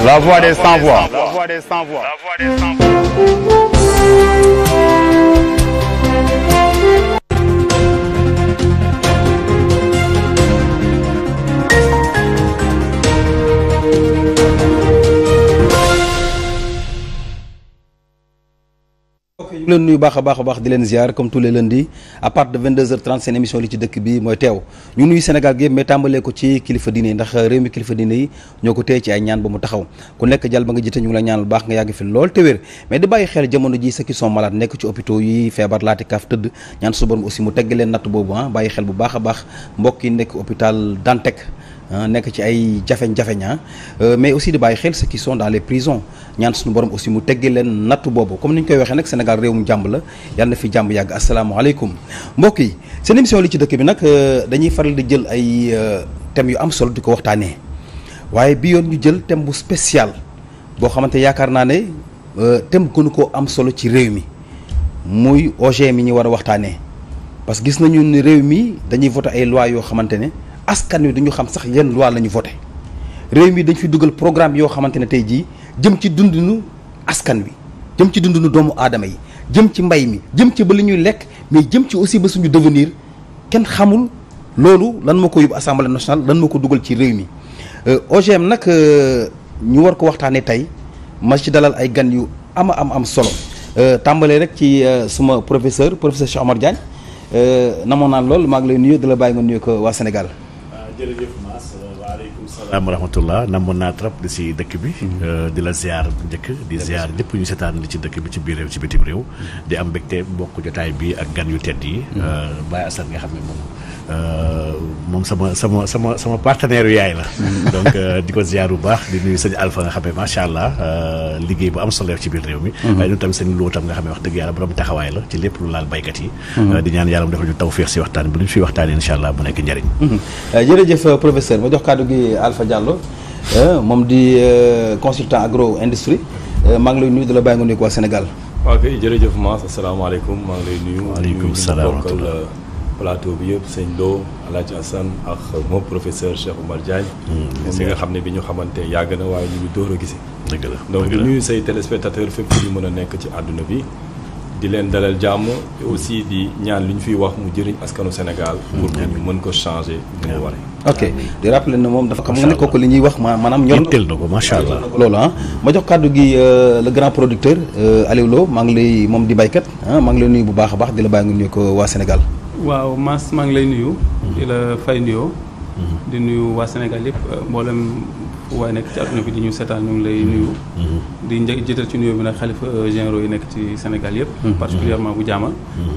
La voix des sans-voix. La voix des sans-voix. La voix des sans-voix. ñu leen nuyu baax a baax di leen ziar comme tous les lundis à partir de 22h30 seen émission li ci dëkk bi mooy teew ñu nuyu Sénégal gi yëpp mais tàmbalee ko ci kilifa diine yi ndax réew mi kilifa diine yi ñoo ko téye ci ay ñaan ba mu taxaw ku nekk jàll ba nga jiite ñu ngi la ñaanal baax nga yàgg fi lool te wér mais di bàyyi xel jamono ji ceux qui sont malades nekk ci hôpitaux yi feebar laati kaaf tëdd ñaan su borom aussi mu tegg leen natt boobu bàyyi xel bu baax a baax mbokk yi nekk hôpital Dantec nekk ci ay jafeñ-jafeñ mais aussi di bàyyi xel ceux qui sont dans les prisons ñaan suñu borom aussi mu teggi leen nattu boobu comme ni ñu koy waxee nag Sénégal réew mu jàmb la yàlla na fi jàmb yàgg asalaamaaleykum mbokk yi seen émission li ci dëkk bi nag dañuy faral di jël ay thèmes yu am solo di ko waxtaanee waaye bi yoon ñu jël thème bu spécial boo xamante yaakaar naa ne thème gënu koo am solo ci réew mi muy OGM mi ñu war a waxtaanee parce que gis nañu ni réew mi dañuy voté ay loi yoo xamante ne askan wi duñu xam sax yenn loi la ñu voté réew mi dañ fi dugal programme yoo xamante ne tey jii jëm ci dundinu askan wi jëm ci dundinu doomu aadama yi jëm ci mbay mi jëm ci ba li ñuy lekk mais jëm ci aussi ba suñu devenir kenn xamul loolu lan moo ko yóbbu assemblée nationale lan moo ko dugal ci réew mi OGM nag ñu war ko waxtaanee tey ma ci dalal ay gan yu am solo tàmbalee rek ci suma professeur Cheikh Omar Diagne namoon naan lool maa ngi lay nuyu di la bàyyi nga nuyu ko waa Sénégal. jërëjëf Mass waaleykum salaam wa rahmatullah namoon naa trop di si dëkk bi di la ziar njëkk di ziar ñëpp ñu seetaan li ci dëkk bi ci biir réew ci bitim réew di am mbégte bokk jotaay bi ak gan yu tedd yi Baye Assane nga xam ne moom sama partenaire yu yaay la donc di ko ziar bu baax di nuyu sëñ Alpha nga xam ne macha allah liggéey bu am solo ci biir réew mi waaye ñun tamit sëñ Lo tam nga xam ne wax dëgg yàlla borom taxawaay la ci lépp lu laal baykat yi di ñaan yàlla mu defal ñu tawfeex si waxtaan bi lu ñu fiy waxtaanee incha allah mu nekk njëriñ jërëjëf professeur ma jox kàddu gi Alpha Diallo moom di consultant agro industrie maa ngi lay nuyu di la bàyyi nga nuyu ko waa Sénégal. ok jërëjëf Mass asalaamaaleykum maa ngi lay nuyu. waaleykum salaam wa rahmatulah plateau bi yëpp sëñ Lo Alaaji Assane ak moom professeur Cheikh Omar Diagne. moom mi nga xam ne bi ñu xamante yàgg na waaye ñu ngi door a gisee. dëgg la donc di nuyu say téléspectateurs fépp fu ñu mën a nekk ci àdduna bi. di leen dalal jàmm aussi di ñaan li ñu fiy wax mu jëriñ askanu Sénégal. pour que ñu mën ko changer ni mu waree. ok di rappeler ne moom dafa xam nga ne kooku li ñuy wax maanaam ñor teel na ko macha allah loolu ma jox kàddu gi le grand producteur Aliou Lo maa ngi lay moom di baykat maa ngi lay nuyu bu baax a baax di la bàyyi nga nuyu ko waa Sénégal. waaw Mass maa ngi lay nuyu. di la fay nuyoo. di nuyu waa Sénégal yëpp mboolem fu waay nekk ci àdduna bi di ñu seetaan ñu ngi lay nuyu. di jiital ci nuyoo bi nag xalifa généraux yi nekk ci Sénégal yëpp. particulièrement bu jaamal.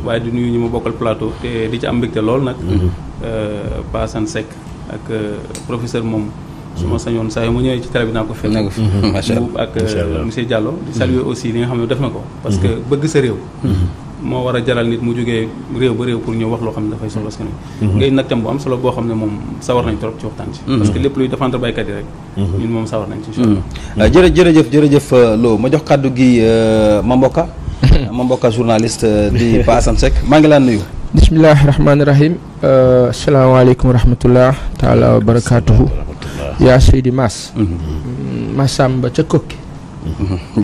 waaye di nuyu ñu ma bokkal plateau te di ci am mbégte lool nag. Pa Assane Seck ak professeur moom. su ma sañoon saa yu ma ñëwee ci télé bi naa ko fekk. macha allah ak monsieur Diallo. di saluer aussi li nga xam ne def na ko. parce que bëgg sa réew. moo war a jaral nit mu jógee réew ba réew pour ñëw wax loo xam ne dafay soxla askan wi. ngay nag tam bu am solo boo xam ne moom sawar nañ trop ci waxtaan ci. parce que lépp luy défendre baykat yi rek. ñun moom sawar nañ ci incha allah. jërëjëf Lo ma jox kàddu gi Mamboka journaliste di Pa Assane Seck maa ngi laa nuyu. bismillahi rahmaani rahim asalaamaaleykum wa rahmatullah taala wa barakaatuhu. yaa Seydi Mass. Massamba ca Kokki.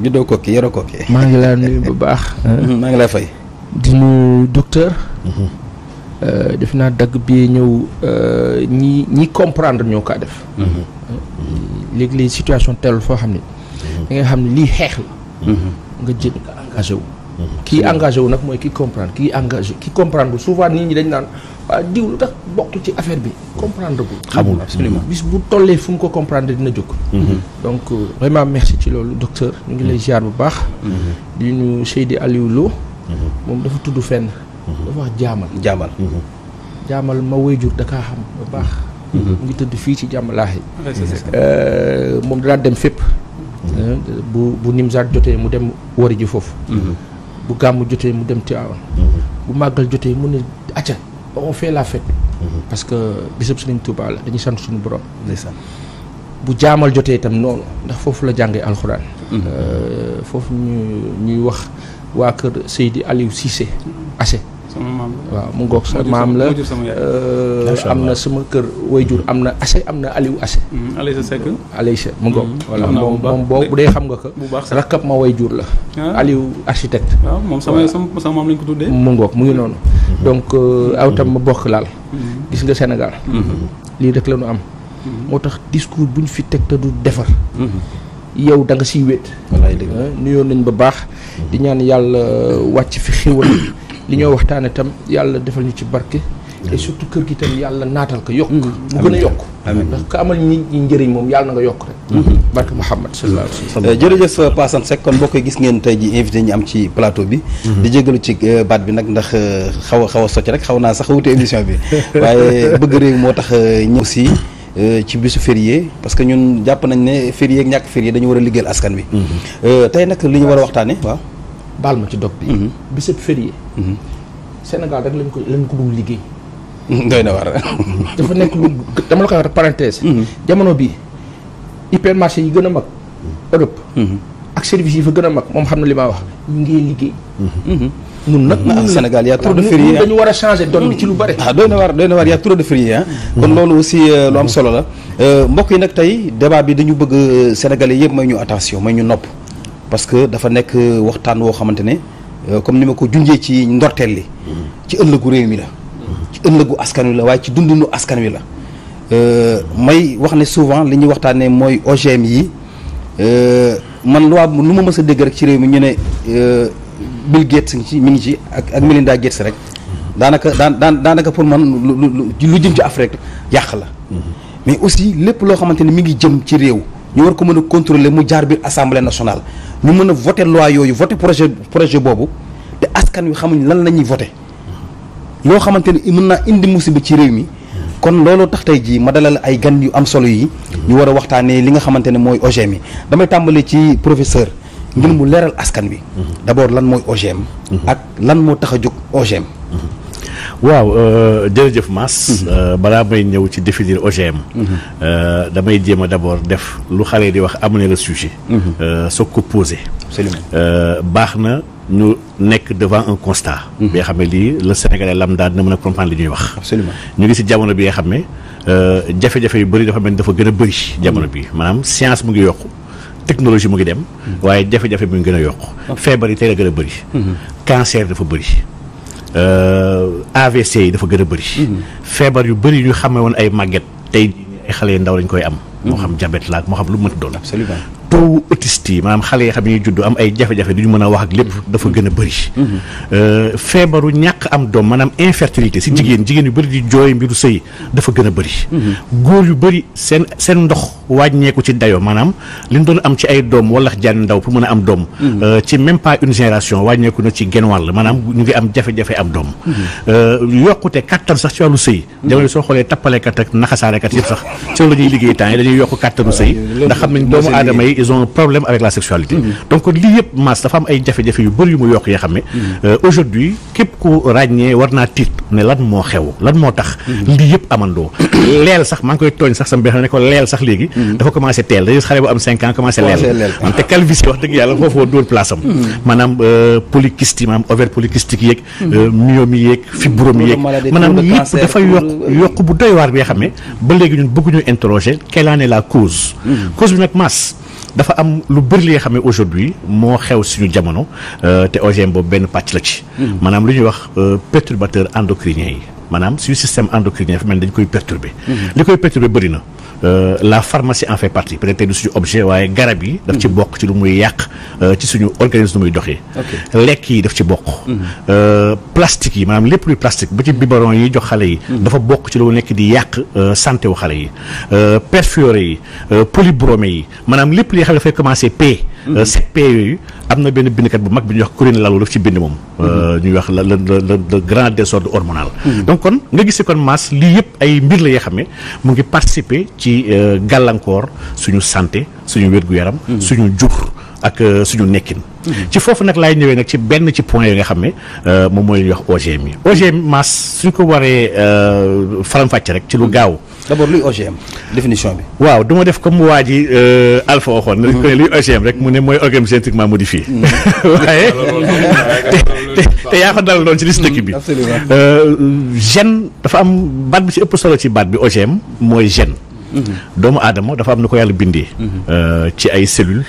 juddoo Kokki yoroo Kokki. maa ngi laa nuyu bu baax. maa ngi lay fay. di nuyu docteur. def naa dagg bi ñëw ñi comprendre ñoo kaa def. léegi situation tellul foo xam ne. da nga xam ne lii xeex la. nga jël nga engagé wu. kii engagé wu nag mooy ki comprendre kii engagé ki comprendre bu souvent nit ñi dañ naan waa diw lu tax bokk ci affaire bi comprendre bu xamul absolument bis bu tollee fu mu ko comprendre dina jóg. donc vraiment merci ci loolu docteur ñu ngi lay ziar bu baax. di ñu Seydi Aliou Lo. moom dafa tudd fenn. dafa wax jaamal ma wayjur da kaa xam bu baax. mu ngi tëdd fii ci jàmmalaahi. moom danaa dem fépp. bu Nimzaat jotee mu dem wari ji foofu. bu gàmmu jotee mu dem Tiwaawan. bu màggal jotee mu ne acca on fait la fête. parce que bisab Sëriñ Tuubaa la dañuy sant suñu borom. ndeysaan bu jaamal jotee itam noonu ndax foofu la jàngee alxuraan. foofu ñuy wax waa kër Seydi Aliou Cissé Assé sama maam la. waaw mu ngoog sa maam la am na sama kër wayjur am na Assé am na Aliou Assé. Alaysa Seck. Alaysa mu ngoog. voilà moom boobu day xam nga ko. bu baax rakkab ma wayjur la. Aliou architecte. waaw moom sama maam lañ ko tuddee. mu ngoog mu ngi noonu. donc aw tam ma bokk laal. gis nga Sénégal. lii rek la ñu am. moo tax discours bu ñu fi teg te du defar. yow da nga siy wéet. wallaay dëgg nuyoon nañ ba baax. di ñaan yàlla wàcc fi xéwal. li ñoo waxtaane tam yàlla defal ñu ci barke. et surtout kër gi tam yàlla naatal ko yokk. mu gën a yokk. ndax ko amal nit ñi njëriñ moom yàlla na nga yokk rek. barke Muhammad sallallahu alayhi wa sallam. jërëjëf Pa Assane Seck kon mbokk yi gis ngeen tey ji invité ñi am ci plateau bi. di jégalu ci baat bi nag ndax xaw a socc rek xaw naa sax wute émission bi waaye bëgg réew moo tax ñëw si. ci bisu férié parce que ñun jàpp nañ ne férié ak ñàkk férié dañu war a liggéeyal askan wi. tey nag li ñu war a waxtaane waaw. baal ma ci dog bi. bisub férié. Sénégal rek lañ ko dul liggéey. doy na war dafa nekk lu dama la koy wax parenthèse. jamono bii hypermarché yi gën a mag Europe. ak service yi fa gën a mag moom xam na li ma wax ñu ngi liggéey. ñun nag Sénégal y a trop de férié dañu war a changer donne bi ci lu bari. doy na war y a trop de férié kon loolu aussi lu am solo la mbokk yi nag tey débat bi dañu bëgg sénégalais yëpp may ñu attention may ñu nopp parce que dafa nekk waxtaan woo xamante ne comme ni ma ko junjee ci ndorteel li ci ëllëgu réew mi la ci ëllëgu askan wi la waaye ci dundunu askan wi la may wax ne souvent li ñuy waxtaanee mooy OGM yi man lu ma mës a dégg rek ci réew mi ñu ne Bill Gates mi ngi ci ak Melinda Gates rek daanaka pour man lu jëm ci Afrique yàq la mais aussi lépp loo xamante ne mi ngi jëm ci réew ñu war ko mën a contrôler mu jaar biir assemblée nationale ñu mën a voter loi yooyu voter projet boobu te askan wi xamuñ lan la ñuy voter loo xamante ne mën naa indi musiba ci réew mi kon looloo tax tey jii ma dalal ay gan yu am solo yi ñu war a waxtaanee li nga xamante ne mooy OGM yi damay tàmbali ci professeur ngir mu leeral askan wi d'abord lan mooy OGM ak lan moo tax a jóg OGM. waaw jërëjëf Mass balaa may ñëw ci définir OGM damay jéem a d'abord def lu xale di wax amener le sujet soog ko poser baax na ñu nekk devant un constat bi nga xam ne lii le Sénégalais lambda dina mën a comprendre li ñuy wax absolument ñu ngi ci jamono bi nga xam ne jafe-jafe yu bëri dafa mel ni dafa gën a bëri jamono bi maanaam science mu ngi yokku technologie mu ngi dem waaye jafe-jafe mu ngi gën a yokku feebar yi tey la gën a bëri cancer dafa bëri AVC yi dafa gën a bëri feebar yu bëri ñu xamee woon ay màgget tey ay xale yu ndaw lañ koy am moo xam diabète la ak moo xam lu mu mënti doon absolument taux autiste yi maanaam xale yi xam ne ñuy judd am ay jafe-jafe du ñu mën a wax ak lépp dafa gën a bëri feebaru ñàkk am doom maanaam infertilité si jigéen yu bëri di jooy mbiru sëy dafa gën a bëri góor yu bëri seen ndox wàññeeku ci dayoo maanaam li ñu doon am ci ay doom wala jaan ndaw pour mën a am doom ci même pas une génération wàññeeku na ci genn wàll maanaam ñu ngi am jafe-jafe am doom yokkute kattan sax ci wàllu sëy jamono soo xoolee tappalekat ak naxasaarekat yëpp sax ci la ñuy liggéey temps yi dañuy yokk kattanu sëy ndax xam nañ doomu aadama yi ils ont un problème avec la sexualité donc lii yëpp Mass dafa am ay jafe-jafe yu bëri yu mu yokk yoo xam ne aujourd'hui képp ku ràññee war naa tiit ne lan moo xew lan moo tax lii yëpp amandoo leel sax maa ngi koy tooñ sax sama benn ne ko leel sax léegi dafa commencé teel dañuy xale bu am 5 ans commencé leel te calvitie wax dëgg yàlla foofu doon place am maanaam polykyste yi maanaam ovaire polycystique yeeg myome yeeg fibrome yeeg maanaam yëpp dafa yokk bu doy waar bi nga xam ne ba léegi ñun bëgguñu interroger quelle en est la cause bi nag Mass dafa am lu bëri li nga xam ne aujourd'hui moo xew suñu jamono te OGM boobu benn pàcc la ci maanaam lu ñuy wax perturbateur endocrinien yi maanaam suñu système endocrinien fi mel dañ koy perturber li koy perturber bëri na la pharmacie en fait partie peut-être du suñu objet waaye garab yi daf ci bokk ci lu muy yàq ci suñu organisme lu muy doxee lekk yi daf ci bokk plastique yi maanaam lépp luy plastique ba ci biberon yi jox xale yi dafa bokk ci lu nekk di yàq santé wu xale yi perfluoré yi polybromé yi maanaam lépp li nga xam ne dafay commencer P 7P yooyu am na benn bindkat bu mag bi ñuy wax Corinne Lalo daf ci bind moom ñuy wax le grand désordre hormonal donc kon nga gis kon Mass lii yëpp ay mbir la yoo xam ne mu ngi participer ci gàllankoor suñu santé suñu wér-gu-yaram suñu jur ak suñu nekkin ci foofu nag laay ñëwee nag ci benn ci point yi nga xam ne moom mooy li ñuy wax OGM yi. OGM Mass suñ ko waree faram-fàcce rek ci lu gaaw. d'abord luy OGM définition bi. waaw du ma def comme waa ji Alpha waxoon. nañ ko ne luy OGM rek mu ne mooy organisme génétiquement modifié. waaye te yaa ko dal doon ci liste dëkk bi. gène dafa am baat bi ci ëpp solo ci baat bi OGM mooy gène. doomu aadama dafa am na ko yàlla bindee. ci ay cellules.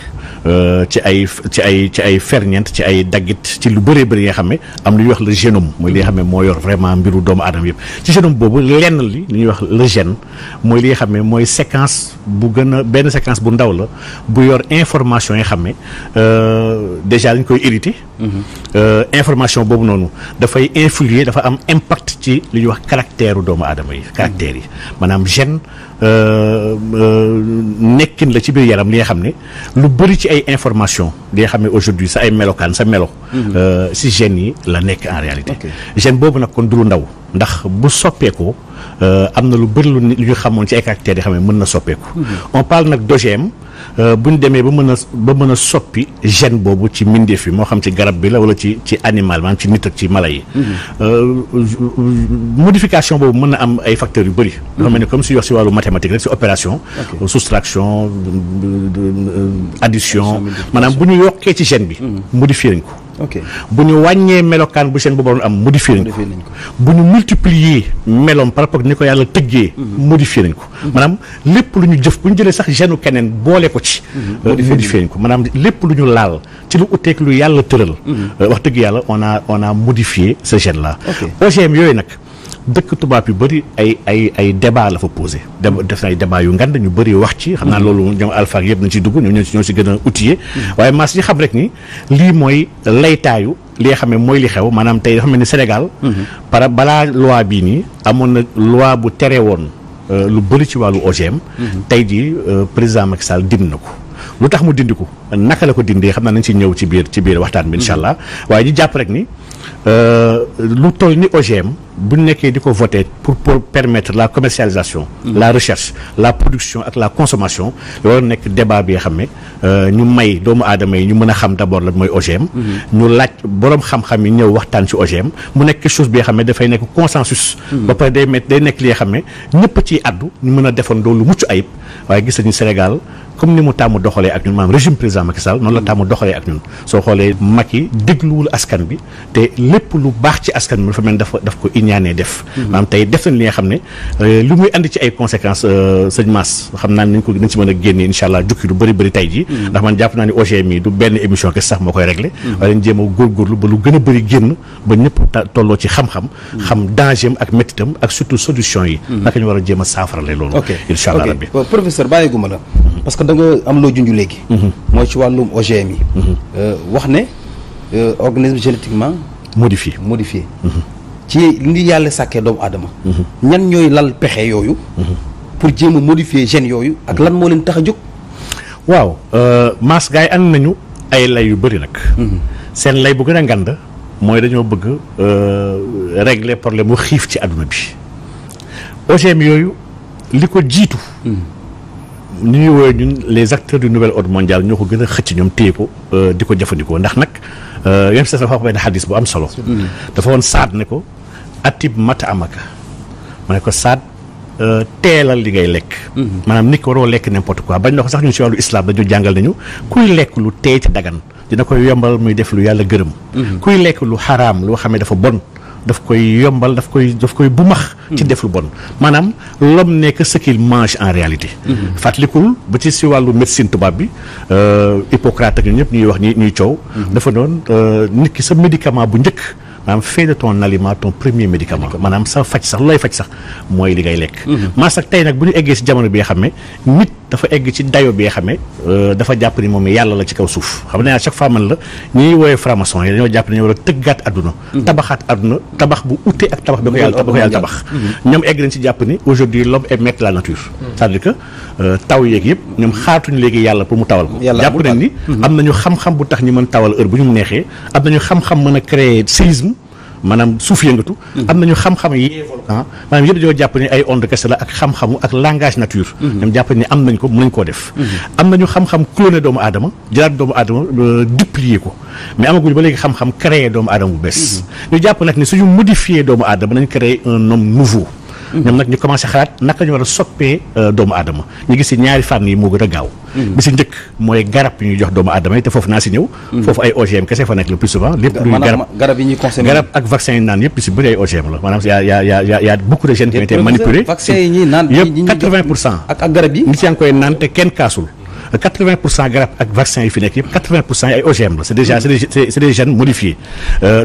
ci ay ferñeent ci ay daggit ci lu bëree bëri nga xam ne am lu ñuy wax le génome mooy li nga xam ne moo yor vraiment mbiru doomu aadama yëpp ci génome boobu lenn li ñuy wax le gène mooy li nga xam ne mooy séquence bu gën a benn séquence bu ndaw la bu yor information yi nga xam ne déjà dañ koy hérité information boobu noonu dafay influer dafa am impact ci li ñuy wax caractère u doomu aadama yi caractères yi maanaam gène nekkin la ci biir yaram li nga xam ne lu bëri ci ay information li nga xam ne aujourd'hui sa ay melokaan sa melo si gènes yi la nekk en réalité gène boobu nag kon du lu ndaw ndax bu soppeekoo am na lu bëri lu ñu xamoon ci ay caractères yi xam ne mën na soppeeku on parle nag d'OGM bu ñu demee ba mën a soppi gène boobu ci mbindeef yi moo xam ci garab bi la wala ci animal maanaam ci nit ak ci mala yi modification boobu mën na am ay facteurs yu bëri dafa mel ni comme si wax si wàllu mathématique rek si opération soustraction addition maanaam bu ñu yokkee ci gène bi modifier nañ ko bu ñu wàññee melokaan bu gène boobu doon am modifier nañ ko bu ñu multiplier meloom par rapport ni ko yàlla tëggee modifier nañ ko maanaam lépp lu ñu jëf bu ñu jëlee sax gène keneen boole ko ci modifier nañ ko maanaam lépp lu ñu laal ci lu uteek lu yàlla tëral wax dëgg yàlla on a modifié ce gène là OGM yooyu nag dëkk tubaab yu bëri ay débat la fa posé def na ay débat yu ngand ñu bëri wax ci xam naa loolu ñoom alpha yëpp nañ ci dugg ñoo si gën a outillé waaye Mass yi xam rek ni lii mooy laytaayu li nga xam ne mooy li xew maanaam tey dafa mel ni Sénégal balaa loi bii nii amoon na loi bu tere woon lu bëri ci wàllu OGM tey jii président Macky Sall dindi na ko lu tax mu dindi ko naka la ko dindee xam naa nañ ci ñëw ci biir waxtaan bi incha allah waaye ñu jàpp rek ni lu toll ni OGM bu nekkee di ko voter pour permettre la commercialisation la recherche la production ak la consommation loolu nekk débat bi nga xam ne ñu may doomu aadama yi ñu mën a xam d'abord la mooy OGM ñu laaj boroom xam-xam yi ñëw waxtaan ci OGM mu nekk quelque chose bi nga xam ne dafay nekk consensus ba pare day nekk li nga xam ne ñëpp ciy addu ñu mën a defandoo lu mucc ayib waaye gis nañu Sénégal comme ni mu tàmm doxalee ak ñun maanaam régime président Macky Sall noonu la tàmm doxalee ak ñun soo xoolee Macky dégluwul askan bi te lépp lu baax ci askan bi dafa mel daf ko iñaanee def maanaam tey def nañ li nga xam ne lu muy andi ci ay conséquences sëñ Mass xam naa nañ ci mën a génne incha allah jukki lu bëri tey ji ndax man jàpp naa ni OGM yi du benn émission ke sax moo koy réglé waaye dañ jéem a góorgóorlu ba lu gën a bëri génn ba ñëpp tolloo ci xam-xam xam danger ak méttitam ak surtout solution yi naka ñu war a jéem a saafarale loolu incha allah rabbi professeur bàyyiguma la parce que da nga am loo junj léegi mooy ci wàllum OGM yi wax ne organisme génétiquement modifié ci li yàlla sàkkee doomu aadama ñan ñooy lal pexe yooyu pour jéem a modifier gènes yooyu ak lan moo leen tax a jóg waaw Mass gars yi ànd nañu ay lay yu bëri nag seen lay bu gën a ngand mooy dañoo bëgg régler problème mu xiif ci àdduna bi OGM yooyu li ko jiitu ni ñuy woowee ñun les acteurs du nouvel ordre mondial ñoo ko gën a xëcc ñoom téye ko di ko jëfandikoo ndax nag yém sa dafa wax benn xadis bu am solo dafa woon Saad ne ko atib mata amaka ma ne ko Saad teelal li ngay lekk maanaam nit ko waroo lekk n'importe quoi bañ na ko sax ñun si wàllu islam dañu jàngal nañu kuy lekk lu teey te dagan dina koy yombal muy def lu yàlla gërëm kuy lekk lu xaraam loo xam ne dafa bon daf koy yombal daf koy bumax ci def lu bon maanaam l'homme n'est que ce qu'il mange en réalité fàttalikul ba ci si wàllu médecine tubaab bi Hippocrate ak ñun ñëpp ñuy wax ñuy coow dafa doon nit ki sa médicament bu njëkk maanaam fais de ton aliment ton premier médicament maanaam sa faj sax lu lay faj sax mooy li ngay lekk Mass ak tey nag bu ñu eggee si jamono bi nga xam ne nit dafa egg ci dayo bi nga xam ne dafa jàpp ni moom yàlla la ci kaw suuf xam ne à chaque fois man la ñuy woowee franc-maçon yi dañoo jàpp ne ñu war a tëggaat adduna tabaxaat adduna tabax bu ute ak tabax bi ko yàlla tabax ñoom egg nañ ci jàpp ni aujourd'hui l'homme est maître de la nature c'est-à-dire que taw yeeg yëpp ñoom xaatuñu léegi yàlla pour mu tawal ko jàpp nañ ni am nañu xam-xam bu tax ñu mën tawal heure bu ñu neexee am nañu xam-xam mën a créer séisme maanaam suuf yëngatu. am nañu xam-xam yee volcan maanaam yëpp dañoo jàpp ne ay onde kese la ak xam-xamu ak langage nature. ñoom jàpp ne am nañ ko mën nañ koo def. am nañu xam-xam cloné doomu aadama jëlaat doomu aadama duplier ko mais amaguñu ba léegi xam-xam créer doomu aadama bu bees. ñu jàpp nag ni suñu modifier doomu aadama nañ créer un homme nouveau. ñoom nag ñu commencé xalaat naka ñu war a soppee doomu aadama ñu gis ci ñaari fànn yi moo gën a gaaw. bi si njëkk mooy garab yi ñuy jox doomu aadama yi te foofu naa si ñëw. foofu ay OGM kese fa nekk le plus souvent. lépp luy garab yi ñuy consommé garab ak vaccin yi naan yëpp lu si bëri ay OGM la maanaam y a beaucoup de gènes qui ont été manipulés. vaccin yi ñuy naan yëpp 80% ak garab yi. nit yaa ngi koy naan te kenn kaasul. 80% garab ak vaccin yi fi nekk yëpp 80% ay OGM la c'est déjà c'est des gènes modifiés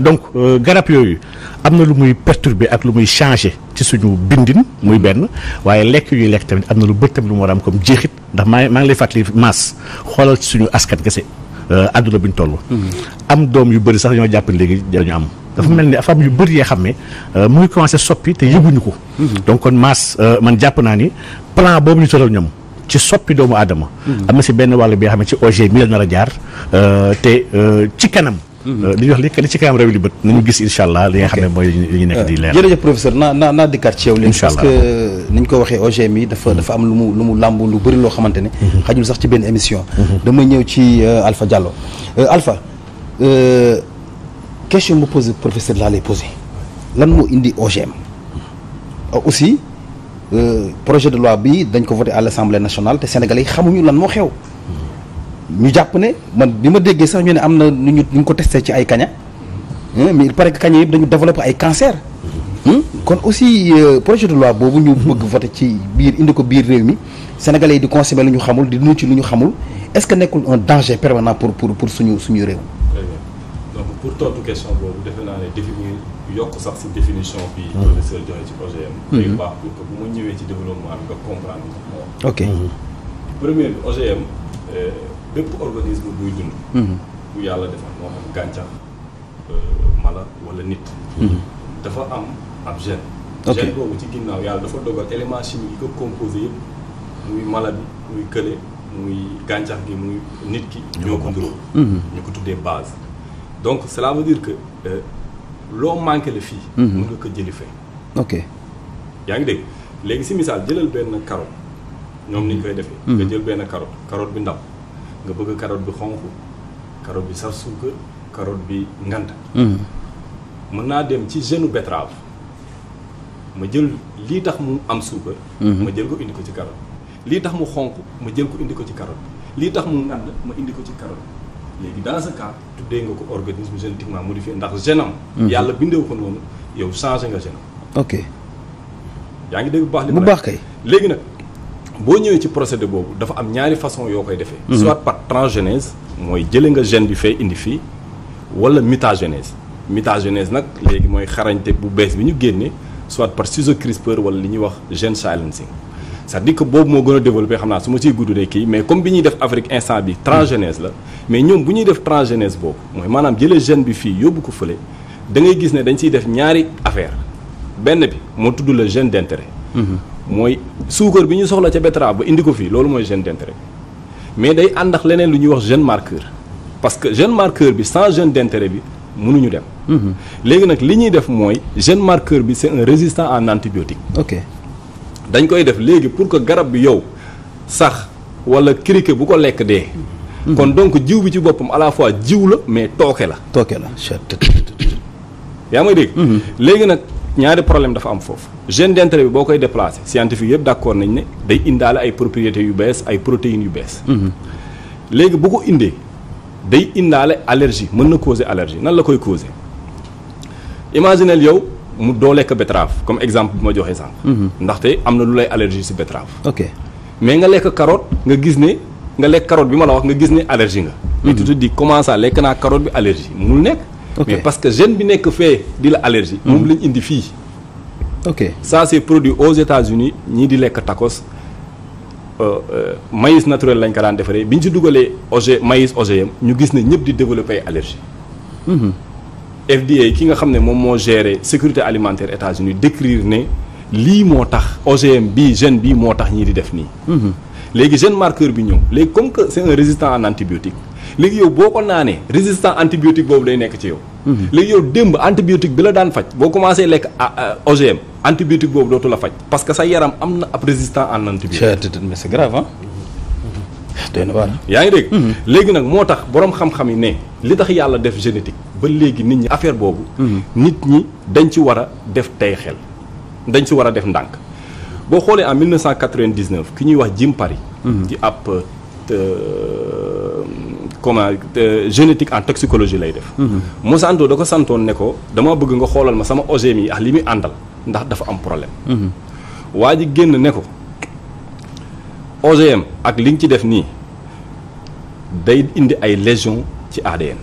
donc garab yooyu am na lu muy perturber ak lu muy changer ci suñu bindin muy benn waaye lekk yu ñuy lekk tamit am na lu bëri tamit lu mu war a am comme jeexit ndax maa ngi lay fàttali maas xoolal ci suñu askan kese àdduna bi ñu toll. am doom yu bëri sax ñoo jàpp léegi dañu am. dafa mel ni femme yu bëri yoo xam ne mu ngi commencé soppi te yëguñu ko. donc kon maas man jàpp naa ni plan boobu ñu tëral ñoom. ci soppi doomu aadama. am na si benn wàll bi nga xam ne ci OG mi la nar a jaar te ci kanam. li ñuy wax li ci kanam réew li bët nañu gis incha allah li nga xam ne mooy li ñu nekk di leer. jërëjëf professeur naa dikkaat ci yow léegi parce que ni ñu ko waxee OG mi dafa am lu mu làmb lu bëri loo xamante ne. xajul sax ci benn émission. dama ñëw ci Alpha Diallo Alpha question mu posé professeur laa lay posé lan moo indi OGM aussi. projet de loi bi dañ ko voté à l'Assemblée nationale te Sénégalais yi xamuñu lan moo xew ñu jàpp ne man bi ma déggee sax ñu ne am na nu ñu ko testé ci ay kaña mais il paraît que kaña yëpp dañu développé ay cancer kon aussi projet de loi boobu ñu bëgg voté ci biir indi ko biir réew mi Sénégalais yi di consommer lu ñu xamul di dund ci lu ñu xamul est-ce que nekkul un danger permanent pour suñu réew. donc pour tontu question boobu defe naa ne définir yokk sax ci définition bi professeur joxe ci OGM. day baax pour que bu ma ñëwee ci développement bi nga comprendre ko. ok premier bi OGM bépp organisme buy dund. bu yàlla defal moo xam gàncax mala wala nit. dafa am ab gène. ok gène boobu ci ginnaaw yàlla dafa dogal élément chimique yi ko composé yëpp muy mala bi muy kële muy gàncax gi muy nit ki. ñoo ko nduróo. ñu ko tuddee base. donc cela veut dire que loo manqué la fii. mën nga ko jëli fee. ok yaa ngi dégg léegi si misaal jëlal benn carotte ñoom ni ñu koy defee. nga jël benn carotte bi ndaw nga bëgg carotte bi xonq carotte bi saf suukar carotte bi ngand. mën naa dem ci gène betterave ma jël lii tax mu am suukar. ma jël ko indi ko ci carotte lii tax mu xonq ma jël ko indi ko ci carotte lii tax mu ngand ma indi ko ci carotte. léegi dans ce cas tuddee nga ko organisme génétiquement modifié ndax gène am yàlla bindew ko noonu yow changé nga gène am. ok yaa ngi dégg bu baax li bu baax kay. léegi nag boo ñëwee ci procédé boobu dafa am ñaari façon yoo koy defee. soit par transgénèse mooy jële nga gène bi fee indi fii wala mutagénèse. mutagénèse nag léegi mooy xarañte bu bees bi ñu génne soit par ciseau CRISPR wala li ñuy wax gene silencing. c'est-à-dire que boobu moo gën a développé xam naa su ma ciy gudd de kii mais comme bi ñuy def Afrique instant bi transgénèse la mais ñoom bu ñuy def transgénèse boobu mooy maanaam jëlee gène bi fii yóbbu ko fële da ngay gis ne dañ ciy def ñaari affaire benn bi moo tudd la gène d'intérêt. mooy suukar bi ñu soxla ca betterave ba indi ko fii loolu mooy gène d'intérêt mais day ànd ak leneen lu ñuy wax gène marqueur parce que gène marqueur bi sans gène d'intérêt bi mënuñu dem. léegi nag li ñuy def mooy gène marqueur bi c'est un résistant en antibiotique. ok. dañ koy def léegi pour que garab bi yow sax wala criquet bu ko lekk dee. kon donc jiw bi ci boppam à la fois jiw la mais tooke la. yaa may dégg. léegi nag ñaari problème dafa am foofu. gène d'intérêt bi boo koy déplacer scientifique yëpp d'accord nañ ne day indaale ay propriétés yu bees ay protéines yu bees. léegi bu ko indee day indaale allergie mën na causer allergie nan la koy causer imaginez yow. mu doo lekk betterave comme exemple bi ma joxee sànq. ndaxte am na lu lay allergie ci betterave. ok mais nga lekk carotte nga gis ne nga lekk carotte bi ma la wax nga gis ne allergie nga. mais tu te dis comment ça lekk naa carotte bi allergie mënul nekk. mais parce que gène bi nekk fee di la allergie. moom lañ indi fii. ok ça c'est produit aux États-Unis ñii di lekk tacos maïs naturel lañ ko daan defaree bi ñu ci dugalee maïs OGM ñu gis ne ñëpp di développer allergie. FDA ki nga xam ne moom moo gérer sécurité alimentaire États-Unis décrire ne lii moo tax OGM bii gène bii moo tax ñii di def nii. léegi gène marqueur bi ñëw léegi comme que c'est un résistant en antibiotique léegi yow boo ko naanee résistant antibiotique boobu day nekk ci yow léegi yow démb antibiotique bi la daan faj boo commencé lekk OGM antibiotique boobu dootu la faj parce que sa yaram am na ab résistant en antibiotique. mais c'est grave ah. doy na waar. yaa ngi dégg. léegi nag moo tax boroom xam-xam yi ne li tax yàlla def génétique ba léegi nit ñi affaire boobu. nit ñi dañ ci war a def tey xel dañ ci war a def ndànk boo xoolee en 1999 ki ñuy wax Jim Parry. ci ab génétique en toxicologie lay def. Monsanto da ko santoon ne ko dama bëgg nga xoolal ma sama OGM yi ak li muy àndal ndax dafa am problème. waa ji génn ne ko. OGM ak li nga ci def nii day indi ay lésions ci ADN.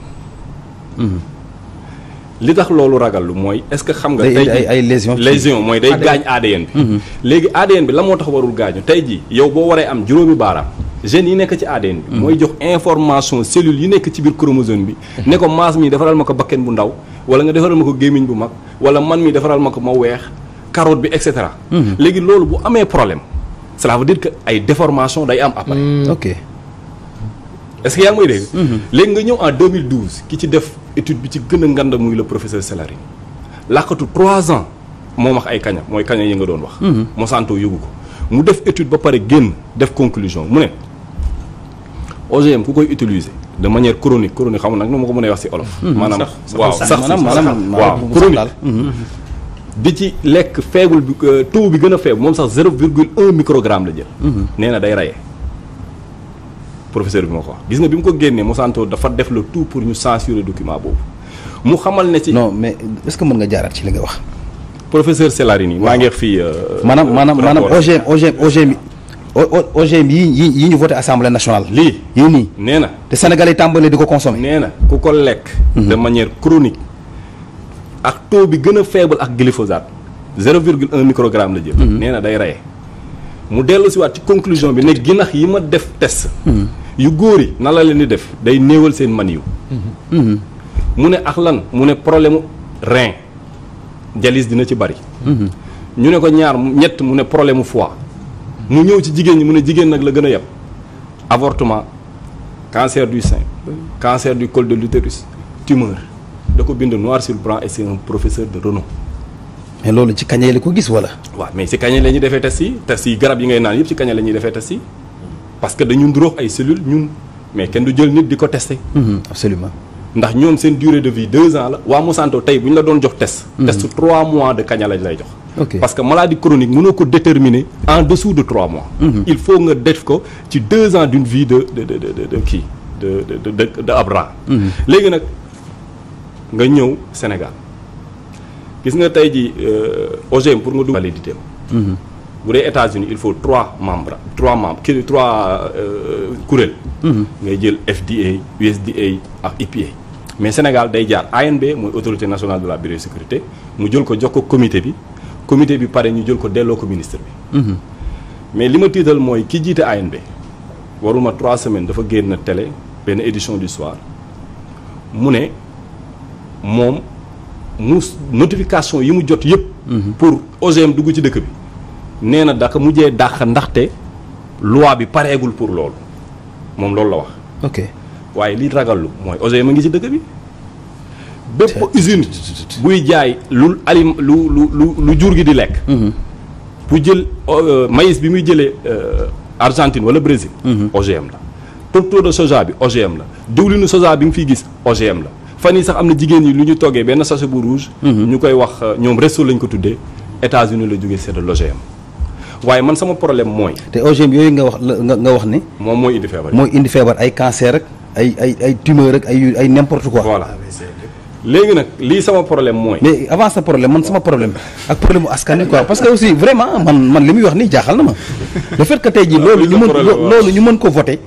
li tax loolu ragal lu mooy est-ce que xam nga. tey jii ay lésion mooy day gaañ ADN bi. léegi ADN bi la moo tax warul gaañu tey jii yow boo waree am juróomi baaraam gènes yi nekk ci ADN bi. mooy jox information cellules yi nekk ci biir chromosome bi. ne ko maas mi defaral ma ko bakken bu ndaw wala nga defaral ma ko gémmiñ bu mag wala man mi defaral ma ko ma weex carotte bi et cetera. léegi loolu bu amee problème. cela veut dire que ay déformation day am après. ok est-ce que yaa ngi may dégg. léegi nga ñëw en 2012 ki ci def étude bi ci gën a ngand muy le professeur Celarine làkkatu 3 ans moo wax ay kaña mooy kaña yi nga doon wax. Monsanto yóbbu ko mu def étude ba pare génn def conclusion mu ne OGM ku koy utiliser de manière chronique xam nag nu ma ko mën a wax ci olof. maanaam waaw sax waaw chronique. di ci lekk faible bi taux bi gën a faible moom sax 0,1 microgramme la jël. nee na day rayé professeur bi ma ko wax gis nga bi mu ko génnee Monsanto dafa def le tout pour ñu censurer document boobu mu xamal ne ci. non mais est-ce que mën nga jaaraat ci li nga wax. professeur Celarine yi maa ngi fii. maanaam OGM yi ñu voté assemblée nationale. lii yii nii. nee na te Sénégalais yi tàmbalee di ko consommer. nee na ku ko lekk. de manière chronique. ak taux bi gën a faible ak glyphosate 0,1 microgramme la jël. nee na day reye mu dellu si waat ci conclusion bi ne ginax yi ma def test. yu góor yi na la leen di def day néewal seen man yu mu ne ak lan mu ne problème rein dialyse dina ci bari. ñu ne ko ñett mu ne problème mu foie. mu ñëw ci jigéen ñi mu ne jigéen nag la gën a yeb avortement cancer du sein cancer du col de l'utérus tumeur. da ko bind noir sur blanc et c'est un professeur de renom. mais loolu ci kañe la ko gis wala. waaw mais ci kañe la ñuy defee test yi garab yi ngay naan yëpp ci kañe la ñuy defee test yi parce que dañu nduróog ay cellules ñun mais kenn du jël nit di ko testé. absolument ndax ñoom seen durée de vie 2 ans la waa Monsanto tey bu ñu la doon jox test. test 3 mois de kaña lañ lay jox. ok parce que maladie chronique mënoo ko déterminer en dessous de 3 mois. il faut nga def ko ci 2 ans d'une vie de kii de Abra. léegi nag. nga ñëw Sénégal gis nga tey ji OGM pour nga dugg validité bu dee États-Unis il faut 3 membres kii 3 kuréel ngay jël FDA USDA ak EPA mais Sénégal day jaar ANB mooy autorité nationale de la biosécurité mu jël ko jox ko comité bi pare ñu jël ko delloo ko ministre bi mais li ma tiital mooy ki jiite ANB waruma 3 semaines dafa génn télé benn édition du soir mu ne moom notification yi mu jot yëpp. pour OGM dugg ci dëkk bi nee na daka mujjee dàq ndaxte loi bi pareegul pour loolu moom loolu la wax. ok waaye li ragallu mooy OGM a ngi ci dëkk bi. bépp usine buy jaay lu lu jur gi di lekk. bu jël maïs bi muy jëlee Argentine wala Brésil. OGM la tourteau de soja bi OGM la diwlinu soja bi nga fiy gis OGM la. fan yii sax am na jigéen ñi lu ñu toggee benn sachet bu rouge. ñu koy wax ñoom resto lañ ko tuddee États-Unis la jógee c'est de l'OGM waaye man sama problème mooy. te OGM yooyu nga wax ni. moom mooy indi feebar. mooy indi feebar ay cancer ak ay tumeur ak ay n'importe quoi. voilà léegi nag lii sama problème mooy. mais avant sa problème man sama problème ak problème mu askan wi quoi parce que aussi vraiment man li muy wax nii jaaxal na ma le fait que tey jii loolu ñu mën ko voter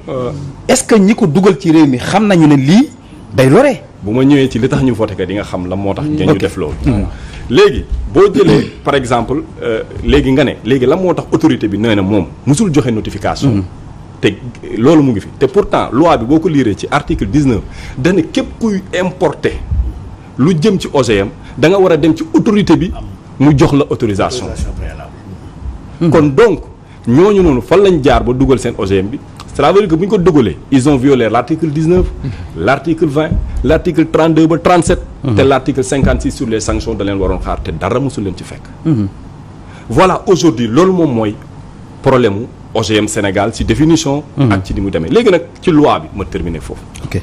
est-ce que ñi ko dugal ci réew mi xam nañu ne lii day lore. bu ma ñëwee ci li tax ñu voté ka di nga xam la moo tax ngeen ñu def loolu léegi boo jëlee par exemple léegi nga ne léegi la moo tax autorité bi nee na moom musul joxe notification te loolu mu ngi fi te pourtant loi bi boo ko liiree ci article 19 dana képp kuy importer lu jëm ci OGM da nga war a dem ci autorité bi mu jox la autorisation kon donc ñooñu noonu fan lañ jaar ba dugal seen OGM bi cela veut dire que bu ñu ko dugalee ils ont violé l'article 19 l'article 20 l'article 32 ba 37. te l'article 56 sur les sanctions da leen waroon xaar te dara mosul leen ci fekk. voilà aujourd'hui loolu moom mooy problème mu OGM Sénégal ci définition. ak ci ni mu demee léegi nag ci loi bi ma terminer foofu. ok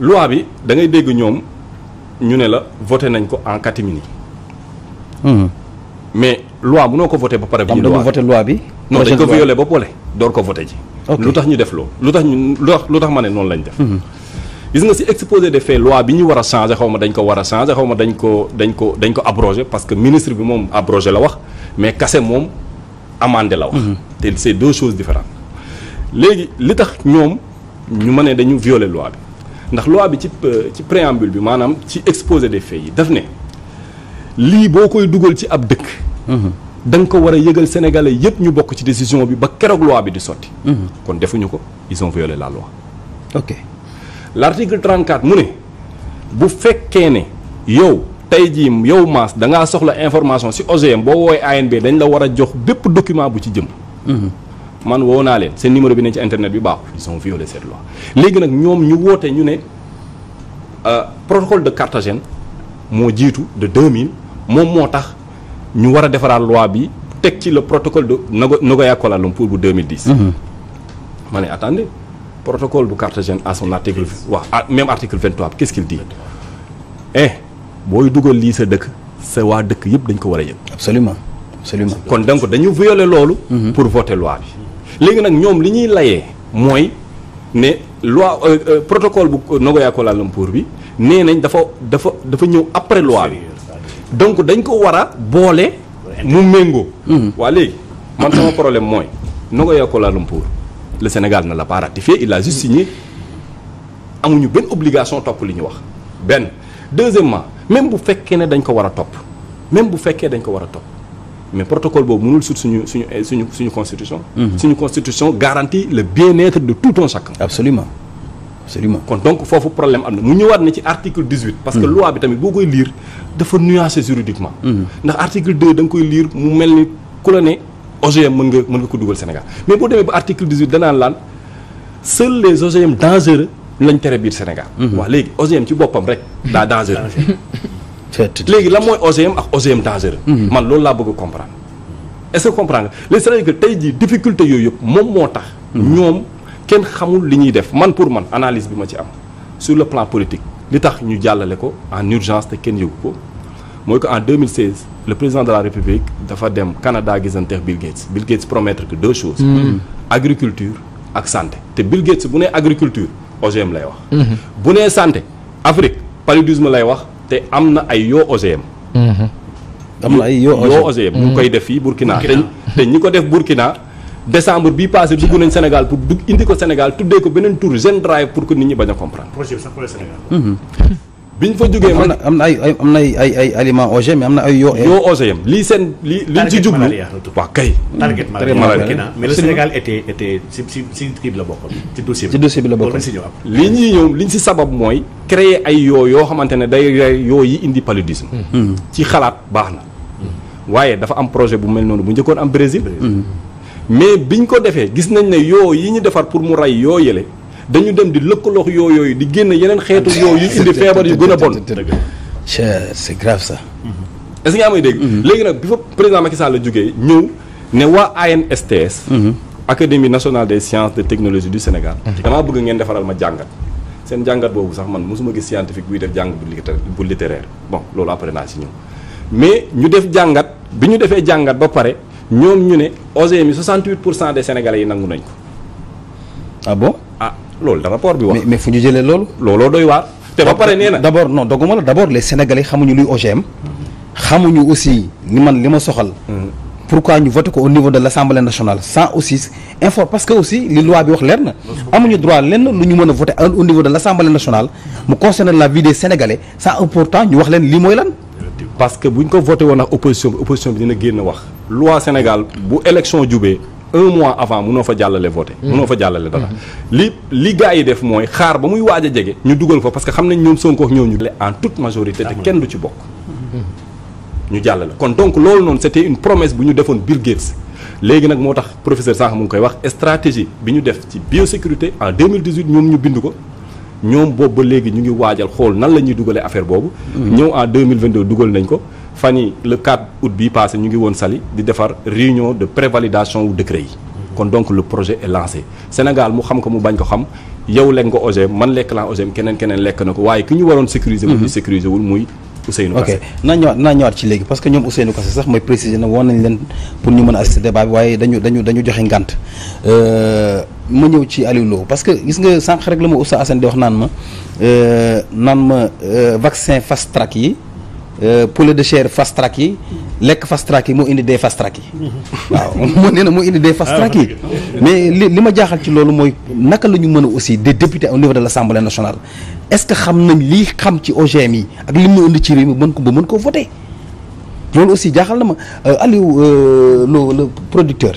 loi bi da ngay dégg ñoom ñu ne la voté nañ ko en catimini. mais loi mënoo ko voté ba pare. am dañu voté loi bi. non dañ ko violé ba pare door ko voté ji. lu tax ñu def loolu lu tax ma ne noonu lañ def. gis nga ci exposé des faits loi bi ñu war a changer xaw ma dañ ko war a changer xaw ma dañ ko abrogé parce que ministre bi moom abrogé la wax mais kase moom amendé la wax. te c'est deux choses différentes. léegi li tax ñoom ñu ma ne dañu violer loi bi ndax loi bi ci préambule bi maanaam ci exposé des faits yi daf ne lii boo koy dugal ci ab dëkk. da nga ko war a yëgal sénégalais yépp ñu bokk ci décision bi ba keroog loi bi di sotti. kon defuñu ko ils ont violé la loi. ok l'article 34 mu ne bu fekkee ne yow tey jii yow Mass da ngaa soxla information ci OGM boo woowee ANB dañ la war a jox bépp document bu ci jëm. man woo naa leen seen numéro bi ne ci internet bi baaxul ils ont violé cette loi. léegi nag ñoom ñu woote ñu ne protocole de Carthagène moo jiitu de 2000 moom moo tax ñu war a defaraat loi bi teg ci le protocole de Nagoya Kuala Lumpur bu 2010. ma ne attendez protocole bu Carthagène à son article même article 23 qu'est-ce qu'il dit booy dugal lii sa dëkk sa waa dëkk yëpp dañ ko war a yëg. absolument kon donc dañu violer loolu. pour voter loi bi. léegi nag ñoom li ñuy layee mooy ne loi protocole bu Nagoya Kuala Lumpur bi nee nañ dafa ñëw après loi bi. donc dañ ko war a boole mu méngoo. waa léegi man sama problème mooy Nagoya Kuala Lumpur le Sénégal ne l'a pas ratifié il a juste signé amuñu benn obligation topp li ñu wax benn. deuxièmement même bu fekkee ne dañ ko war a topp mais protocole boobu mënul sut suñu constitution. suñu constitution garantit le bien-être de tout un chacun. absolument kon donc foofu problème am na mu ñëwaat ne ci article 18. parce que loi bi tamit boo koy lire dafa nuancé juridiquement. ndax article 2 da nga koy lire mu mel ni ku la ne OGM mën nga ko dugal Sénégal mais boo demee ba article 18 danaan laan seuls les OGM dangereux lañ tere biir Sénégal. waaw léegi OGM ci boppam rek daa dangereux. léegi la mooy OGM ak OGM dangereux. man loolu laa bëgg a comprendre est-ce que comprendre nga léegi c'est-à-dire que tey jii difficulté yooyu yëpp moom moo tax. ñoom kenn xamul li ñuy def man pour man analyse bi ma ci am sur le plan politique li tax ñu jàllale ko en urgence te kenn yëgu ko mooy que en 2016 le président de la République dafa dem Canada gisanteex Bill Gates promettre que deux choses. agriculture ak santé te Bill Gates bu nee agriculture OGM lay wax. bu nee santé Afrique paludisme lay wax. te am na ay yoo OGM. am na ay yoo OGM ñu koy def fii Burkina te ñi ko def Burkina décembre bii passé dugg nañ Sénégal pour indi ko Sénégal tuddee ko beneen tour Gen Drive pour que nit ñi bañ a comprendre. projet bi sax pour le Sénégal. biñ fa jógee man am na ay aliments OGM mais am na ay yoo OGM lii seen liñ ci jublu waaw kay. target malaria mais le Sénégal était si kii bi la bokkoon ci dossier bi la bokkoon li ñuy ñëw liñ si sabab mooy créer ay yoo xamante ne day yoo yi indi paludisme ci xalaat baax na waaye dafa am projet bu mel noonu bu njëkkoon am Brésil mais biñ ko defee gis nañ ne yoo yi ñu defar pour mu rey yoo yële dañu dem di lëkkaloo yooyu di génn yeneen xeetu yoo yu indi feebar yu gën a bon. c'est grave ça. est-ce que yaa may dégg. léegi nag bi fa président Macky Sall la jógee ñëw ne waa ANSTS. Académie nationale des sciences de technologie du Sénégal. damaa bëgg ngeen defaral ma jàngat. seen jàngat boobu sax man mosuma gis scientifique buy def jàng bu littéraire bon loolu après naa si ñëw mais ñu def jàngat bi ñu defee jàngat ba pare ñoom ñu ne OGM yi 68% des Sénégalais yi nangu nañ ko. ah bon loolu da rapport bi wax. mais fu ñu jëlee loolu. looloo doy waar. te ba pare nee na d'abord non dogguma la d'abord les Sénégalais xamuñu luy OGM. xamuñu aussi li ma soxal. pourquoi ñu voté ko au niveau de l'Assemblée nationale sans aussi parce que aussi li loi bi wax leer na. amuñu droit lenn lu ñu mën a voté au niveau de l'Assemblée nationale mu concerne la vie des Sénégalais sans pourtant ñu wax leen lii mooy lan. parce que buñ ko voté woon ak opposition bi dina génn wax. loi Sénégal bu élection jubee. un mois avant mënoo fa jàllale voté mënoo fa jàllale dara li gars yi def mooy xaar ba muy waaj a jege ñu dugal fa parce que xam nañ ñoom Sonko ñëw ñu en toute majorité te kenn du ci bokk ñu jàllale kon donc loolu noonu c'était une promesse bu ñu defoon Bill Gates léegi nag moo tax professeur Sakho mu ngi koy wax stratégie bi ñu def ci biosécurité en 2018 ñoom ñu bind ko ñoom boobu ba léegi ñu ngi waajal xool nan la ñuy dugalee affaire boobu. ñëw en 2022 dugal nañ ko fan yi le 4 août bii passé ñu ngi woon Saly di defar réunion de prévalidation wu décret yi. kon donc le projet est lancé Sénégal mu xam ko mu bañ ko xam yow lekk nga OGM man lekk laa OGM keneen lekk na ko waaye ki ñu waroon sécuriser. bu ñu sécuriser wul muy Ousseynou Kassé. ok naa ñëwaat ci léegi parce que ñoom Ousseynou Kassé sax mooy préciser na woon nañ leen pour ñu mën a assister débat bi waaye dañu joxe ngànt ma ñëw ci Aliou Lo parce que gis nga sànq rek la ma Oustaz Assane di wax naan ma vaccin fast track yi poulet de chair fast track yi lekk fast track yi moo indi dee fast track yi waaw moo nee na moo indi dee fast track yi mais li ma jaaxal ci loolu mooy naka la ñu mën a aussi des députés au niveau de l'Assemblée nationale est-ce que xam nañ lii xam ci OGM yi ak li mu indi ci réew mi mën ko voter loolu aussi jaaxal na ma Aliou Lo le producteur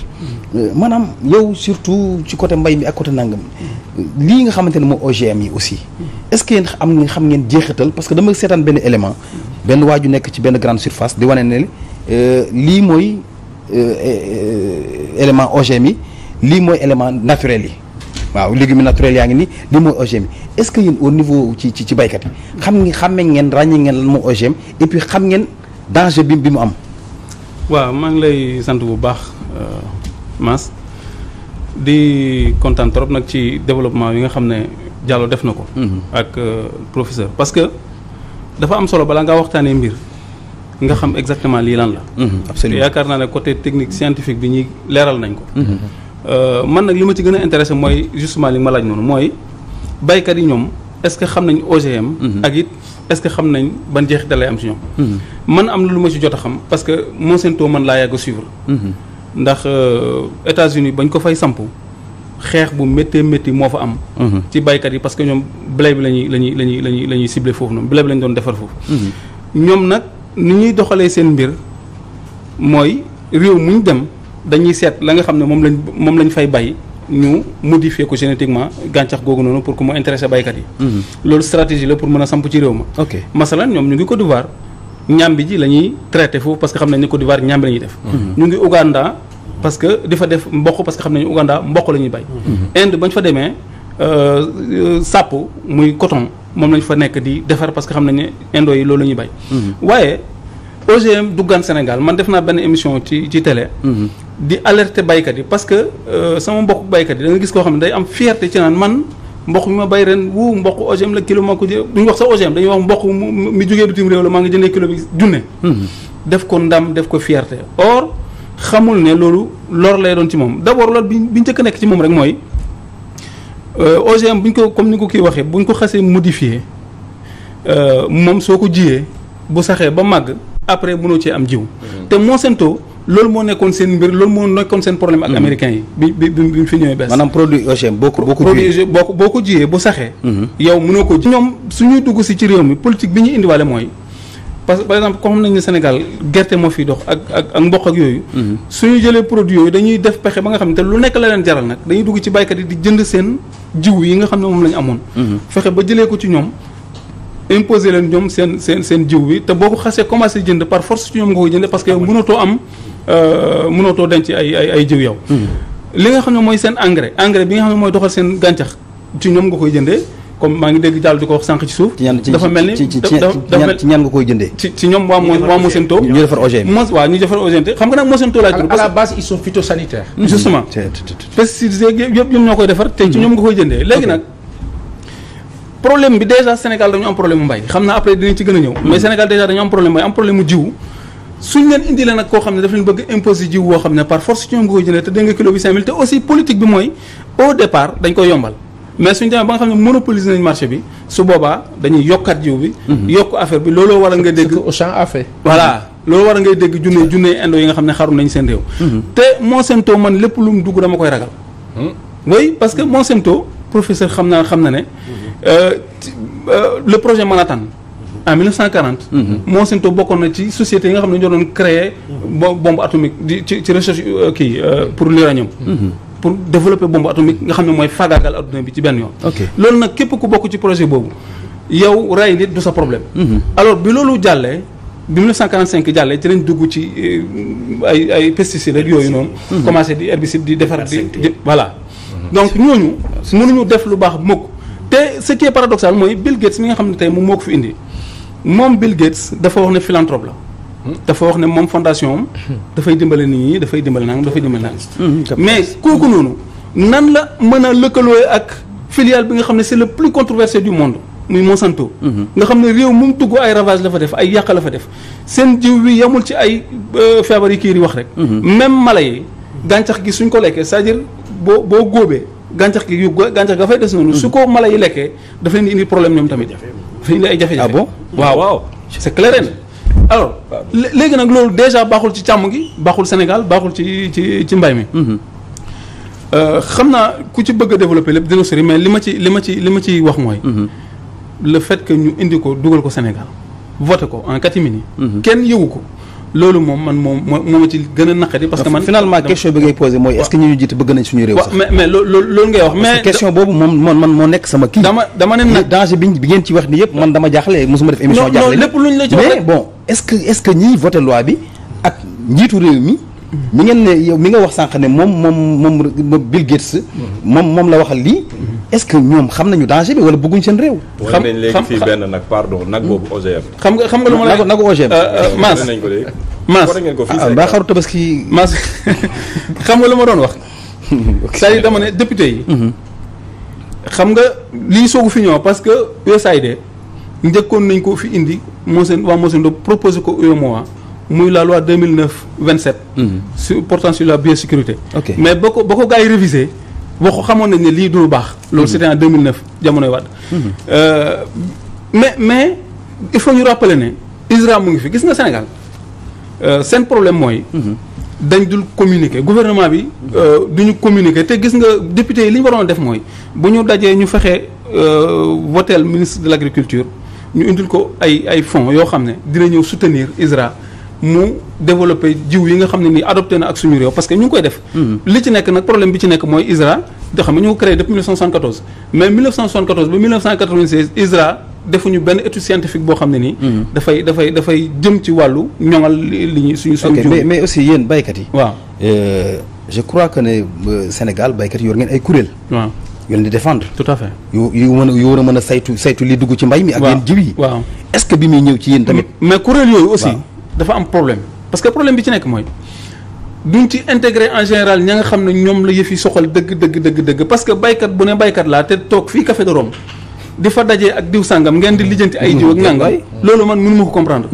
maanaam yow surtout ci côté mbay mi ak côté nangam lii nga xamante ne moom OGM yi aussi est-ce que yéen xam ngeen jeexital parce que dama seetaan benn élément benn waaju nekk ci benn grande surface di wane ne lii mooy élément OGM yi lii mooy élément naturel yi waaw légumes naturels yaa ngi nii lii mooy OGM yi est-ce que yéen au niveau ci baykat yi xàmmee ngeen ràññee ngeen lan mooy OGM et puis xam ngeen danger bi mu am. waaw maa ngi lay sant bu baax Mass di kontaan trop nag ci développement yi nga xam ne Diallo def na ko. ak professeur parce que dafa am solo balaa ngaa waxtaanee mbir nga xam exactement lii lan la. absolument yaakaar naa ne côté technique scientifique bi ñuy leeral nañ ko. man nag li ma ci gën a intéressé mooy justement li ma laaj noonu mooy baykat yi ñoom est-ce que xam nañ OGM. ak it est-ce que xam nañ ban jeexital lay am ci ñoom. man am na lu ma ci jot a xam parce que Monsanto man laa yàgg a suivre. ndax États-Unis bañ ko fay samp xeex bu métti moo fa am. ci baykat yi parce que ñoom blé bi la ñuy ciblé foofu noonu blé bi lañ doon defar foofu. ñoom nag ni ñuy doxalee seen mbir mooy réew mu ñu dem dañuy seet la nga xam ne moom lañ fay bay ñu modifier ko génétiquement gàncax googu noonu pour que mu intéressé baykat yi. loolu stratégie la pour mën a samp ci réew ma. ok masalan ñoom ñu ngi Côte d'Ivoire ñambi ji la ñuy traité foofu parce que xam nañ ne Côte d'Ivoire ñambi la ñuy def. ñu ngi Ouganda parce que di fa def mboq parce que xam nañu Ouganda mboq la ñuy bay. Inde bañ fa demee sàpp muy coton moom lañ fa nekk di defar parce que xam nañ ne indo yi loolu la ñuy bay. waaye OGM duggaan Sénégal man def naa benn émission ci télé. di alerter baykat yi parce que sama mbokk baykat yi da nga gis koo xam ne day am fierté ci naan man mboq mi ma bay ren mboq OGM la kilo ma ko jë duñu wax sa OGM dañuy wax mboq mi jógee bitim réew la maa ngi jëndee kilo bi junne. def ko ndam def ko fierté or xamul ne loolu lor lay doon ci moom d'abord loolu bi njëkk a nekk ci moom rek mooy OGM buñ ko comme ni ko kii waxee buñ ko xasee modifié moom soo ko jiyee bu saxee ba màgg après mënoo cee am jiw. te Monsanto loolu moo nekkoon seen mbir loolu moo nekkoon seen problème ak américains yi bi fi ñëwee bees. maanaam produit OGM boo ko jiyee bu saxee. yow mënoo ko ji. ñoom suñuy dugg si ci réew mi politique bi ñuy indiwaale mooy parce que par exemple comme xam nañ ne Sénégal gerte moo fiy dox ak mboq ak yooyu. suñu jëlee produit yooyu dañuy def pexe ba nga xam ne te lu nekk la leen jaral nag dañuy dugg ci baykat yi di jënd seen jiw yi nga xam ne moom la ñu amoon. fexe ba jëlee ko ci ñoom. imposer leen ñoom seen jiw bi te boo ko xasee commencé jënd par force ci ñoom nga koy jënd parce que mënatoo denc ay jiw yow. li nga xam ne mooy seen engrais bi nga xam ne mooy doxal seen gàncax ci ñoom nga koy jëndee comme maa ngi dégg jàll di ko wax sànq ci suuf. dafa mel ni ci ñan nga koy jëndee. ci ñoom waa Monsanto. ñu defar OGM. waaw ñu defar OGM xam nga nag Monsanto laay tudd. à la base ils sont phytosanitaires. justement pesticides yëpp ñoom ñoo koy defar te ci ñoom nga koy jëndee léegi nag. problème bi déjà Sénégal dañu am problème mu mbay xam naa après dinañ ci gën a ñëw mais Sénégal déjà dañu am problème mbay am problème mu jiw suñ leen indi leen nag koo xam ne daf leen bëgg imposer jiw woo xam ne par force ci ñoom nga koy jëndee te dégg nga kilo bi 5000 te aussi politique bi mooy au départ dañ koy yombal mais suñ demee ba nga xam ne monopoliser nañ marché bi su boobaa dañuy yokkaat jiw bi yokk affaire bi looloo war a nga dégg Auchan a fait voilà loolu war a ngay dégg junne indo yi nga xam ne xaru nañ seen réew te Monsanto man lépp lu mu dugg dama koy ragal oui parce que Monsanto professeur xam na ne le projet Manhattan en 1940. Monsanto bokkoon na ci société yi nga xam ne ñoo doon créer bombe atomique ci recherche pour l'uranium. pour développer bombe atomique nga xam ne mooy faagaagal adduna bi ci benn yoon. loolu nag képp ku bokk ci projet boobu yow rey nit du sa problème. alors bi loolu jàllee bi 1945 jàllee ci lañ dugg ci ay pesticides ak yooyu noonu. commencé di herbicide di defar di voilà. donc ñooñu mënuñu def lu baax mukk te ce qui est paradoxal mooy Bill Gates mi nga xam ne tey moom moo ko fi indi moom Bill Gates dafa wax ne philanthrope la. dafa wax ne moom fondation am dafay dimbale nit ñi dafay dimbale nangam dafay dimbale nangam. mais kooku noonu nan la mën a lëkkaloo ak filiale bi nga xam ne c'est le plus controversé du monde muy Monsanto. nga xam ne réew mu mu dugg ay ravage la fa def ay yàq la fa def seen jiw wi yamul ci ay feebar yi kii di wax rek. même mala yi gàncax gi suñ ko lekkee c'est-à-dire boo góobee gàncax gi gàncax ga fay des noonu. su ko mala yi lekkee daf leen di indi problème ñoom tamit. dafa indi ay jafe-jafe. ah bon waaw c'est clair. alors léegi nag loolu déjà baaxul ci càmm gi baaxul Sénégal baaxul ci mbay mi. xam naa ku ci bëgg a développer lépp dina sori mais li ma ci wax mooy. le fait que ñu indi ko dugal ko Sénégal voté ko en catimini. kenn yëwu ko loolu moom man moo ma ci gën a naqari. parce que man finalement question bi ngay posé mooy est-ce que ñu jiite bëgg nañ suñu réew sax. mais loolu ngay wax. mais question boobu moom man moo nekk sama kii. dama ne nag danger bi ngeen ci wax ni yëpp man dama jaaxle mosuma def émission. jaaxle non lépp luñ la ci wax mais bon est-ce que ñiy voté loi bi ak njiitu réew mi. mi ngeen ne yow mi nga wax sànq ne moom Bill Gates. moom la waxal lii. est-ce que ñoom xam nañu danger bi wala bëgguñ seen réew. xam nañ léegi fii benn nag pardon nag boobu OGM. xam nga lu ma lay nagu OGM. Mass nañ ko léegi. Mass mbaa xaru tabaski. Mass xam nga lu ma doon wax. c'est-à-dire dama ne député yi. xam nga lii soogu fi ñëw parce que USAID njëkkoon nañ ko fi indi Monsanto proposé ko UEMOA muy la loi 2009-27. portant sur la biosécurité. ok mais ba ko gars yi révisé boo ko xamoon nañ ne lii du lu baax. loolu c'était en 2009 jamonoy Wade. mais il faut ñu rappeler ne ISRA mu ngi fi gis nga Sénégal seen problème mooy. dañ dul communiquer gouvernement bi. duñu communiquer te gis nga député yi li ñu waroon a def mooy bu ñu dajee ñu fexe voteel ministre de l'agriculture ñu indil ko ay fonds yoo xam ne dina ñëw soutenir ISRA. mu développé jiw yi nga xam ne nii adopté na ak suñu réew parce que ñu ngi koy def. li ci nekk nag problème bi ci nekk mooy ISRA da xam ne ñu ko créé depuis 1974 mais 1974 ba 1996 ISRA defuñu benn étude scientifique boo xam ne nii. dafay jëm ci wàllu ñoŋal li ñuy suñu jiw. mais aussi yéen baykat yi. waaw je crois que ne Sénégal baykat yi yor ngeen ay kuréel. waaw yoo leen di défendre. tout à fait yu war a mën a saytu li dugg ci mbay mi. ak yéen jiw yi. waaw est-ce que bi muy ñëw ci yéen tamit. mais kuréel yooyu aussi. dafa am problème parce que problème bi ci nekk mooy duñ ci intégrer en général ña nga xam ne ñoom la yëf yi soxal dëgg parce que baykat bu ne baykat laa te toog fii Café de Rome di fa dajee ak diw sàngam ngeen di lijjanti ay jiw ak nangam loolu man mënu ma ko comprendre.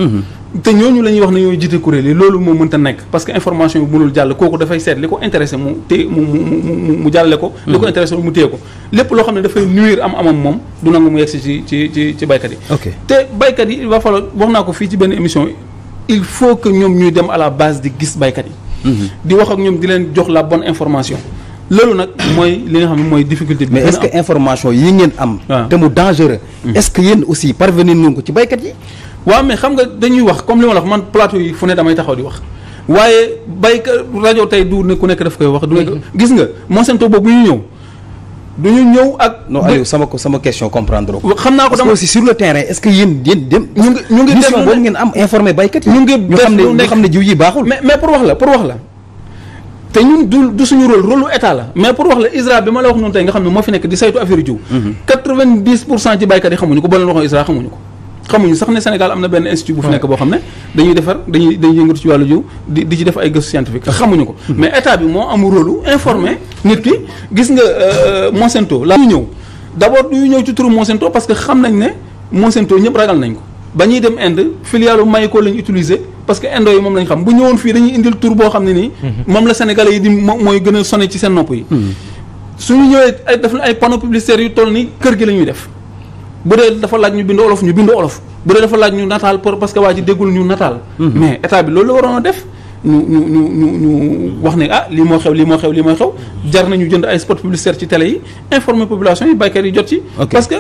te ñooñu la ñuy wax ne ñooy jiite kuréel yi loolu moo mënta nekk parce que information bi mënul jàll kooku dafay seet li ko intéressé mu téye mu jàllale ko. li ko intéressé mu téye ko lépp loo xam ne dafay nuire amam moom du nangu mu yegsi ci baykat yi. ok te baykat yi il va falloir wax naa ko fii ci benn émission. il faut que ñoom ñuy dem à la base di gis baykat yi. di wax ak ñoom di leen jox la bonne information. loolu nag mooy li nga xam ne mooy difficulté bi. mais est-ce que information yi ngeen am. te mu dangereux. est-ce que yéen aussi parvenir nañu ko ci baykat yi. waaw mais xam nga dañuy wax comme li ma la wax man plateau yi fu ne damay taxaw di wax waaye baykat rajo tey du ne ku nekk daf koy wax. du nekk gis nga Monsanto boobu ñu ñëw. du ñu ñëw ak. non Aliou sama question comprendre ko. xam naa ko dama aussi sur le terrain est-ce que yéen dem. ñu ngi mission boobu ngeen am informé baykat yi. ñu xam ne jiw yi baaxul. mais pour wax la te ñun du suñu rôle état la mais pour wax la ISRA bi ma la wax noonu tey nga xam ne moo fi nekk di saytu affaire jiw. 90% ci baykat yi xamuñu ko ba leen waxoon ISRA xamuñu ko. xamuñu sax ne Sénégal am na benn institut bu fi nekk boo xam ne dañuy yëngatu ci wàllu jiw di ci def ay gëstu scientifique xamuñu ko mais état bi moo am rôle informé nit ki gis nga Monsanto la ñu ñëw d'abord du ñëw ci turu Monsanto parce que xam nañ ne Monsanto ñëpp ragal nañ ko ba ñuy dem Inde filiale Mayko lañu utiliser parce que Indo yi moom lañ xam bu ñëwoon fii dañuy indil tur boo xam ne nii moom la Sénégalais yi di mooy gën a sonné ci seen nopp yi suñu ñëwee ay def na ay panneaux publicitaires yu toll ni kër gi la ñuy def bu dee dafa laaj ñu bind olof ñu bind olof bu dee dafa laaj ñu nataal parce que waa ji déggul ñu nataal mais état bi loolu la waroon a def ñu wax ne lii moo xew jar nañu jënd ay spot publicitaire ci télé yi informer population yi baykat yi jot ci parce que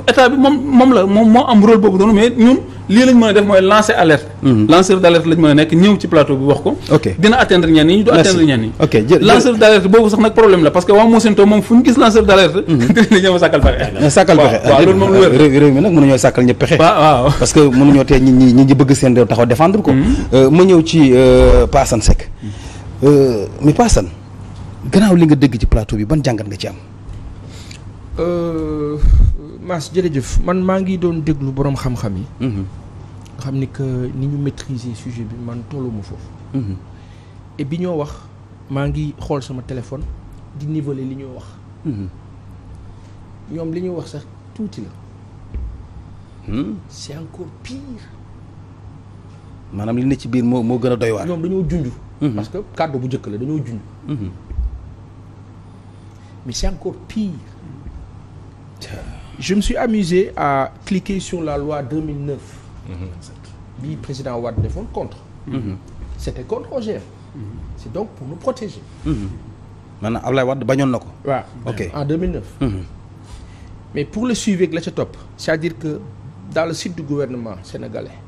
état bi moom moo am rôle boobu doonu mais ñun lii lañ mën a def mooy lancer alerte lanceur d'alerte lañ mën a nekk ñëw ci plateau bi wax ko dina atteindre ñenn ñi du atteindre ñenn ñi lanceur d'alerte boobu sax nag problème la parce que waa Monsanto moom fu ñu gis lanceur d'alerte dinañ ñëw sàkkal pexe waaw loolu moom lu wér réew mi nag mënuñoo sàkkal ñëpp pexe waaw parce que mënuñoo tee ñi bëgg seen réew taxaw défendre ko ma ñëw ci Pa Assane Seck mais Pa Assane gannaaw li nga dégg ci plateau bi ban jàngat nga ci am Mass jërëjëf man maa ngi doon déglu boroom xam-xam yi. nga xam ni que ni ñu maîtriser sujet bi man tolluma foofu. et bi ñoo wax maa ngi xool sama téléphone di niveler li ñoo wax. ñoom li ñuy wax sax tuuti la. c'est encore pire. maanaam li ne ci biir moo gën a doy waar. ñoom dañoo junj. parce que kàddu bu njëkk la dañoo junj. mais c'est encore pire. Je me suis amusé à cliquer sur la loi 2009. bi président Wade defoon contre. C'était contre OGM. C'est donc pour nous protéger. maanaam Ablaye Wade bañoon na ko. waaw ok en 2009. mais pour le suivre ak la ca topp c'est-à-dire que dans le site du gouvernement sénégalais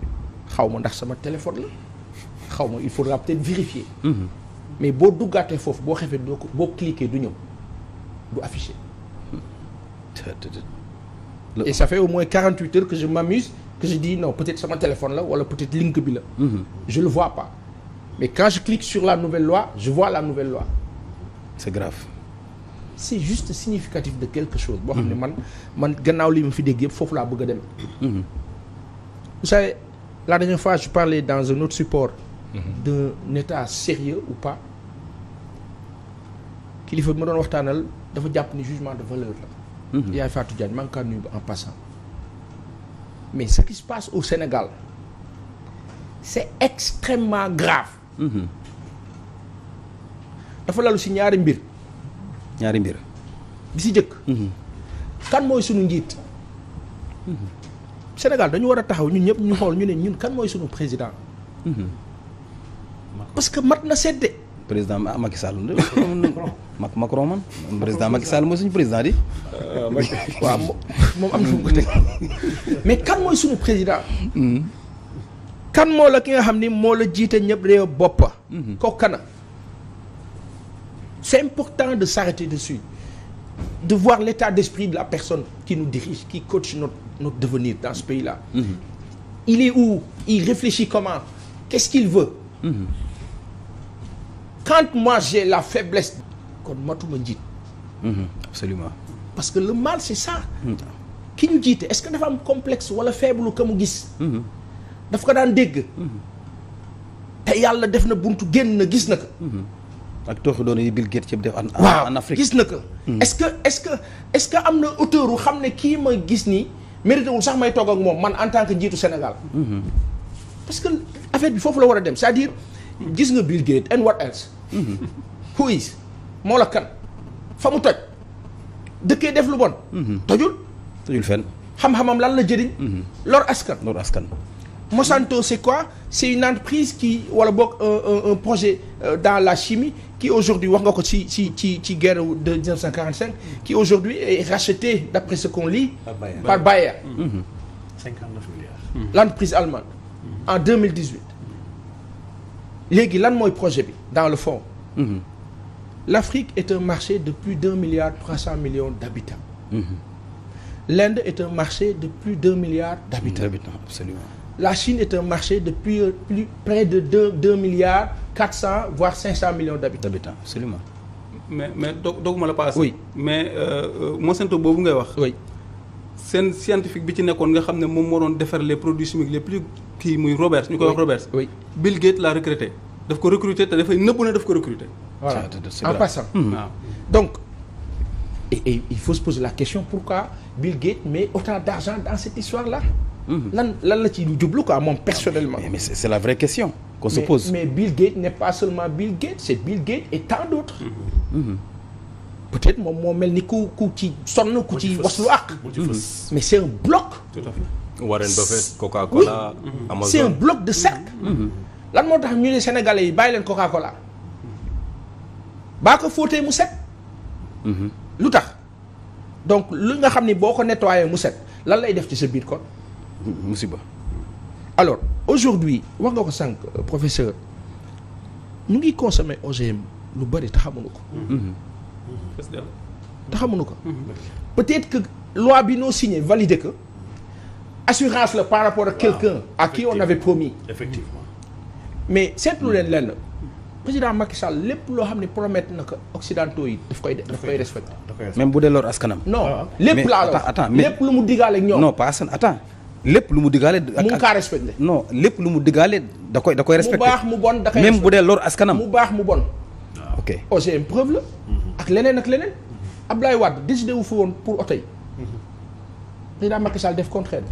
xaw ma ndax sama téléphone la xaw ma il faudra peut-être vérifier. mais boo duggaatee foofu boo xefee doo ko boo cliquer du ñëw du afficher. et ça fait au moins 48 heures que je m'amuse que je dis non peut-être sama téléphone la wala peut-être link bi la. je le vois pas mais quand je clique sur la nouvelle loi je vois la nouvelle loi. c'est grave. c'est juste significatif de quelque chose. boo xam ne man gannaaw li ma fi dégg yëpp foofu laa bëgg a dem. vous savez la dernière fois je parlais dans un autre support. d'un état sérieux ou pas. kilifa bi ma doon waxtaanal dafa jàpp ni jugement de valeur la. yaay Fatou Diagne maa ngi kaa nuyu en passant. mais ce qui se passe au Sénégal c'est extrêmement grave. dafa lalu si ñaari mbir. bi si jëkk. kan mooy sunu njiit. Sénégal dañu war a taxaw ñun ñëpp ñu xool ñu ne ñun kan mooy sunu président. parce que mat na sedde. président Macky Sall Macron man président Macky Sall mooy suñu président di. waaw moom am na fu mu ko teg mais kan mooy suñu président. kan moo la ki nga xam ni moo la jiite ñëpp réew boppa kooku kana. c'est important de s'arrêter dessus de voir l'état d'esprit de la personne qui nous dirige qui coach notre devenir dans ce pays-là. Il est où? Il réfléchit comment? Qu'est-ce qu'il veut? Quand moi j'ai la faiblesse kon matuma njiit. Absolument. Parce que le mal c'est ça. ki ñu jiite est-ce que dafa am complexe wala faible ka mu gis. daf ko daan dégg. te yàlla def na buntu génn na gis na ko. ak tooxi doon yi Bill Gates ci def en Afrique. gis na ko. est-ce que am na auteur wu xam ne kii ma gis nii mérité wul sax may toog ak moom man en tant que njiitu Sénégal. parce que affaire bi foofu la war a dem c'est-à-dire gis nga Bill Gates and what else. who is moo la kan fa mu toj dëkkee def lu bon. tojul fenn. xam-xamam lan la jëriñ. lor askan. Monsanto c'est quoi? C'est une entreprise qui wala boog un projet dans la chimie qui aujourd'hui wax nga ko ci guerre de 1945 qui aujourd'hui est racheté d'après ce qu'on lit par Bayer. 59 milliards. L'entreprise allemande en 2018. léegi lan mooy projet bi dans le fond. L'Afrique est un marché de plus d'1,3 milliard d'habitants. L'Inde est un marché de plus d'1 milliard d'habitants. Absolument. La Chine est un marché de plus près de 2 milliards 400 voire 500 millions d'habitants. Absolument. mais dooguma la paase. oui mais Monsanto boobu ngay wax. oui seen scientifique bi ci nekkoon nga xam ne moom moo doon defar les produits chimiques les plus kii muy Roberts ñu koy wax Roberts. oui Bill Gates l'a recruté. daf ko recruter te dafay nëbbu ne daf ko recruter. voilà en passant. waaw donc et il faut se poser la question pourquoi Bill Gates met autant d'argent dans cette histoire-là. lan la ci jublu quoi moom personnellement. mais c'est la vraie question qu'on se pose. Mais Bill Gates n'est pas seulement Bill Gates c'est Bill Gates et tant d'autres. peut-être moom moo mel ni ku ci sonn ku ci waslu ak. mais c'est un bloc. tout à fait. Warren Buffett Coca-Cola. Amazon c'est un bloc de cercle. lan moo tax ñu ne Sénégalais yi bàyyi leen Coca-Cola. baa ko fóotee mu set. lu tax donc lu nga xam ni boo ko nettoyé mu set lan lay def ci sa biir kon. musiba. alors aujourd'hui wax nga ko sànq professeur ñu ngi consommer OGM lu bari te xamuñu ko. te xamuñu ko. peut-être que loi bi noo signé validé que assurance la par rapport à quelqu'un à qui on avait promis. Effectivement. mais seetlu leen lenn président Macky Sall lépp loo xam ne promettre na ko occidentaux yi daf koy respecté. même bu dee lor askanam. non lépp laa la attends lépp lu mu digaale ak ñoom. non pas attends lépp lu mu digaale. mu ngi kaa respecté. non lépp lu mu digaale da koy respecté. mu baax mu bon da koy même bu dee lor askanam. mu baax mu bon. ok OGM preuve la. ak leneen. Abdoulaye Wade décidé wu fi woon pour oto yi. président Macky Sall def contraire.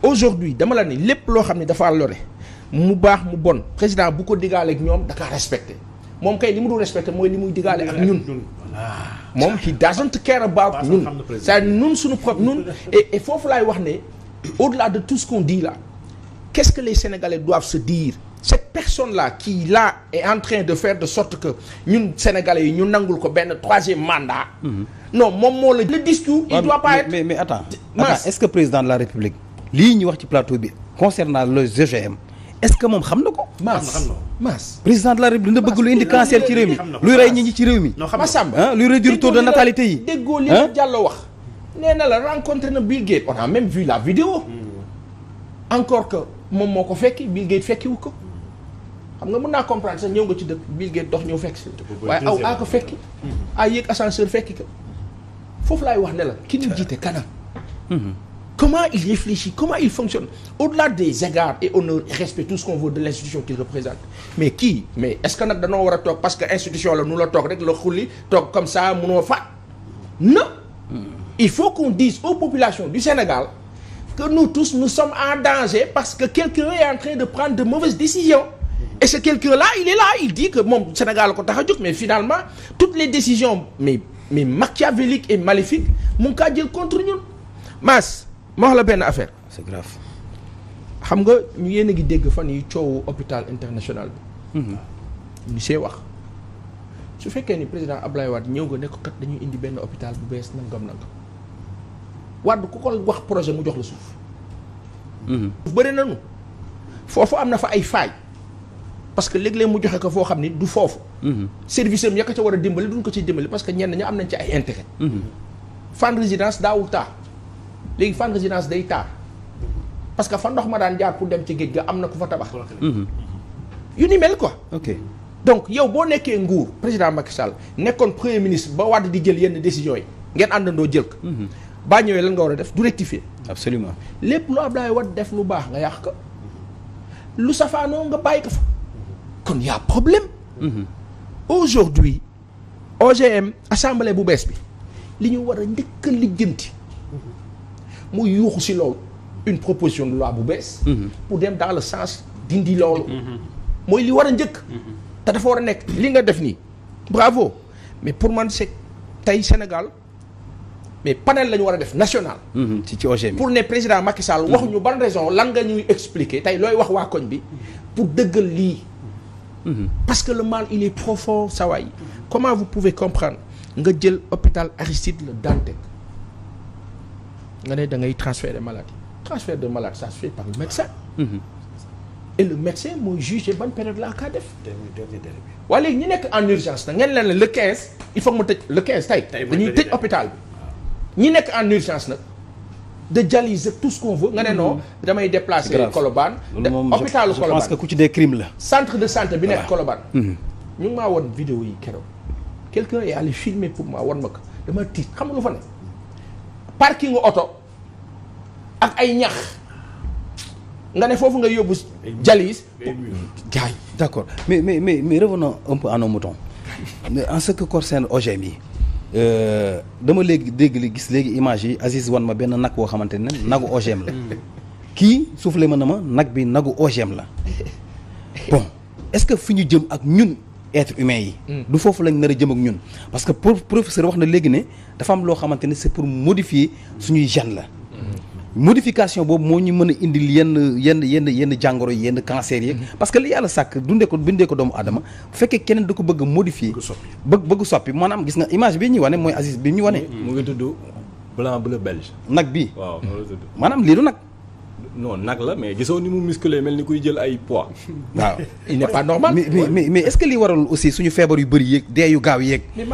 aujourd'hui dama la ni lépp loo xam ne dafa lore mu baax mu bon président bu ko digaale ak ñoom da kaa respecté moom kay li mu dul respecté mooy li muy digaale ak ñun. moom he doesn't care about ñun. c'est-à-dire ñun suñu propre ñun et foofu laay wax ne au-delà de tout ce qu'on dit là qu'est-ce que les Sénégalais doivent se dire cette personne-là qui là est en train de faire de sorte que ñun Sénégalais yi ñu nangul ko benn troisième mandat. non moom moo la le discours. il doit pas être mais attends est-ce que président de la République lii ñu wax ci plateau bi concernant le GGM est-ce que moom xam na ko. Mass président de la République dina bëgg lu indi cancer ci réew mi luy rey nit ñi ci réew mi. Massamba luy réduire taux de natalité yi. déggoo li la Diallo wax. nee na la rencontré na Bill Gates on a même vu la vidéo. encore que moom moo ko fekki Bill Gates fekkiwu ko. xam nga mën naa comprendre sax ñëw nga ci dëkk Bill Gates dox ñëw fekk si. waaye aw ko fekki. yéeg ascenseur fekki ko. foofu laay wax ne la ki ñu jiite kanam. Comment il réfléchit, comment il fonctionne, au-delà des égards et honneurs et respect, tout ce qu'on veut de l'institution qu'il représente. Mais est-ce que nag dañoo war a toog parce que institution la nu la toog rek la xulli toog comme ça munoo faat non. Il faut qu'on dise aux populations du Sénégal que nous tous nous sommes en danger parce que quelqu'un est en train de prendre de mauvaises décisions. Et ce quelqu'un-là, il est là, il dit que mon Sénégal ko tax a jóg mais finalement toutes les décisions mais machiavéliques et maléfiques mu ngi kaa jël contre ñun. Mass ma wax la benn affaire. c'est grave. xam nga ñu yéen a ngi dégg fan yi coowu hôpital international bi. ñu see wax su fekkee ni président Ablaye Wade ñëw nga ne ko kat dañuy indi benn hôpital bu bees nangam. Wade ku ko wax projet mu jox la suuf. bëri nañu foofu am na fa ay faay parce que léeg-léeg mu joxe ko foo xam ni du foofu. service am ya ko ca war a dimbali duñ ko ciy dimbali parce que ñenn ña am nañ ci ay intérêt. Fann Résidence daawul taa. léegi Fann Résidence day taa parce que fa ndox ma daan jaar pour dem ci géej ga am na ku fa tabax. yu ni mel quoi. ok donc yow boo nekkee nguur président Macky Sall nekkoon premier ministre ba Wade di jël yenn décisions yi ngeen àndandoo jël ko. baa ñëwee lan nga war a def du rectifier. absolument lépp lu Abdoulaye Wade def lu baax nga yàq ko lu safaanoo nga bàyyi ko fa kon y a problème. aujourd'hui OGM assemblée bu bees bi li ñu war a njëkk a lijjanti. muy yuuxu si loolu une proposition de loi bu bees. pour dem dans le sens dindi loolu. mooy li war a njëkk. te dafa war a nekk li nga def nii bravo mais pour man c'est tey Sénégal mais panel la ñu war a def national. ci OGM pour ne président Macky Sall waxuñu ban raison lan nga ñuy expliquer tey looy wax waa koñ bi pour dëggal lii. parce que le mal il est profond saa waay comment vous pouvez comprendre nga jël hôpital Aristide Le Dantec. nga ne da ngay transfert de malade ça se fait par le médecin. et le médecin mooy juger ban période laa kaa def. waaye léegi ñi nekk en urgence nag ngeen leen le 15 il faut que mu tëj le 15 tey dañuy tëj hôpital bi ñi nekk en urgence nag de dialyse tout ce qu'on veut nga ne non damay déplacer Colobane hôpitalu Colobane je pense que ku ci des crimes la. centre de santé bi nekk Colobane. ñu ngi maa won vidéo yi keroog quelqu'un est allé filmer pour moi won ma ko dama tiit xam nga lu fa ne parking oto ak ay ñax nga ne foofu nga yóbbu dialyse jaay. d'accord mais revenons un peu à nos moutons en ce qui concerne OGM yi dama léegi gis léegi image yi Aziz wan ma benn nag boo xamante ne nagu OGM la kii soufflé ma na ma nag bi nagu OGM la bon est-ce que fi ñu jëm ak ñun être humain yi du foofu lañ nar a jëm ak ñun parce que professeur wax na léegi ne dafa am loo xamante ne c'est pour modifier suñuy gènes la modification boobu moo ñu mën a indil yenn jàngoro yi yenn cancer yi parce que li yàlla sàkk bindee ko doomu aadama bu fekkee keneen da ko bëgg a modifier bëgg soppi maanaam gis nga image bi ñuy wane mooy Aziz bi ñu wane mu ngi tudd blanc bleu belge nag bi waaw maanaam lii du nag non nag la mais gisoo ni mu musclé mel ni kuy jël ay poids waaw il n'est pas normal mais est-ce que li waral aussi suñu feebar yu bëri yéeg dee yu gaaw yéeg mais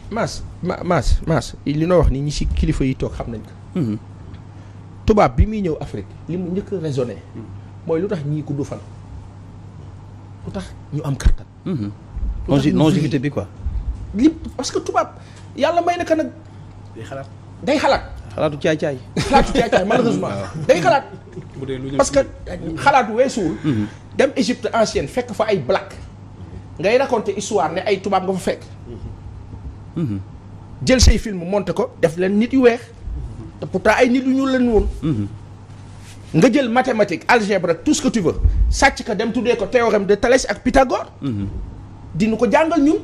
Mass li noo wax ni ñi ci kilifa yi toog xam nañ ko tubaab bi muy ñëw Afrique li mu njëkk a raisonné mooy lu tax ñii gudd fan lu tax ñu am kattan. longévité bi quoi. li parce que tubaab yàlla may na ka nag. day xalaat. xalaatu caay-caay. xalaatu caay-caay malheureusement day xalaat. parce que xalaatu weesuwul. dem Égypte ancienne fekk fa ay black ngay raconter histoire ne ay tubaab nga fa fekk. jël say film monté ko def leen nit yu weex. te pourtant ay nit yu ñuul leen woon. nga jël mathématique algèbre tout ce que tu veux sàcc ka dem tuddee ko théorème de Thalès ak Pythagore. dinu ko jàngal ñun.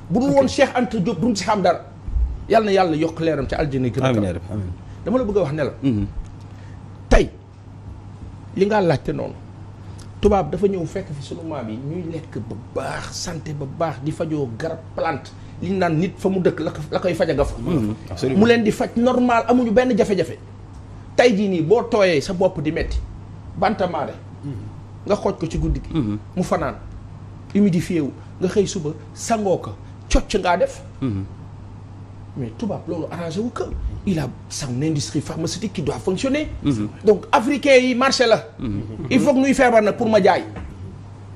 bu dul woon Cheikh Anta Diop duñ si xam dara. yàlla na yàlla yokk leeram ci aljana gën a kaw. amiin dama la bëgg a wax ne la. tey li nga laajte noonu. tubaab dafa ñëw fekk fi sunu maam yi ñuy lekk ba baax santé ba baax di fajoo garab plante li ñu naan nit fa mu dëkk la koy faja nga fa. mu leen di faj normal amuñu benn jafe-jafe. tey jii nii boo tooyee sa bopp di metti bantamaare nga xooj ko ci guddi gi. mu fanaan humidifié wu nga xëy suba sangoo ko cocc ngaa def. mais tubaab loolu arrangé wu que il a son industrie pharmaceutique qui doit fonctionner. donc africain yi marché la. il faut que ñuy feebar nag pour ma jaay.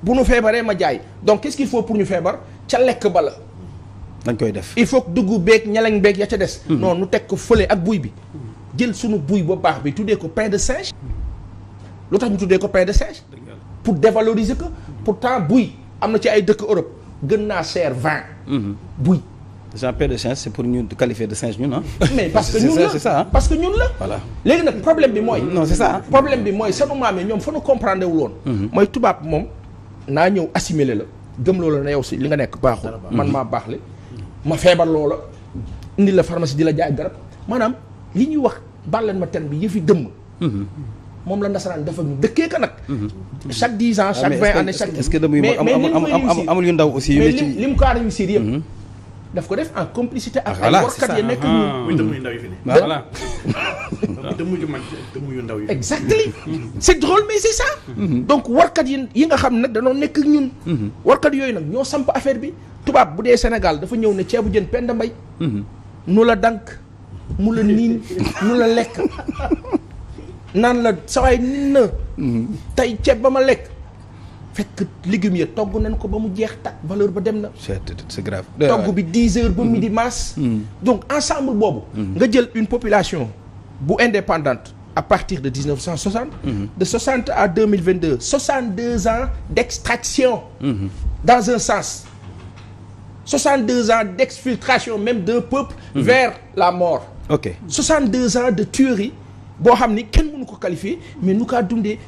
bu nu feebaree ma jaay donc qu'est-ce qu'il faut pour ñu feebar ca lekk ba la. dañ koy def il faut que dugg beeg ñeleñ beeg ya ca des. non nu teg ko fële ak buy bi. jël sunu buy ba baax bi tuddee ko pain de singe. lu tax ñu tuddee ko pain de singe. pour dévaloriser ko. pourtant buy am na ci ay dëkk Europe gën naa cher 20. buy. déjà pain de singe c'est pour ñu qualifier de singe ñun ah. mais parce que ñun la c'est ça parce que ñun la. voilà léegi nag problème bi mooy. non c'est ça. problème bi mooy sanu maam yi ñoom fa nu comprendre wul woon. mooy tubaab moom naa ñëw assimiler la gëm loola na yow si li nga nekk baaxul. man maa baax le ma feebar loola indi la pharmacie di la jaay garab maanaam li ñuy wax bàlleen ma ten bi yëfi dëmm. moom la nasaraan dafa ñu dëkkee ka nag. chaque 10 ans chaque 20 années chaque. est-ce que damuy amul yu ndaw aussi. mais lim ko réussir yëpp. daf ko def en complicité ak ay warkat yi nekk ñu. muy dëmm yu ndaw yi fi ne. voilà. dëmm yu ndaw yi. exactement c'est drôle mais c'est ça. donc warkat yi nga xam nag danoo nekk ak ñun. warkat yooyu nag ñoo samp affaire bi tubaab bu dee Sénégal dafa ñëw ne ceebu jën Penda Mbay. nu la dank mu la niin nu la lekk naan la sawaay nin na. tey ceeb ba ma lekk. fekk légumes ya togg nañ ko ba mu jeex tak valeur ba dem na. c'est grave. togg bi 10 heures ba midi masse. donc ensemble boobu. nga jël une population bu indépendante à partir de 1960. de 60 à 2022 62 ans d'extraction. dans un sens. 62 ans d'exfiltration même d'un peuple. vers la mort. ok 62 ans de tuerie boo xam ni kenn mënu ko qualifier mais nu kaa dundee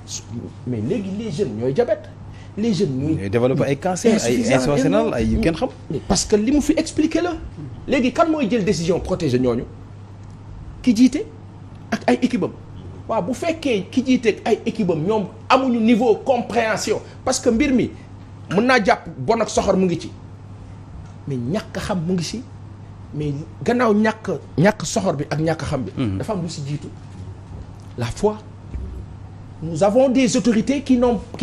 mais léegi les jeunes ñooy diabète. les jeunes ñuy développé ay cancer ay insuffisance rénale ay yu kenn xam. parce que li mu fi expliqué la. léegi kan mooy jël décision protéger ñooñu ki jiite ak ay équipe am waaw bu fekkee ki jiite ak ay équipe am ñoom amuñu niveau compréhension parce que mbir mi mën naa jàpp bon ak soxor mu ngi ci mais ñàkk xam mu ngi ci mais gannaaw ñàkk soxor bi ak ñàkk xam bi. dafa am lu ci jiitu la foi. nous avons des autorités qui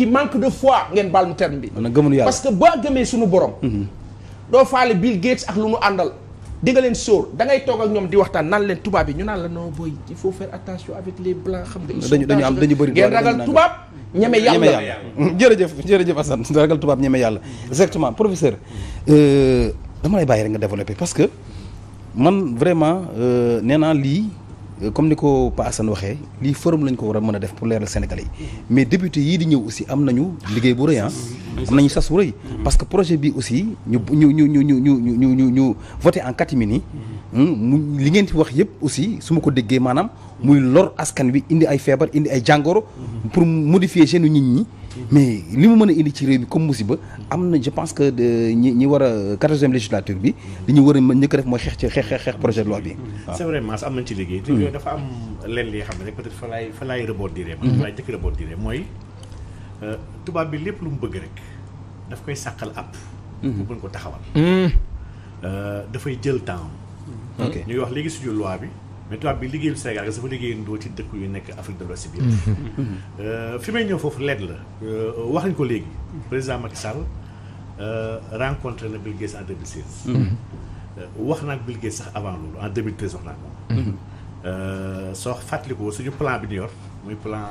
manquent de foi ngeen baal mu terme bi. parce que boo gëmee suñu borom. doo faale Bill Gates ak lu nu àndal. di nga leen sóor da ngay toog ak ñoom di waxtaan naan leen tubaab yi ñu naan la non boy il faut faire attention avec les blancs xam nga. dañu bëri ngeen ragal tubaab ñeme yàlla. jërëjëf Assane ragal tubaab ñeme yàlla. exactement professeur dama lay bàyyi rek nga développer parce que man vraiment nee naa lii. comme ni ko Pa Assane waxee lii forum lañ ko war a mën a def pour leeral Sénégalais yi mais député yii di ñëw aussi am nañu liggéey bu rëy am nañu sas bu rëy parce que projet bi aussi ñu voté en catimini mu li ngeen ci wax yëpp aussi su ma ko déggee maanaam muy lor askan wi indi ay feebar indi ay jàngoro pour modifier gène nit ñi mais li mu mën a indi ci réew bi comme musiba am na je pense que ñi war a 14e législature bi li ñu war a mën njëkk a def mooy xeex projet de loi bi. c'est vrai Mass am nañ ci liggéey. te yooyu dafa am lenn li xam ne rek peut-être fa laay rebondir. man fa laay jëkk rebondir mooy tubaab bi lépp lu mu bëgg rek daf koy sàqal app. bu mën ko taxawal. dafay jël temps. ok ñuy wax léegi suñu loi bi. mais tubaab bi liggéeyul Sénégal nga dafa liggéeyandoo ci dëkk yu nekk Afrique de l'Ouest bi. fi may ñëw foofu lenn la wax nañ ko léegi président Macky Sall rencontré na Bill Gates en 2016. wax naa ak Bill Gates sax avant loolu en 2013 wax naa ko. soo fàttalikoo suñu plan bi ñu yor muy plan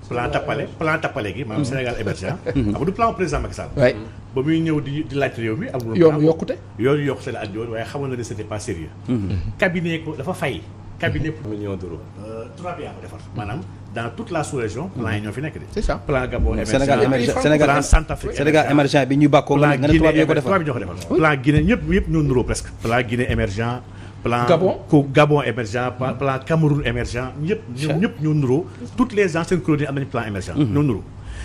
plan tappale gi maanaam Sénégal émergent. xam du plan président Macky Sall. ba muy ñëw di laaj réew mi amul. yoonu yokkute la andi woon waaye xamoon na ne c'était pas sérieux. cabinet ko dafa fay. cabinet pour millions d'euros. 3 bi yaa ko defar maanaam dans toute la sous-région. plan yi ñoo fi nekk de. c'est ça plan Gabon émergent Sénégal Centrafrique Sénégal émergent bi ñu bàkkoo nga ne 3 bi ñoo ko defar. 3 bi ñoo ko defar. plan Guinée ñëpp ñoo nuroo presque. plan Guinée émergent. plan Gabon émergent plan Cameroun émergent ñëpp ñoo nuroo. toutes les anciennes colonies am nañu plan émergent. ñoo nuroo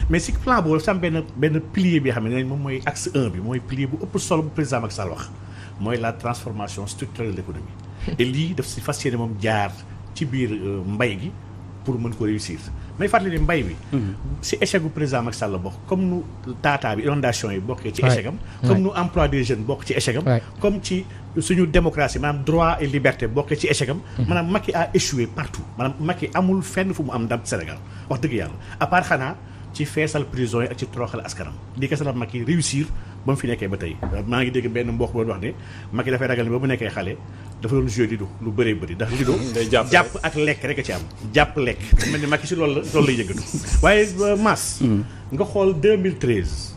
mais si plan boobu dafa am benn pilier bi xam ne moom mooy axe 1 bi mooy pilier bu ëpp solo bu président Macky Sall wax mooy la transformation structurelle de l'économie. et lii daf si fas yéene moom jaar ci biir mbay gi pour mën ko réussir may fàttali ne mbay bi si échec bu président Macky Sall la bokk comme nu taataa bi inondation yi bokkee ci échec am comme nu emploi des jeunes bokk ci échec am comme ci suñu démocratie maanaam droit et liberté bokkee ci échec am maanaam Macky a échoué partout maanaam Macky amul fenn fu mu am ndam Sénégal wax dëgg yàlla à part xanaa ci feesal prison yi ak ci toroxal askanam di kese la Macky réussir ba mu fi nekkee ba tey maa ngi dégg benn mbokk boo wax ne Macky dafay ragal ne ba mu nekkee xale dafa doon jouer lido lu bëree bëri ndax lido jàpp ak lekk rek a ci am jàpp lekk mel ni Macky si loolu lay yëngatu waaye Mass nga xool 2013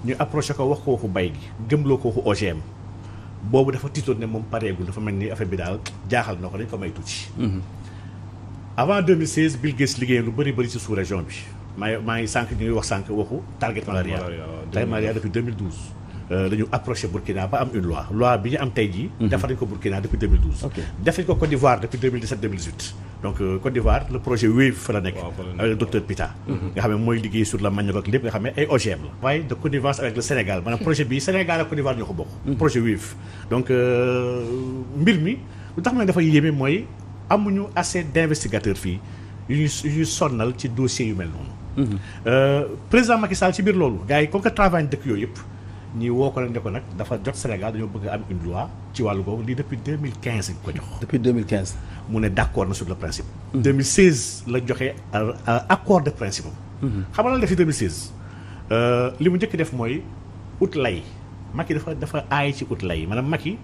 ñu approché ko wax ko waxu bay gi gëmloo ko waxu OGM boobu dafa tiitoon ne moom pareegul dafa mel ni affaire bi daal jaaxal na ko dañ ko may tuuti avant 2016 Bill Gates liggéey lu bëri ci sous-région bi maa ngi sànq ñu ngi wax sànq waxu target malaria depuis 2012 dañu approché Burkina ba am une loi bi ñu am tey jii defar nañu ko Burkina depuis 2012 def nañu ko Côte d'Ivoire depuis 2017-2018 donc Côte d'Ivoire le projet Wave fa la nekk avec le docteur Pita nga xam ne mooy liggéey sur la manioc ak lépp nga xam ne ay OGM la waaye de connivence avec le Sénégal maanaam projet bi Sénégal ak Côte d'Ivoire ñoo ko bokk projet Wave donc mbir mi lu tax ma ne dafa yéeme mooy amuñu assez d'investigateurs fii yu ñuy sonnal ci dossiers yu mel noonu président Macky Sall ci biir loolu gars yi comme que travail dëkk yooyu yëpp ñi woo ko ne ko nag dafa jot Sénégal dañoo bëgg am une loi ci wàllu boobu lii depuis 2015 ñu ko jox. depuis 2015. mu ne d'accord na sur le principe. 2016 la joxe accord de principe am. xam nga lan la def ci 2016 li mu njëkk def mooy ut lay Macky dafa aay ci ut lay maanaam Macky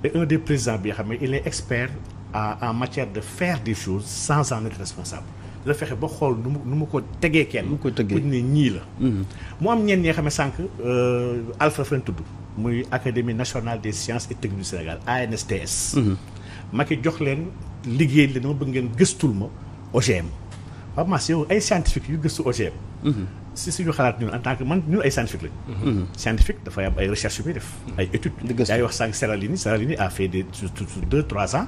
est un des présidents bi nga xam ne il est expert en matière de faire des choses sans en être responsable. la fexe ba xool nu mu ko tegee kenn. nu mu ko tegee ne ñii la. mu am ñenn ñi nga xam ne sànq Alpha fen tudd muy Académie nationale des sciences et techniques du Sénégal ANSTS. Macky jox leen liggéey li dama bëgg ngeen gëstul ma OGM. waaw Mass yow ay scientifique yu gëstu OGM. si suñu xalaat ñun en tant que man ñun ay scientifique lañu. scientifique dafay am ay recherche yu muy def. ay études yaay wax sànq Seralini a fait des sur 2-3 ans.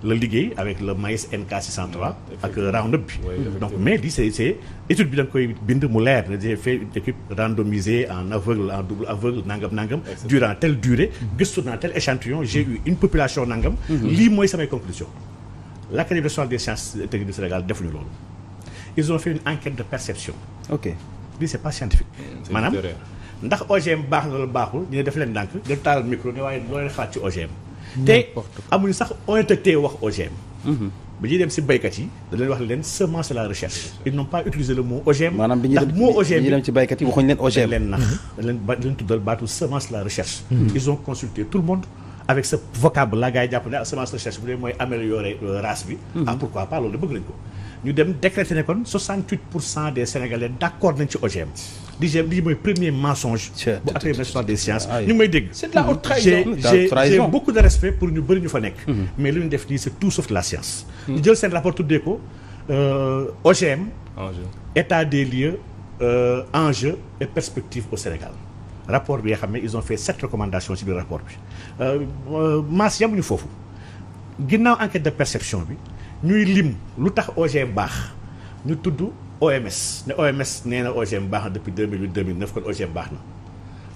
la liggéey avec le maïs NK 603 ak Roundup bi. donc mais di c'est étude bi da nga koy bind mu leer j'ai fait une équipe randomisée en aveugle en double aveugle nangam durant telle durée. gëstu naa tel échantillon j'ai eu une population nangam. lii mooy samay conclusion l'Académie nationale des sciences et techniques du Sénégal defuñu loolu. ils ont fait une enquête de perception. ok lii c'est pas scientifique. maanaam ndax OGM baax na la baaxul ñu ne def leen ndànk nga taal micro ne waaye loo leen xalaat ci OGM. te amuñu sax honnêteté wax OGM. bi ñuy dem si baykat yi da leen wax leen semence c'est la recherche. ils n'ont pas utilisé le mot OGM. maanaam bi ñuy dem ci baykat yi waxuñu leen OGM. dañ leen nax dañ leen tuddal baatu semence la recherche. ils ont consulté tout le monde. avec ce vocable la gars yi jàpp ne semence recherche bu dee mooy améliorer race bi. Pourquoi pas loolu de bëgg nañ ko. ñu dem décréter ne kon 68% des Sénégalais d'accord nañ ci OGM. lii mooy premier mensonge. bu Académie nationale des sciences. ñu ngi may dégg. c'est de la haute trahison. j'ai beaucoup de respect pour ñu bëri ñu fa nekk. mais li ñu def nii c'est tout sauf la science. ñu jël seen rapport tuddee ko OGM. état des lieux enjeux et perspectives au Sénégal. rapport bi nga xam ne ils ont fait 7 recommandations ci biir rapport bi Mass yamuñu foofu ginnaaw enquête de perception bi ñuy lim lu tax OGM baax ñu tudd OMS ne OMS nee na OGM baax na depuis 2008-2009 kon OGM baax na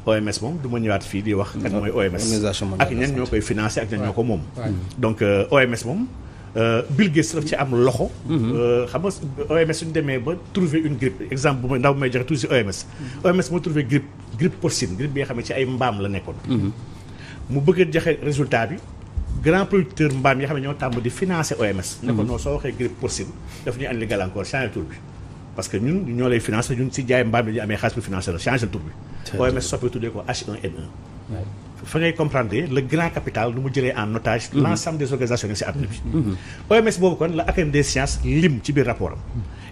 OMS moom du ma ñëwaat fii di wax kan mooy OMS ak ñan ñoo koy financé ak ñan ñoo ko moom donc OMS moom Bill Gates daf ci am loxo. xam nga OMS suñu demee ba trouver une grippe exemple bu ndaw may joxe toujours si OMS. OMS moo trouvé grippe porcine grippe bi nga xam ne ci ay mbaam la nekkoon. mu bëgg a joxe résultat bi grand producteur mbaam yi xam ne ñoo tàmm di financer OMS. ne ko non soo waxee grippe porcine daf ñuy andi gàllankoor changer tur bi. parce que ñun ñoo lay financer ñun si jaay mbaam yi ñu amee xaalis pour financer la changer tur bi. OMS soppi tuddee ko H1N1. fa ngay comprendre le grand capital nu mu jëlee en otage l'ensemble des organisations yi si àdduna bi. OMS boobu kon la Académie des sciences lim ci biir rapport am.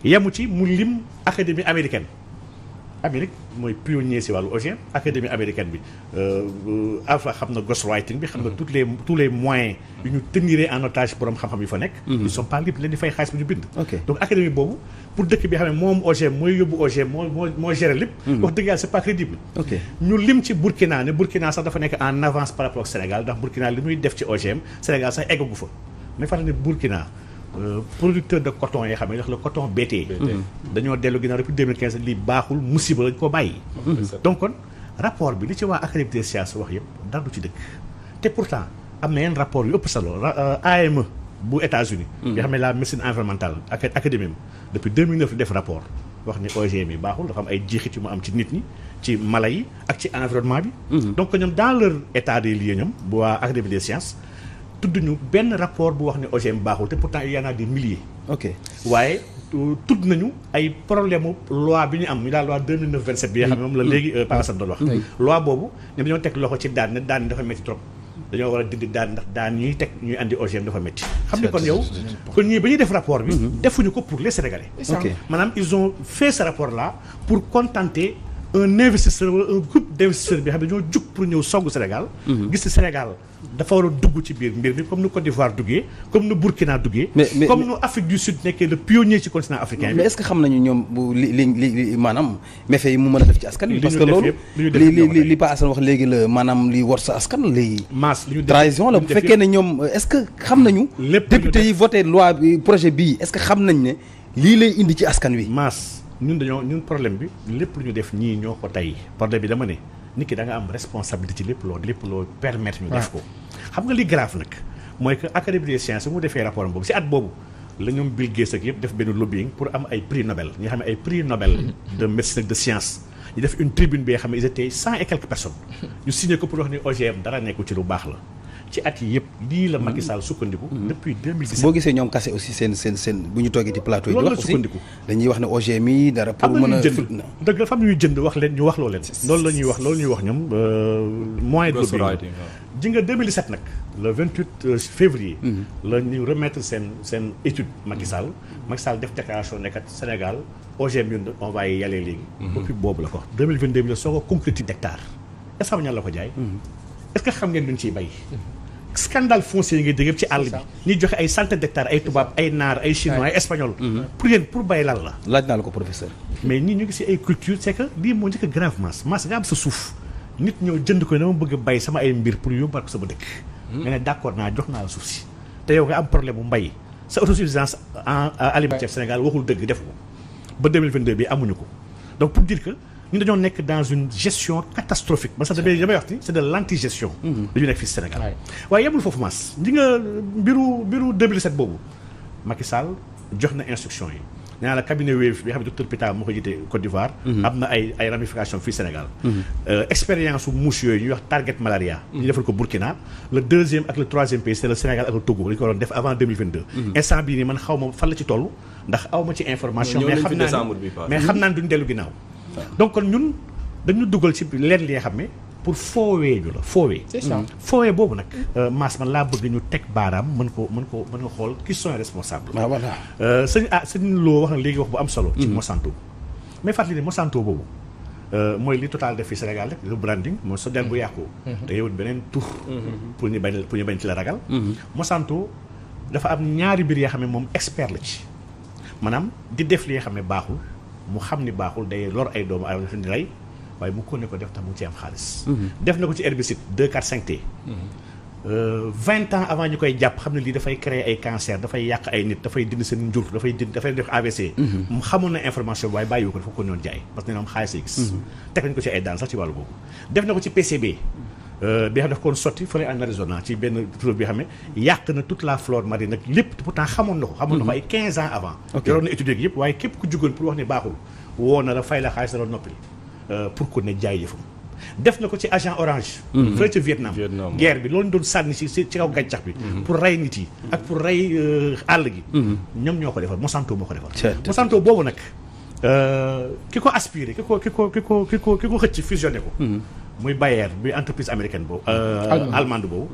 yemu ci mu lim académie américaine. Amérique mooy pionnier si wàllu OGM académie américaine bi alpha xam na ghostwriting bi xam na tous les moyens yu ñu tenir en otage borom xam-xam yu fa nekk. ils sont pas libres leen di fay xaalis bu ñu bind. donc académie boobu pour dëkk bi xam ne moom OGM mooy yóbbu OGM moo gérer lépp. wax dëgg yàlla c'est pas crédible. ñu lim ci Burkina ne Burkina sax dafa nekk en avance par rapport ak Sénégal ndax Burkina li muy def ci OGM Sénégal sax eggagu fa mais fàttali ne Burkina. producteur de coton yi xam ne ndax le coton BT. dañoo dellu ginnaaw depuis 2015 lii baaxul musiba lañ ko bàyyi. donc kon rapport bi li ci waa académie des sciences wax yëpp dara du ci dëkk. te pourtant am na yenn rapport yu ëpp solo AME bu États-Unis nga xam ne la médecine environnementale ak académie depuis 2009 la def rapport wax ni OGM yi baaxul dafa am ay jeexit yu mu am ci nit ñi ci mala yi ak ci environnement bi. donc ñoom dans leur état des lieux ñoom bu waa académie des sciences. tudd ñu benn rapport bu wax ne OGM baaxul te pourtant il y en a des milliers. waaye tudd nañu ay problème loi bi ñu am ñu daal loi 2009-27 bi nga xam ne moom la léegi Paa Assane doon wax. loi boobu ñoom dañoo teg loxo ci daan ne daan dafa métti trop dañoo war a dindi daan ndax daan ñuy teg ñuy andi OGM dafa métti. xam ne kon yow kon ñii ba ñuy def rapport bi. defuñu ko pour les Sénégalais. maanaam ils ont fait ce rapport là pour contenter un investisseur wala un groupe d'investisseurs bi xam ne dañoo jug pour ñëw soggu Sénégal. gis ci Sénégal. dafa war a dugg ci biir mbir mi comme nu Côte d'Ivoire duggee comme nu Burkina duggee. comme nu Afrique du Sud nekkee le pionnier ci continent africain bi. mais est-ce que xam nañu ñoom li maanaam méfaits yi mu mën a def ci askan wi. parce que loolu li Pa Assane wax léegi la maanaam li war sa askan léegi. masse li ñu def trahison la bu fekkee ne ñoom est-ce que xam nañu. député yi voté loi bi projet bii est-ce que xam nañ ne lii lay indi ci askan wi. masse ñun problème bi lépp lu ñu def ñii ñoo ko tey problème bi dama ne. nit ki da nga am responsabilité ci lépp loo permettre ñu def ko xam nga li grave nag mooy que académie des sciences mu defee rapport boobu si at boobu la ñoom Bill Gates ak yëpp def benn lobbying pour am ay prix Nobel ñi xam ne ay prix Nobel de médecine ak de science ñu def une tribune bi nga xam ne ils étaient 100 et quelques personnes ñu signé ko pour wax ni OGM dara nekku ci lu baax la ci at yi yëpp lii la Macky Sall sukkandiku depuis 2017 boo gisee ñoom kase aussi seen bu ñu toogee ci plateau yi di wax aussi dañuy wax ne OGM yi dara pour mën a dëgg la fam ñuy jënd wax leen ñu wax loo leen loolu ñuy wax ñoom moyen de lobbying ji nga 2017 nag le 28 février la ñu remettre seen étude Macky Sall def déclaration nekkat Sénégal OGM ñun on va y aller léegi depuis boobu la ko 2022 bi la soo ko concrétisé d'hectare est-ce que xam ñan la ko jaay est-ce que xam ngeen duñ ciy bay scandale foncier yi ngay dégg ci àll bi ñuy joxe ay centaines d'hectares ay tubaab ay naar ay chinois ay espagnol pour bay lan la laaj naa la ko professeur mais ñii ñu ngi si ay culture c'est que lii moo njëkk a grave masse nga am sa suuf nit ñëw jënd ko ne dama bëgg a bay sama ay mbir pour yóbbaat ko sama dëkk nga ne d'accord naa jox naa la suuf si te yow nga am problème bu mbay sa autosuffisance alimentaire Sénégal waxul dëgg def ko ba 2022 bi amuñu ko donc pour dire que ñu dañoo nekk dans une gestion catastrophique man sax damay wax ni c'est de l'anti-gestion dañu nekk fii Sénégal waaye yemul foofu mas di nga mbiru 2007 boobu Macky Sall jox na instruction yi nee naa la cabinet Wave bi xam ne docteur Pita moo ko jiite Côte d'Ivoire am na ay ramifications fii Sénégal expérience u mouche yooyu ñuy wax target malaria ñu defal ko Burkina le deuxième ak le troisième pays c'est le Sénégal ak le Togo dañu ko doon def avant 2022 instant bii nii man xaw ma fan la ci toll ndax aw ma ci information mais xam naa ne duñ dellu ginnaaw donc kon ñun dañu dugal ci leen li nga xam ne pour foowee ñu la foowee boobu nag maas man laa bëgg ñu teg baaraam mën ko xool qui sont responsables sëñ Lo wax na léegi wax bu am solo ci Monsanto mais fàttali ne Monsanto boobu mooy li Total def fi Sénégal rek le branding mooy sa del bu yàqu te yowut beneen tur pour ñu bañ ci la ragal Monsanto dafa am ñaari mbir yoo xam ne moom expert la ci maanaam di def li nga xam ne baaxul mu xam ni baaxul day lor ay doomu aadama fi ni rey waaye mu ko ne ko def tax mu ci am xaalis def na ko ci herbicide 2,4,5-T 20 ans avant ñu koy jàpp xam ne lii dafay créer ay cancer dafay yàq ay nit dafay dindi seen njur dafay def AVC mu xamoon na information bi waaye bàyyiwu ko dafa ko noonu jaay parce que ne am xaalis ay gis teg nañ ko ci ay daan sax ci wàllu boobu def na ko ci PCB bi xam daf koon sotti fële en Arizona ci benn produit bi xam ne yàq na toute la flore marine nag lépp pourtant xamoon na ko ay 15 ans avant yoroon na étudier yëpp waaye képp ku jugoon pour wax ne baaxul woo na la fay la xaalis la noppil pour ko ne jaay yëfam def na ko ci agent orange fële ca Vietnam guerre bi loolu ñu doon sànni ci kaw gàncax bi pour rey nit yi ak pour rey àll gi ñoom ñoo ko defal Monsanto moo ko defal Monsanto boobu nag ki ko aspiré ki ko xëcc fusionné ko muy Bayer bi entreprise américaine boobu allemande boobu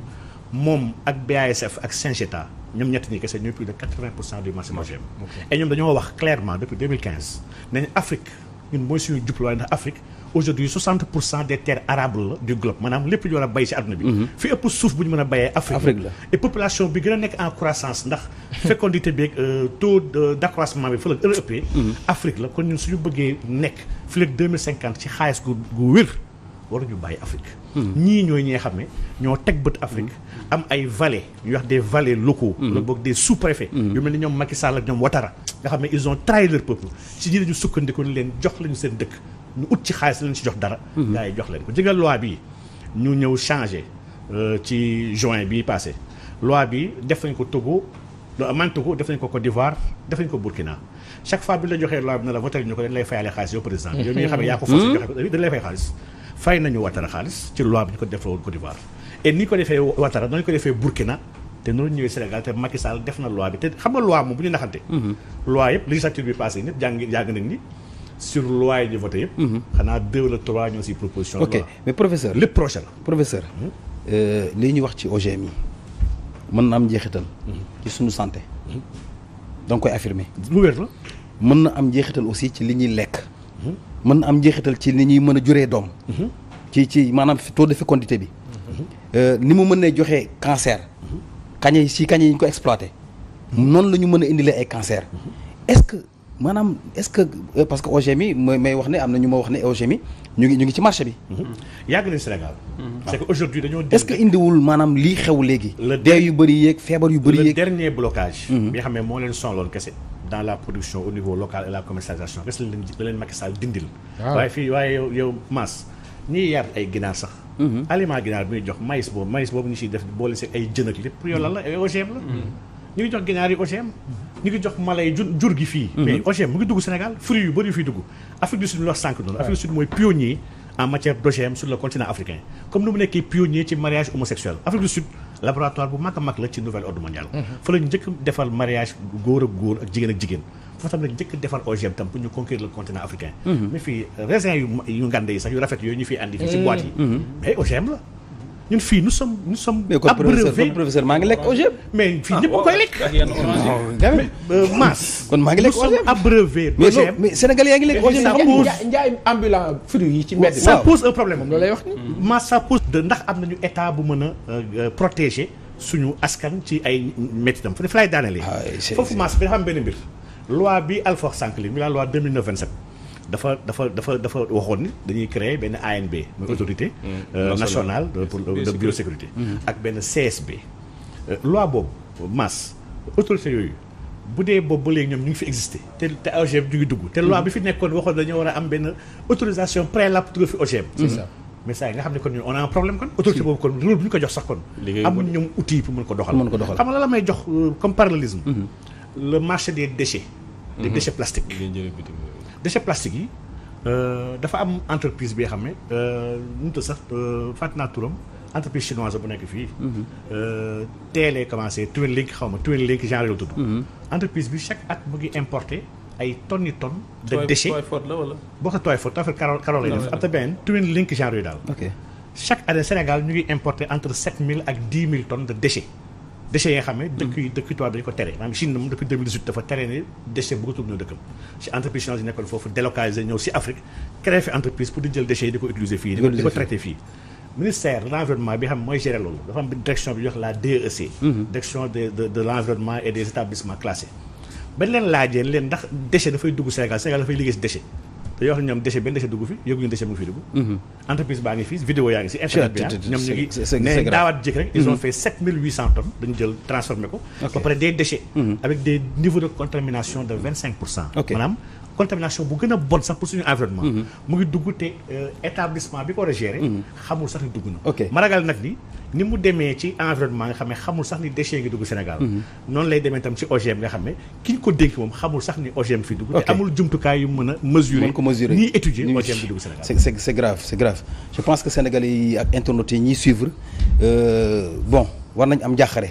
moom ak BASF ak Syngenta ñoom ñett ñi kese ñooy plus de 80% du marché OGM. et ñoom dañoo wax clairement depuis 2015 nañ Afrique ñun mooy suñu jubluwaay ndax Afrique aujourd'hui 60% des terres arables la du globe maanaam lépp ñu war a bay ci àdduna bi. fi ëpp suuf bu ñu mën a bayee Afrique la. et population bi gën a nekk en croissance ndax fécondité bi taux d'accroissement bi fa la gën a ëppee. Afrique la kon ñun suñu bëggee nekk fii ak 2050 ci xaalis gu wér waruñu bàyyi Afrique. ñii ñooy ñi nga xam ne ñoo teg bët Afrique am ay vallées ñuy wax des vallées locaux. wala boog des sous-préfets. yu mel ni ñoom Macky Sall ak ñoom Ouattara nga xam ne ils ont trahi leur peuple ci ñi dañu sukkandiku ni leen jox lañu seen dëkk ñu ut ci xaalis lañu ci jox dara. gars yi jox leen ko jëgal loi bi ñu ñëw changé ci juin bii passé loi bi def nañ ko Togo man Togo def nañ ko Côte d'Ivoire def nañ ko Burkina chaque fois bi la joxee loi bi ne la voté ñu ko dañ lay fayale xaalis yow président. yow mi nga xam ne yaa ko forcé joxe ko dañ lay fay xaalis. fay nañu Ouattara xaalis ci loi bi ñu ko defee woon Côte d'Ivoire et ni ko defee Ouattara noonu ko defee Burkina te noonu ñëwee Sénégal te Macky Sall def na loi bi te xam nga loi moom bu ñu naxante. loi yëpp législature bi passé ñëpp jàng nañ ni sur loi yi ñu voté yëpp. xanaa 2 wala 3 ñoo si proposition. ok mais professeur lépp projet la. professeur li ñu wax ci OGM yi mën na am njeexital. ci suñu santé. da nga koy affirmer. lu wér la. mën na am njeexital aussi ci li ñuy lekk. mën na am njeexital ci li ñuy mën a juree doom. ci maanaam taux de fécondité bi. ni mu mën a joxe cancer. kañe yi ñu ko exploité. noonu la ñu mën a indilee ay cancer. est-ce que parce que OGM yi may wax ne am na ñu ma wax ne OGM yi ñu ngi ci marché bi. yàgg nañ Sénégal. c'est que aujourd'hui dañoo. est-ce que indiwul maanaam lii xew léegi. dee yu bëri yeeg feebar yu bëri yeeg. le dernier blocage. bi nga xam ne moo leen sonaloon kese. dans la production au niveau local et la commercialisation rek la leen Macky Sall dindil. waaye yow Mass ñiy yar ay ginaar sax. aliment ginaar bi ñuy jox maïs boobu ñu siy def boole si ay jën ak lépp pour yow lan la OGM la. ñu ngi jox ginaar yi OGM. ñu ngi jox mala yi jur gi fii. mais OGM mu ngi dugg Sénégal fruits yu bëri yu fiy dugg. Afrique du Sud ñu wax sànq noonu. Afrique du Sud mooy pionnier en matière d'OGM sur le continent africain comme ni mu nekkee pionnier ci mariage homosexuel Afrique du Sud laboratoire bu mag a mag la ci nouvel ordre mondial. fa la njëkk defal mariage góor ak góor ak jigéen moo tax nag njëkk defal OGM tam pour ñu conquérir le continent africain. mais fii raisin yu ngande yi sax yu rafet yooyu ñu fiy andi fii ci boîte yi. mais OGM la. ñun fii nous sommes abreuvé professeur maa ngi lekk OGM. mais fii ñëpp koy lekk. Mass. kon maa ngi lekk OGM nous sommes abreuvé d'OGM. mais Sénégal yaa ngi lekk OGM. njaay ambulant fruits yi ci mbedd. ça pose un problème. loolu lay wax ni. Mass ça pose ndax am nañu état bu mën a protéger suñu askan ci ay méttitam fa lay daanelee. foofu Mass bi dafa am benn mbir. loi bi Alpha wax sànq li mi la loi 2009-27. dafa waxoon ni dañuy créer benn ANB mooy autorité nationale de biosécurité ak benn CSB loi boobu Mass autorité yooyu bu dee boobu ba léegi ñoom ñu ngi fi existé te OGM ñu ngi dugg te loi bi fi nekkoon waxoon dañoo war a am benn autorisation préalable pour fi OGM c'est ça mais ça nga xam ne kon ñun on a un problème kon autorité boobu kon rôle bu ñu ko jox sax kon am ñoom outil pour mën ko doxal xam nga la may jox comme parallélisme le marché des déchets des déchets plastiques déchets plastiques yi dafa am entreprise bi nga xam ne nu mu sax fàtte naa turam entreprise chinoise bu nekk fii. teelee commencé Twin Link genre la tudd. entreprise bi chaque at mu ngi importer ay tonnes yi tonnes. de déchets boo ko Twyford Carole lay def am na benn Twin Link genre yooyu daal. chaque année Sénégal ñu ngi importer entre 7000 ak 10 000 tonnes de déchets. déchets yi nga xam ne dëkk tubaab dañu ko tere maanaam Chine moom depuis 2018 dafa tere ne déchet bëggatul ñoo dëkkam ci entreprise chinoise yi nekkoon foofu délocalisé ñëw si Afrique créé fi entreprise pour di jël déchets yi di ko utiliser fii di ko traité fii ministère de l'environnement bi xam mooy gérer loolu dafa am direction bi ñu wax la DEC direction de l'environnement et des établissements classés bañ leen laajee leen ndax déchet dafay dugg Sénégal dafay liggéey si déchet dañoo wax ne ñoom déchet benn déchet dugg fi yëguñu déchet mu ngi fi dugg entreprise baa ngi fi vidéo yaa ngi si internet bi ñoom ñu ngi ne daawaat jëkk rek ils ont fait 7800 tonnes dañu jël transformé ko ba pare des déchets avec des niveaux de contamination de 25%. maanaam contamination bu gën a bon sax pour suñu environnement mu ngi dugg te établissement bi ko war a gérer xamul sax ni dugg na ma ragal nag ni mu demee ci environnement nga xam ne xamul sax ni déchet ngi dugg Sénégal noonu lay demee tam ci OGM nga xam ne ki ñu ko dénk moom xamul sax ni OGM fi dugg te amul jumtukaay yu mën a mesurer ni étudier OGM bi dugg Sénégal c'est grave je pense que Sénégalais yi ak internautes yi ñuy suivre bon war nañ am jàqare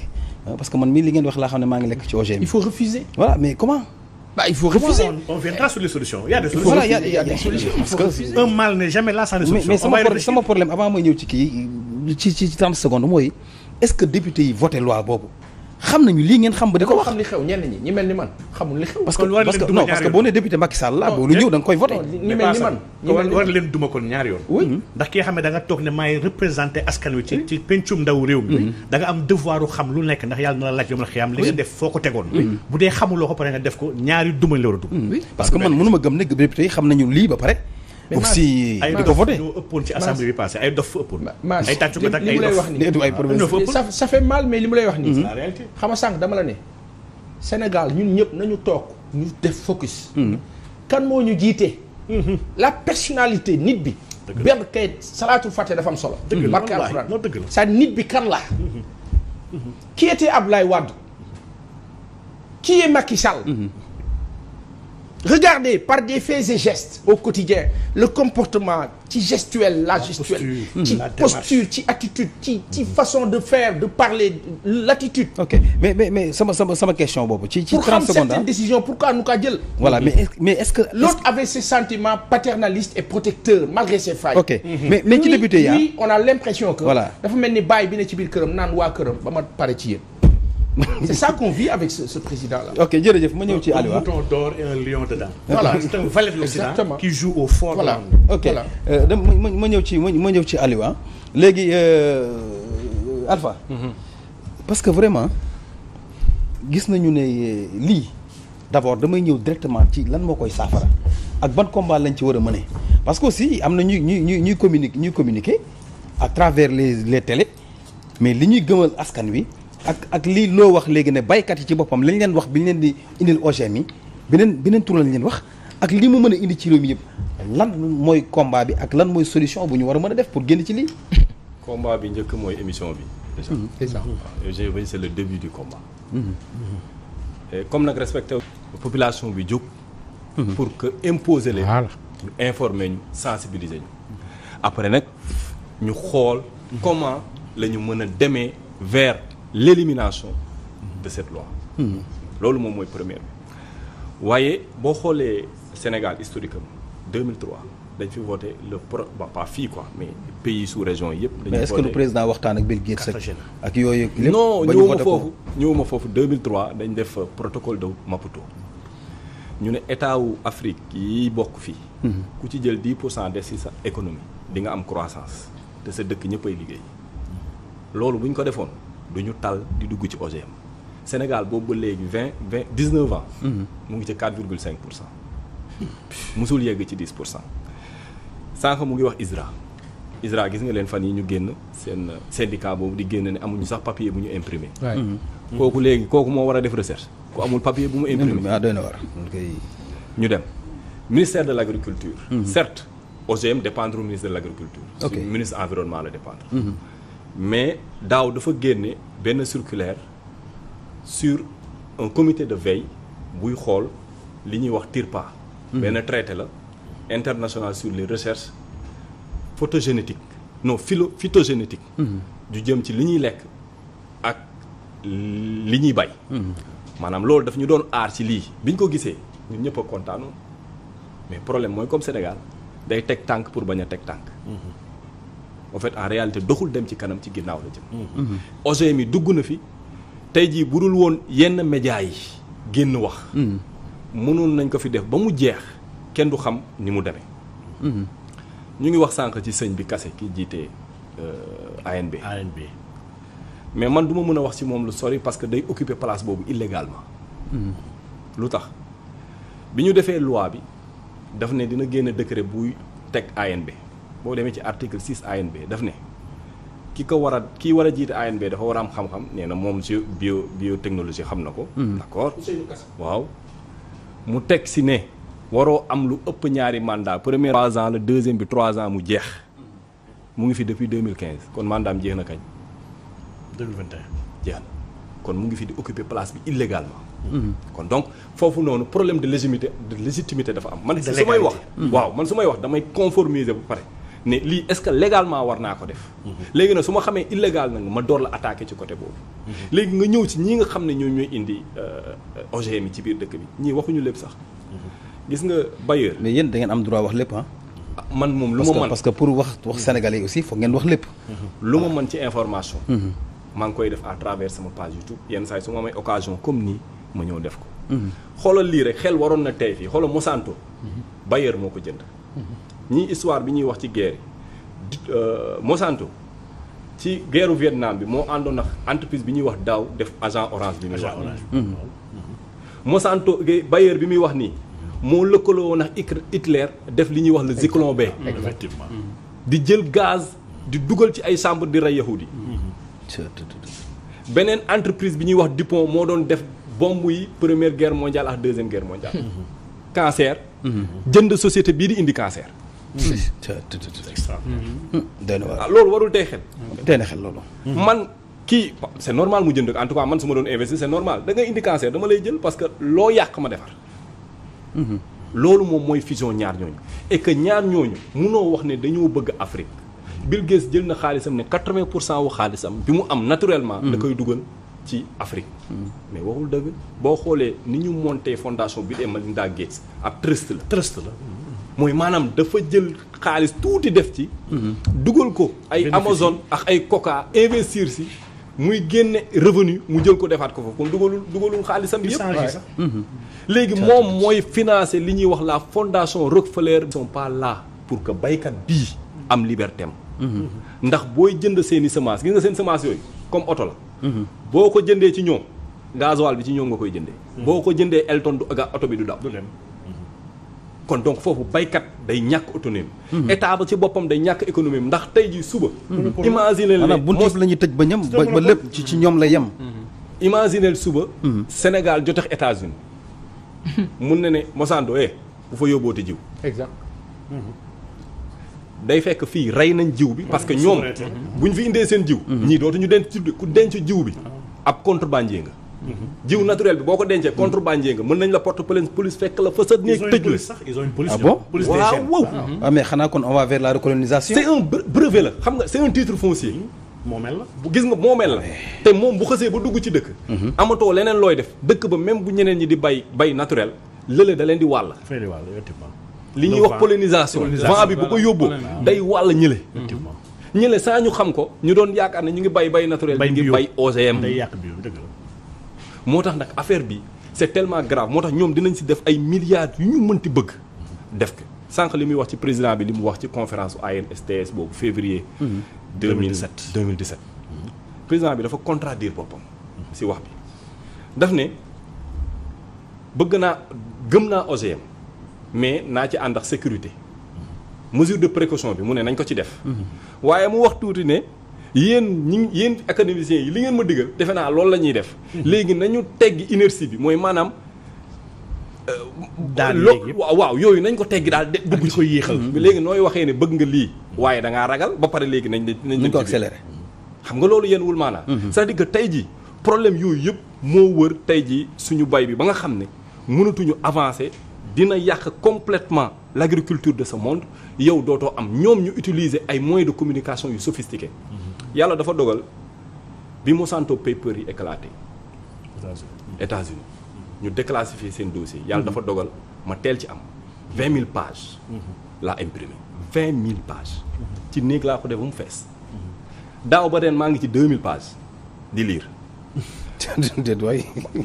parce que man mii li ngeen wax laa xam ne maa ngi lekk ci OGM il faut refuser voilà mais comment il faut refuser. On viendra sur les solutions. Il y a des solutions. Voilà, il y a des solutions. Parce que un mal n'est jamais là sans des solutions. Mais sama problème avant may ñëw ci kii ci 30 secondes mooy est-ce que député yi voté loi boobu xam nañu lii ngeen xam ba di ko wax. xam li xew ñenn ñi mel ni man xamul li xew. parce que boo nee député Macky Sall la boo lu ñëw da nga koy voté. ñi mel ni man war leen duma kon ñaari yoon. oui ndax ki nga xam ne da nga toog ne maay représenté askan wi ci pencum ndaw réew mi. da nga am devoiru xam lu nekk ndax yàlla na la laaj yomal xiyaam li nga def foo ko tegoon. bu dee xamuloo ko pare nga def ko ñaari duma la war a dugg. parce que man mënuma gëm ne député yi xam nañu lii ba pare. aussi ay di ko voté ñoo ëppoon ci assemblée bi passé ay dof fa ëppoon. ay tàccukat ak ay dof ça fait mal mais li mu lay wax nii. la réalité. xam nga sànq dama la ne Sénégal ñun ñëpp nañu toog ñu def focus. kan moo ñu jiite. la personnalité nit bi. benn kay salaatul fàtte dafa am solo. dëgg la barke alxuraan dëgg la c'est nit bi kan la. qui était Abdoulaye Wade. qui est Macky Sall. Regardez par des faits et gestes au quotidien le comportement ci gestuel la gestuelle ci posture ci attitude ci façon de faire de parler l'attitude. ok mais sama question boobu ci 30 secondes pour xam certaines décisions pourquoi nu kaa jël. voilà mais est-ce que l'autre avait ses sentiments paternalistes et protecteurs malgré ses failles. ok mais ci député yaa lui on a l'impression que voilà dafa mel ni baay bi ne ci biir këram naan waa këram ba ma pare ci yéen. c'est ça qu'on vit avec ce président-là. ok jërëjëf ma ñëw ci Aliou. un mouton d'or et un lion dedans. voilà c'est un valet de l'Occident qui joue au fort. voilà ok ma ñëw ci Aliou léegi Alpha. parce que vraiment gis nañu ne lii d'abord damay ñëw directement ci lan moo koy saafara ak ban combat lañ ci war a mëne parce que aussi am na ñuy communiquer à travers les télés mais li ñuy gëmal askan wi. ak lii loo wax léegi ne baykat yi ci boppam lañ leen wax bi ñu leen di indil OGM yi beneen tur lañ leen wax ak li mu mën a indi ci réew mi yëpp lan mooy combat bi ak lan mooy solution bu ñu war a mën a def pour génn ci lii. combat bi njëkk mooy émission bi. déjà c'est le début du combat. Et comme nag respecté population bi jóg. pour que imposer leen. ñu informer ñu sensibiliser ñu. après nag ñu xool comment la ñu mën a demee vers. L'élimination de cette loi. loolu moom mooy première bi waaye boo xoolee Sénégal historiquement 2003 dañ fi voté pas fii quoi mais pays sous région yëpp. dañu mais est-ce que le président waxtaan ak Bill Gates ak yooyu. lépp non ñëwuma foofu 2003 dañ def protocole de Maputo ñu ne état wu Afrique yi bokk fii. ku ci jël 10% des ci sa économie di nga am croissance te sa dëkk ñëppay liggéey loolu bu ñu ko defoon. du ñu tal di dugg ci OGM Sénégal boobu ba léegi 19 ans. mu ngi ci 4,5%. musul yegg ci 10%. sànq mu ngi wax ISRA gis nga leen fan yi ñu génn seen syndicat boobu di génn ne amuñu sax papier bu ñu imprimé. kooku moo war a def recherche ku amul papier bu mu imprimé. doy na war ñu dem ministère de l'agriculture. certes OGM dépendre au ministre de l'agriculture. ok ministre environnement la dépendre. mais daaw dafa génne benn circulaire sur un comité de veille buy xool li ñuy wax TIRPA. benn traité la international sur les recherches phytogénétiques. du jëm ci li ñuy lekk ak li ñuy bay. maanaam loolu daf ñu doon aar ci lii bi ñu ko gisee ñun ñëpp a kontaanoon mais problème mooy comme Sénégal day teg tànk pour bañ a teg tànk. en fait en réalité doxul dem ci kanam ci ginnaaw la jëm. OGM yi dugg na fi tey jii budul woon yenn médias yi génn wax. mënoon nañ ko fi def ba mu jeex kenn du xam ni mu demee. ñu ngi wax sànq ci sëñ bi kase ki jiite ANB. mais man du ma mën a wax ci moom lu sori parce que day occuper place boobu illégalement. lu tax bi ñu defee loi bi daf ne dina génn décret buy teg ANB. boo demee ci article 6 ANB daf ne kii war a jiite ANB dafa war a am xam-xam nee na moom ci biotechnologie xam na ko. d'accord waaw mu teg si ne waroo am lu ëpp ñaari mandat premier 3 ans la deuxième bi 3 ans mu jeex mu ngi fi depuis 2015 kon mandat am jeex na kañ. 2021 jeex na kon mu ngi fi di occuper place bi illégalement. kon donc foofu noonu problème de légitimité dafa am. man su may wax. waaw man su may wax damay conformiser bu pare. ne lii est-ce que légalement war naa ko def. léegi nag su ma xamee illégal nag ma door la attaquer ci côté boobu. léegi nga ñëw ci ñi nga xam ne ñooy indi OGM yi ci biir dëkk bi ñii waxuñu lépp sax. gis nga bailleur. mais yéen da ngeen am droit wax lépp man moom lu ma mën parce que pour wax sénégalais aussi foog ngeen wax lépp. lu ma mën ci information. maa ngi koy def à travers sama page YouTube yenn saa yi su ma amee occasion comme nii ma ñëw def ko. xoolal lii rek xel waroon na tey fii xoolal Monsanto. Bayer moo ko jënd. ñii histoire bi ñuy wax ci guerre yi Monsanto ci guerru Vietnam bi moo àndoon ak entreprise bi ñuy wax Dow def agent orange bi muy wax. Monsanto Bayer bi muy wax nii moo lëkkaloo woon ak Hitler def li ñuy wax le Zyklon B. effectivement. di jël gaz di dugal ci ay chambre di rey yahudi beneen entreprise bi ñuy wax Dupont moo doon def bombe yi première guerre mondiale ak deuxième guerre mondiale. cancer. jënd société bii di indi cancer. loolu warul tey xel. tey na xel loolu. man kii c'est normal mu jënd en tout cas man su ma doon investir c'est normal da ngay indi cancer dama lay jël parce que loo yàq ma defar. loolu moom mooy fusion ñaar ñooñu et que ñaar ñooñu munoo wax ne dañoo bëgg Afrique Bill Gates jël na xaalisam ne 80% wu xaalisam bi mu am naturellement. da koy dugal ci Afrique. mais waxul dëgg boo xoolee ni ñu monté fondation Bill et Melinda Gates ab trust la. mooy maanaam dafa jël xaalis tuuti def ci. dugal ko ay Amazon ak ay Coca investir si muy génne revenu mu jël ko defaat ko fa kon dugalul xaalisam bi yëpp. léegi moom mooy financer li ñuy wax la fondation Rockefeller. ils sont pas là pour que baykat bii am liberté am. ndax booy jënd seen i semence gis nga seen semence yooyu comme oto la. boo ko jëndee ci ñoom gasoil bi ci ñoom nga koy jëndee. boo ko jëndee Elton du oto bi du daw. kon donc foofu baykat day ñàkk autonomie. état ba ci boppam day ñàkk économie ndax tey jii suba. imaginer leen maanaam buntu la ñuy tëj ba ñam ba lépp ci ñoom la yem. imaginer suba. Sénégal jotex États-Unis mun na ne Monsanto bu fa yóbboote jiw. exact. day fekk fii rey nañ jiw bi parce que ñoom bu ñu fi indee seen jiw. ñii dootuñu denc ku denc jiw bi ab contrebandier nga. jiw naturel bi boo ko dencee contrebandier nga mën nañ la porte plainte police fekk la fa sa néeg tëj la. ils ont une police. Ah bon? waaw. ah mais xanaa kon on va vers la recolonisation. c'est un brevet la xam nga c'est un titre foncier. moomeel la. bu gis nga moomeel la te moom bu xësee ba dugg ci dëkk. amatoo leneen looy def dëkk ba même bu ñeneen ñi di bay naturel lële da leen di wàll. li ñuy wax pollinisation vent bi bu ko yóbboo day wàll ñële. ñële saa ñu xam ko ñu doon yaakaar ne ñu ngi bay naturel bi ngi bay OGM. day yàq bio dëgg la. moo tax nag affaire bi c'est tellement grave moo tax ñoom dinañ si def ay milliards yu ñu mënti bëgg def ko sànq li muy wax ci président bi li mu wax ci conférence ANSTS boobu février 2017 président bi dafa contradire boppam si wax bi daf ne gëm naa OGM mais naa ci ànd ak sécurité mesure de précaution bi mu ne nañ ko ci def waaye mu wax tuuti ne yéen académiciens yi li ngeen ma digal defe naa loolu la ñuy def léegi nañu teggi inertie bi mooy maanaam waaw yooyu nañ ko teggi daal dugg ci ko yéexal léegi nooy waxee ne bëgg nga lii waaye da ngaa ragal ba pare léegi nañ ko accéléré xam nga loolu yéen wul maanaa c'est-à-dire que tey ji problème yooyu yëpp moo wër tey ji suñu bay bi ba nga xam ne mënatuñu avancer dina yàq complètement l'agriculture de ce monde yow dootoo am ñoom ñu utiliser ay moyens de communication yu sophistiqués yàlla dafa dogal bi Monsanto Papers yi éclaté États-Unis ñu déclassifier seen dossier yàlla dafa dogal ma teel ci am 20 000 pages laa imprimé 20 000 pages ci néeg laa ko def ba mu fees daaw ba ren maa ngi ci 2000 pages di lire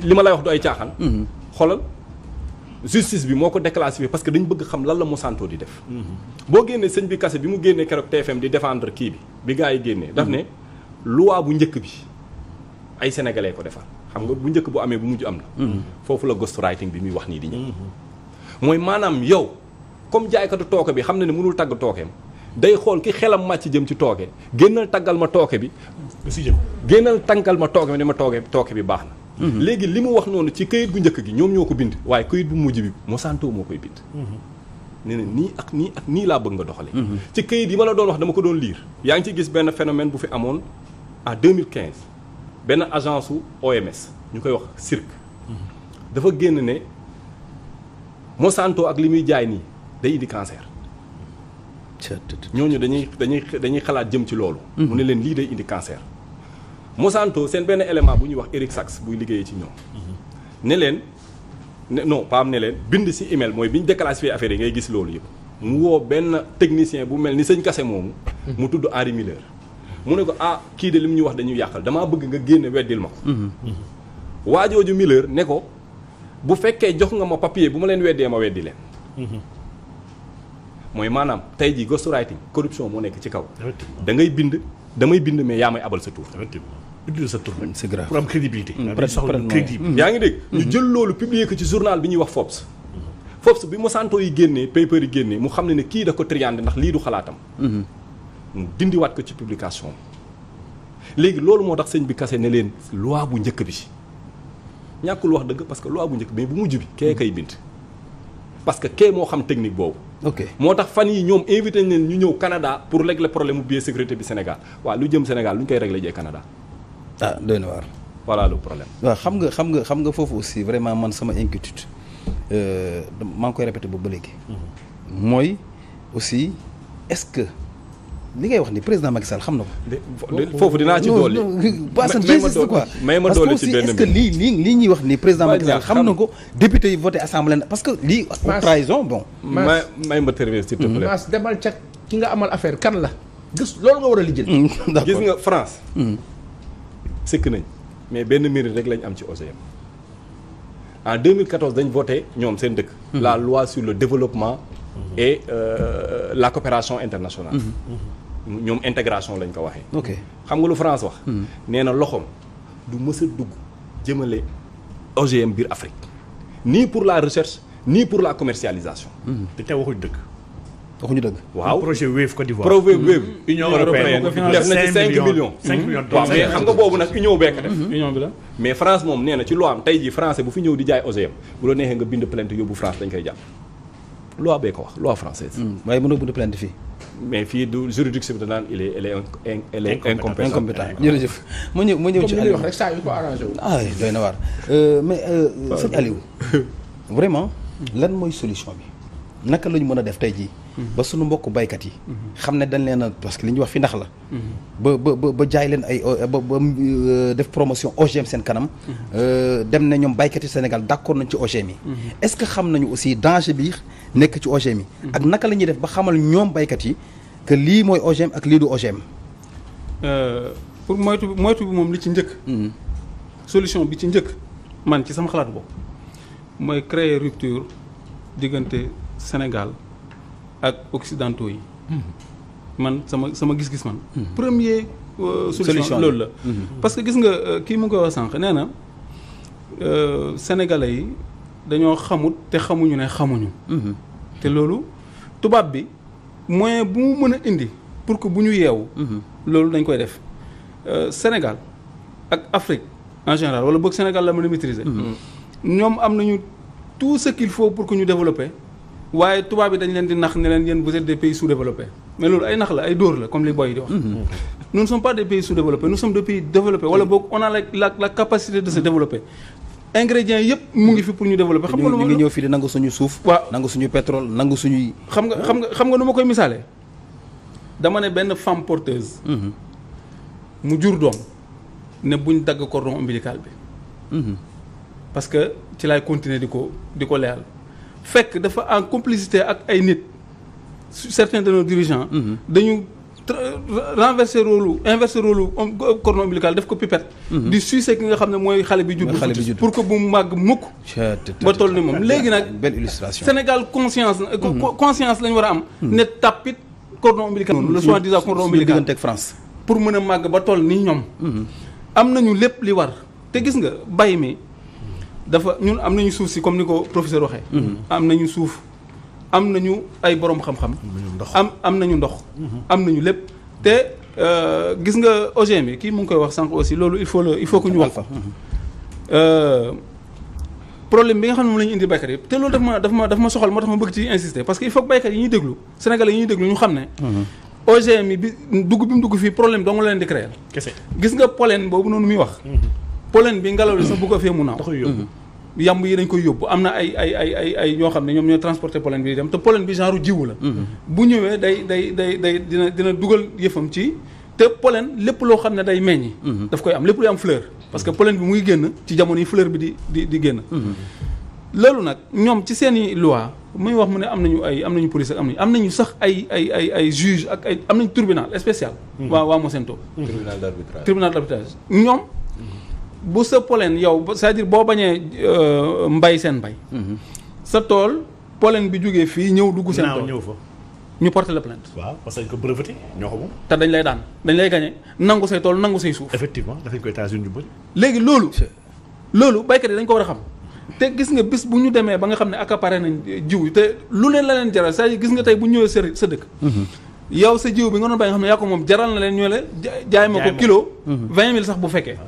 li ma lay wax du ay caaxaan xoolal justice bi moo ko déclassifié parce que dañu bëgg xam lan la Monsanto di def boo génnee sëñ bi kase bi mu génnee keroog TFM di défendre kii bi gars yi génnee daf ne loi bu njëkk bi ay sénégalais ko defar xam nga bu njëkk bu amee bu mujj am na foofu la ghostwriting bi muy wax nii di ñëw mooy maanaam yow comme jaaykatu tooke bi xam na ne mënul tagg tookeem day xool ki xelam màcc jëm ci tooke génnal taggal ma tooke bi génnal tàngal ma tooke bi ne ma tooke bi baax na léegi li mu wax noonu ci këyit gu njëkk gi ñoom ñoo ko bind waaye këyit bu mujj bi Monsanto moo koy bind nee na nii ak nii laa bëgg nga doxale ci këyit yi ma la doon wax dama ko doon lire yaa ngi ci gis benn phénomène bu fi amoon en 2015 benn agence su OMS ñu koy wax CIRC dafa génn ne Monsanto ak li muy jaay nii day indi cancer ñooñu dañuy xalaat jëm ci loolu mu ne leen lii day indi cancer Monsanto seen benn élément bu ñuy wax Eric Sachs buy liggéeyee ci ñoom ne leen non pas am ne leen bind ci email mooy bi ñu déclassifié affaire yi ngay gis loolu yëpp mu woo benn technicien bu mel ni sëñ Kassé moomu mu tudd Henri Miller mu ne ko kii de li mu ñu wax dañuy yàqal damaa bëgg nga génne weddil ma ko. waajooju Miller ne ko bu fekkee jox nga ma papier bu ma leen weddee ma weddi leen. mooy maanaam tey jii ghostwriting corruption moo nekk ci kaw. da ngay bind damay bind mais yaa may abal sa tur. bind sa tur c'est grave pour am crédibilité. crédible. yaa ngi dégg. ñu jël loolu publier ko ci journal bi ñuy wax Forbes. Forbes bi Monsanto yi génnee paper yi génnee mu xam ne kii da ko triandé ndax lii du xalaatam. mu dindiwaat ko ci publication bi. léegi loolu moo tax sëñ bi kase ne leen loi bu njëkk bi ñàkkul wax dëgg parce que loi bu njëkk mais bu mujj bi kee kay bind. parce que kee moo xam technique boobu. ok moo tax fan yi ñoom invité nañ leen ñu ñëw Canada pour régler problème mu biosécurité bi Sénégal waaw lu jëm Sénégal lu ñu koy régler jee Canada. doy na waar. voilà le problème. waaw xam nga foofu aussi vraiment man sama inquiétude maa ngi koy répété boobu ba léegi. mooy aussi est-ce que li ngay wax ni président Macky Sall xam na ko. foofu dinaa ci dolli. may ma dolli ci benn est-ce que lii ñuy wax ni président Macky Sall xam na ko député yi voté assemblée parce que lii. trahison bon. may ma terminer s'il te plaît. Mass demal ca ki nga amal affaire kan la. gis loolu nga war a lijjël. d'accord gis nga France. sëkk nañ mais benn mérite rek lañ am ci OGM. en 2014 dañ voté ñoom seen dëkk. la loi sur le développement et la coopération internationale. ñoom intégration lañ ko waxee. ok xam nga lu France wax. nee na loxoom du mës a dugg jëmale OGM biir Afrique ni pour la recherche ni pour la commercialisation. te tey waxuñu dëgg. waxuñu dëgg. waaw projet Wave Côte d'Ivoire. projet Wave. Union européenne def na ci 5 millions. 5 millions waaw mais xam nga boobu nag union bekk def. union bi la. mais France moom nee na ci loi am tey jii français bu fi ñëw di jaay OGM bu la neexee nga bind plainte yóbbu France dañ koy jàpp. loi bee ko wax loi française. waaye mënoo bind plainte fii. mais fii du juridiction bi danaan elle est incompétent. jërëjëf ma ñëw ci comme li Aliou wax rek saa yu ko arrangé wu. doy na waar mais sëñ Aliou vraiment lan mooy solution bi naka la ñu mën a def tey jii ba suñu mbokk baykat yi xam ne dañ leen a parce que li ñuy wax fi ndax la ba jaay leen ay ba def promotion OGM seen kanam dem ne ñoom baykat yi Sénégal d'accord nañ ci OGM yi est-ce que xam nañu aussi danger bi nekk ci OGM yi ak naka la ñuy def ba xamal ñoom baykat yi que lii mooy OGM ak lii du OGM pour moytu bi moom li ci njëkk solution bi ci njëkk man ci sama xalaat boobu mooy créer rupture diggante Sénégal ak occidentaux yi man sama gis-gis man premier solution loolu la parce que gis nga kii mu ngi koy wax sànq nee na sénégalais yi dañoo xamut te xamuñu ne xamuñu te loolu tubaab bi moyen bu mu mën a indi pour que bu ñu yeewu loolu dañ koy def Sénégal ak Afrique en général wala boog Sénégal la mën a maîtriser ñoom am nañu tout ce qu'il faut pour que ñu développer waaye tubaab bi dañ leen di nax ne leen yéen vous êtes des pays sous-développés mais loolu ay nax la ay dóor la comme les boy yi di wax nous ne sommes pas des pays sous-développés nous sommes des pays développés wala boog on a la capacité de se développer ingrédients yëpp mu ngi fi pour ñu développer xam nga lu ma ñu ngi ñëw fii di nangu suñu suuf waaw nangu suñu pétrole nangu suñuy xam nga nu ma koy misaalee dama ne benn femme porteuse mu jur doom ne buñ dagg cordon ombilical bi parce que ci laay continuer di ko leyal fekk dafa en complicité ak ay nit certains de nos dirigeants dañu inverser rôle cordon ombilical def ko pipette di sucer ki nga xam ne mooy xale bi judd pour que bu mu màgg mukk ba toll ni moom léegi nag belle illustration Sénégal conscience lañu war a am ne tapit cordon ombilical le soi-disant cordon ombilical diggante ak France pour mën a màgg ba toll ni ñoom am nañu lépp li war te gis nga bay mi dafa ñun am nañu suuf si comme ni ko professeur waxee am nañu suuf am nañu ay borom xam-xam am nañu ndox am nañu lépp te gis nga OGM bi kii mu ngi koy wax sànq aussi loolu il faut que ñu wax fa problème bi nga xam ne moom la ñu indi baykat yi te loolu daf ma soxal moo tax ma bëgg ci insister parce que il faut que baykat yi ñuy déglu sénégalais yi ñuy déglu ñu xam ne OGM yi bi mu dugg fii problème dong la leen di créer kese gis nga pollen boobu noonu muy wax pollen bi ngelaw li sax bu ko fee mu naaw yamb yi dañ koy yóbbu am na ay ñoo xam ne ñoom ñoo transporter pollen bi dem te pollen bi genre jiwu la bu ñëwee day dina dugal yëfam ci te pollen lépp loo xam ne day meññi daf koy am lépp luy am fleur parce que pollen bi muy génn ci jamono yi fleur bi di génn loolu nag ñoom ci seeni loi muy wax mu ne am nañu police ak am nañu sax ay juge ak ay am nañu tribunal spécial. waa Monsanto. tribunal d'arbitrage ñoom bu sa pollen yow c'est-à-dire boo bañee mbay seen mbay. sa tool pollen bi jógee fii ñëw dugg seen tool ñëw fa. ñu porter la plainte. waaw parce que dañ ko breveté ñoo ko moom. te dañ lay daan dañ lay gagné nangu say tool nangu say suuf. effectivement dafañ koy États-Unis yu bëri. léegi loolu baykat yi dañ ko war a xam. te gis nga bis bu ñu demee ba nga xam ne accaparé nañ jiw te lu leen la leen jaral c'est-à-dire gis nga tey bu ñu ñëwee sa dëkk. yow sa jiw bi nga doon bay nga xam ne yaa ko moom jaral na leen ñoo le jaay ma ko kilo. 20 000 sax bu fekkee.